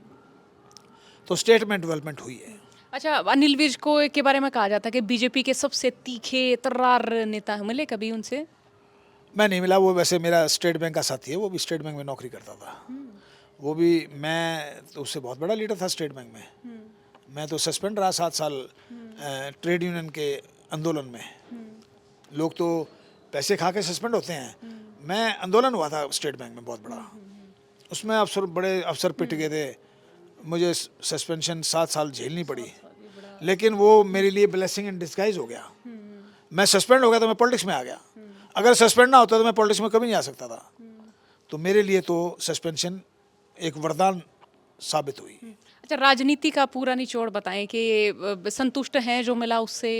Speaker 1: तो स्टेट में डेवलपमेंट हुई है।
Speaker 2: अच्छा, अनिल विज को के बारे में कहा जाता है कि बीजेपी के सबसे तीखे तर्रार नेता हैं, मिले कभी उनसे?
Speaker 1: मैं नहीं मिला, वो वैसे मेरा स्टेट बैंक का साथी है, वो भी स्टेट बैंक में नौकरी करता था। वो भी, मैं तो उससे बहुत बड़ा लीडर था स्टेट बैंक में। मैं तो सस्पेंड रहा 7 साल ट्रेड यूनियन के आंदोलन में। लोग तो पैसे खा के सस्पेंड होते हैं, मैं आंदोलन हुआ था स्टेट बैंक में बहुत बड़ा, उसमें बड़े अफसर पिट गए थे, मुझे सस्पेंशन 7 साल झेलनी पड़ी। लेकिन वो मेरे लिए ब्लेसिंग इन डिस्गाइज हो गया। मैं सस्पेंड हो गया तो मैं पॉलिटिक्स में आ गया, अगर सस्पेंड ना होता तो मैं पॉलिटिक्स में कभी नहीं आ सकता था। तो मेरे लिए तो सस्पेंशन एक वरदान साबित हुई।
Speaker 2: अच्छा, राजनीति का पूरा निचोड़ बताएं कि संतुष्ट हैं जो मिला उससे,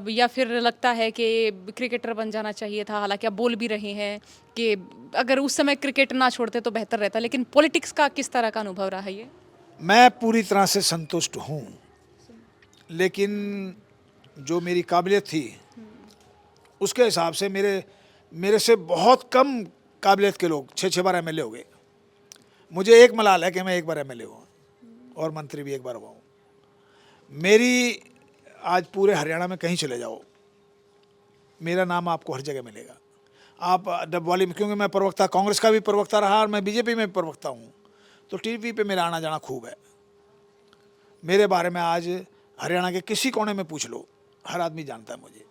Speaker 2: या फिर लगता है कि क्रिकेटर बन जाना चाहिए था? हालांकि आप बोल भी रहे हैं कि अगर उस समय क्रिकेट ना छोड़ते तो बेहतर रहता, लेकिन पॉलिटिक्स का किस तरह का अनुभव रहा है ये?
Speaker 1: मैं पूरी तरह से संतुष्ट हूँ, लेकिन जो मेरी काबिलियत थी उसके हिसाब से मेरे से बहुत कम काबिलियत के लोग 6 बार एमएलए हो गए। मुझे एक मलाल है कि मैं एक बार एमएलए हुआ और मंत्री भी एक बार हुआ हूँ। मेरी आज पूरे हरियाणा में कहीं चले जाओ, मेरा नाम आपको हर जगह मिलेगा। आप डबवाली में, क्योंकि मैं प्रवक्ता, कांग्रेस का भी प्रवक्ता रहा और मैं बीजेपी में भी प्रवक्ता हूँ, तो टीवी पे मेरा आना जाना खूब है। मेरे बारे में आज हरियाणा के किसी कोने में पूछ लो, हर आदमी जानता है मुझे।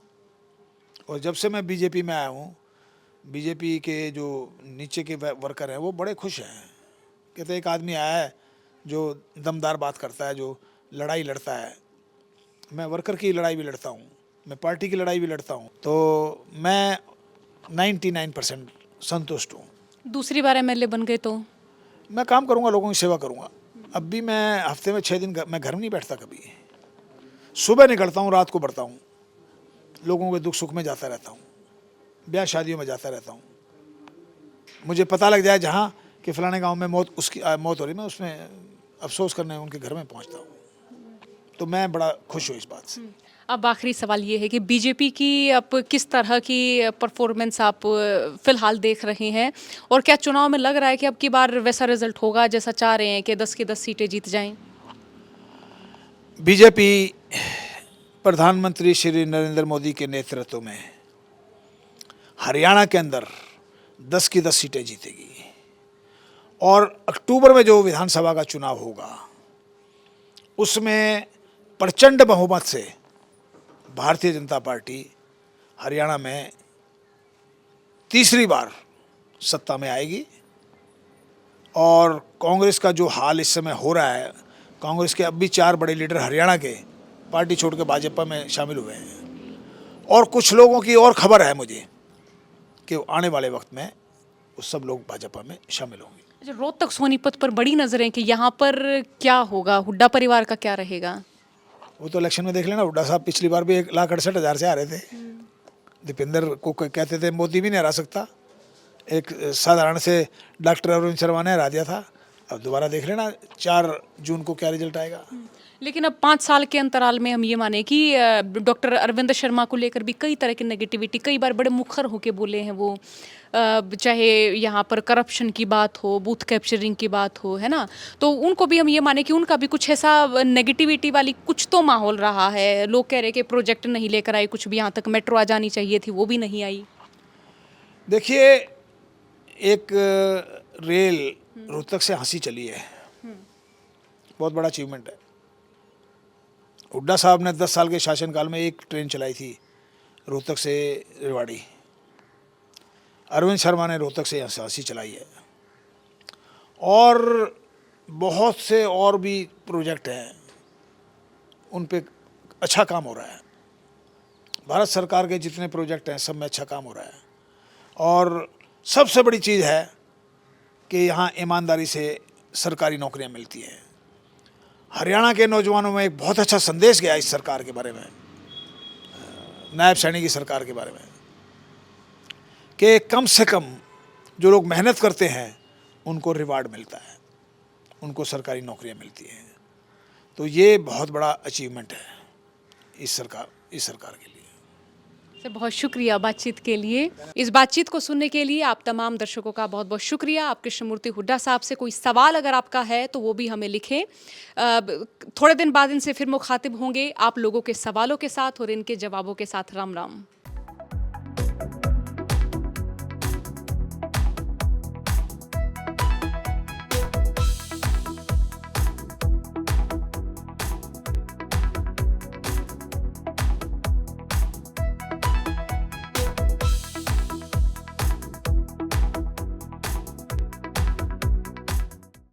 Speaker 1: और जब से मैं बीजेपी में आया हूँ, बीजेपी के जो नीचे के वर्कर हैं वो बड़े खुश हैं। कहते एक आदमी आया है जो दमदार बात करता है, जो लड़ाई लड़ता है। मैं वर्कर की लड़ाई भी लड़ता हूँ, मैं पार्टी की लड़ाई भी लड़ता हूँ, तो मैं 99% संतुष्ट हूँ।
Speaker 2: दूसरी बार एमएलए बन गए तो?
Speaker 1: मैं काम करूँगा, लोगों की सेवा करूँगा। अब भी मैं हफ्ते में 6 दिन मैं घर में नहीं बैठता कभी। सुबह निकलता हूँ, रात को बढ़ता हूँ, लोगों के दुख सुख में जाता रहता हूँ, ब्याह शादियों में जाता रहता हूँ। मुझे पता लग जाए जहाँ कि फलाने गांव में उसकी मौत हो रही, मैं उसमें अफसोस करने उनके घर में पहुँचता हूँ। तो मैं बड़ा खुश हूँ इस बात से।
Speaker 2: अब आखिरी सवाल ये है कि बीजेपी की अब किस तरह की परफॉर्मेंस आप फिलहाल देख रहे हैं, और क्या चुनाव में लग रहा है कि अब की बार वैसा रिजल्ट होगा जैसा चाह रहे हैं कि 10 की 10 सीटें जीत जाएं?
Speaker 1: बीजेपी प्रधानमंत्री श्री नरेंद्र मोदी के नेतृत्व में हरियाणा के अंदर 10 की 10 सीटें जीतेगी, और अक्टूबर में जो विधानसभा का चुनाव होगा उसमें प्रचंड बहुमत से भारतीय जनता पार्टी हरियाणा में तीसरी बार सत्ता में आएगी। और कांग्रेस का जो हाल इस समय हो रहा है, कांग्रेस के अब भी 4 बड़े लीडर हरियाणा के पार्टी छोड़ के भाजपा में शामिल हुए हैं, और कुछ लोगों की और खबर है मुझे कि आने वाले वक्त में वो सब लोग भाजपा में शामिल होंगे।
Speaker 2: रोहतक सोनीपत पर बड़ी नजरें कि यहाँ पर क्या होगा, हुड्डा परिवार का क्या रहेगा?
Speaker 1: वो तो इलेक्शन में देख लेना। हुड्डा साहब पिछली बार भी 1,68,000 से आ रहे थे। दीपेंद्र को कहते थे मोदी भी नहीं हरा सकता, एक साधारण से डॉक्टर अरविंद शर्मा ने हरा दिया था। अब दोबारा देख लेना 4 जून को क्या रिजल्ट आएगा।
Speaker 2: लेकिन अब 5 साल के अंतराल में हम ये माने कि डॉक्टर अरविंद शर्मा को लेकर भी कई तरह की नेगेटिविटी, कई बार बड़े मुखर होके बोले हैं वो, चाहे यहाँ पर करप्शन की बात हो, बूथ कैप्चरिंग की बात हो, है ना, तो उनको भी हम ये माने कि उनका भी कुछ ऐसा नेगेटिविटी वाली कुछ तो माहौल रहा है। लोग कह रहे कि प्रोजेक्ट नहीं लेकर आई, कुछ भी, यहाँ तक मेट्रो आ जानी चाहिए थी वो भी नहीं आई।
Speaker 1: देखिए, एक रेल रोहतक से हांसी चली है, बहुत बड़ा अचीवमेंट है। हुड्डा साहब ने 10 साल के शासनकाल में एक ट्रेन चलाई थी रोहतक से रेवाड़ी। अरविंद शर्मा ने रोहतक से हांसी चलाई है, और बहुत से और भी प्रोजेक्ट हैं, उन पे अच्छा काम हो रहा है। भारत सरकार के जितने प्रोजेक्ट हैं सब में अच्छा काम हो रहा है। और सबसे बड़ी चीज़ है कि यहाँ ईमानदारी से सरकारी नौकरियाँ मिलती हैं। हरियाणा के नौजवानों में एक बहुत अच्छा संदेश गया इस सरकार के बारे में, नायब सैनी की सरकार के बारे में, कि कम से कम जो लोग मेहनत करते हैं उनको रिवार्ड मिलता है, उनको सरकारी नौकरियां मिलती हैं। तो ये बहुत बड़ा अचीवमेंट है इस सरकार के लिए।
Speaker 2: सर बहुत शुक्रिया बातचीत के लिए। इस बातचीत को सुनने के लिए आप तमाम दर्शकों का बहुत बहुत शुक्रिया। आप कृष्णमूर्ति हुड्डा साहब से कोई सवाल अगर आपका है तो वो भी हमें लिखें। थोड़े दिन बाद इनसे फिर मुखातिब होंगे आप लोगों के सवालों के साथ और इनके जवाबों के साथ। राम राम।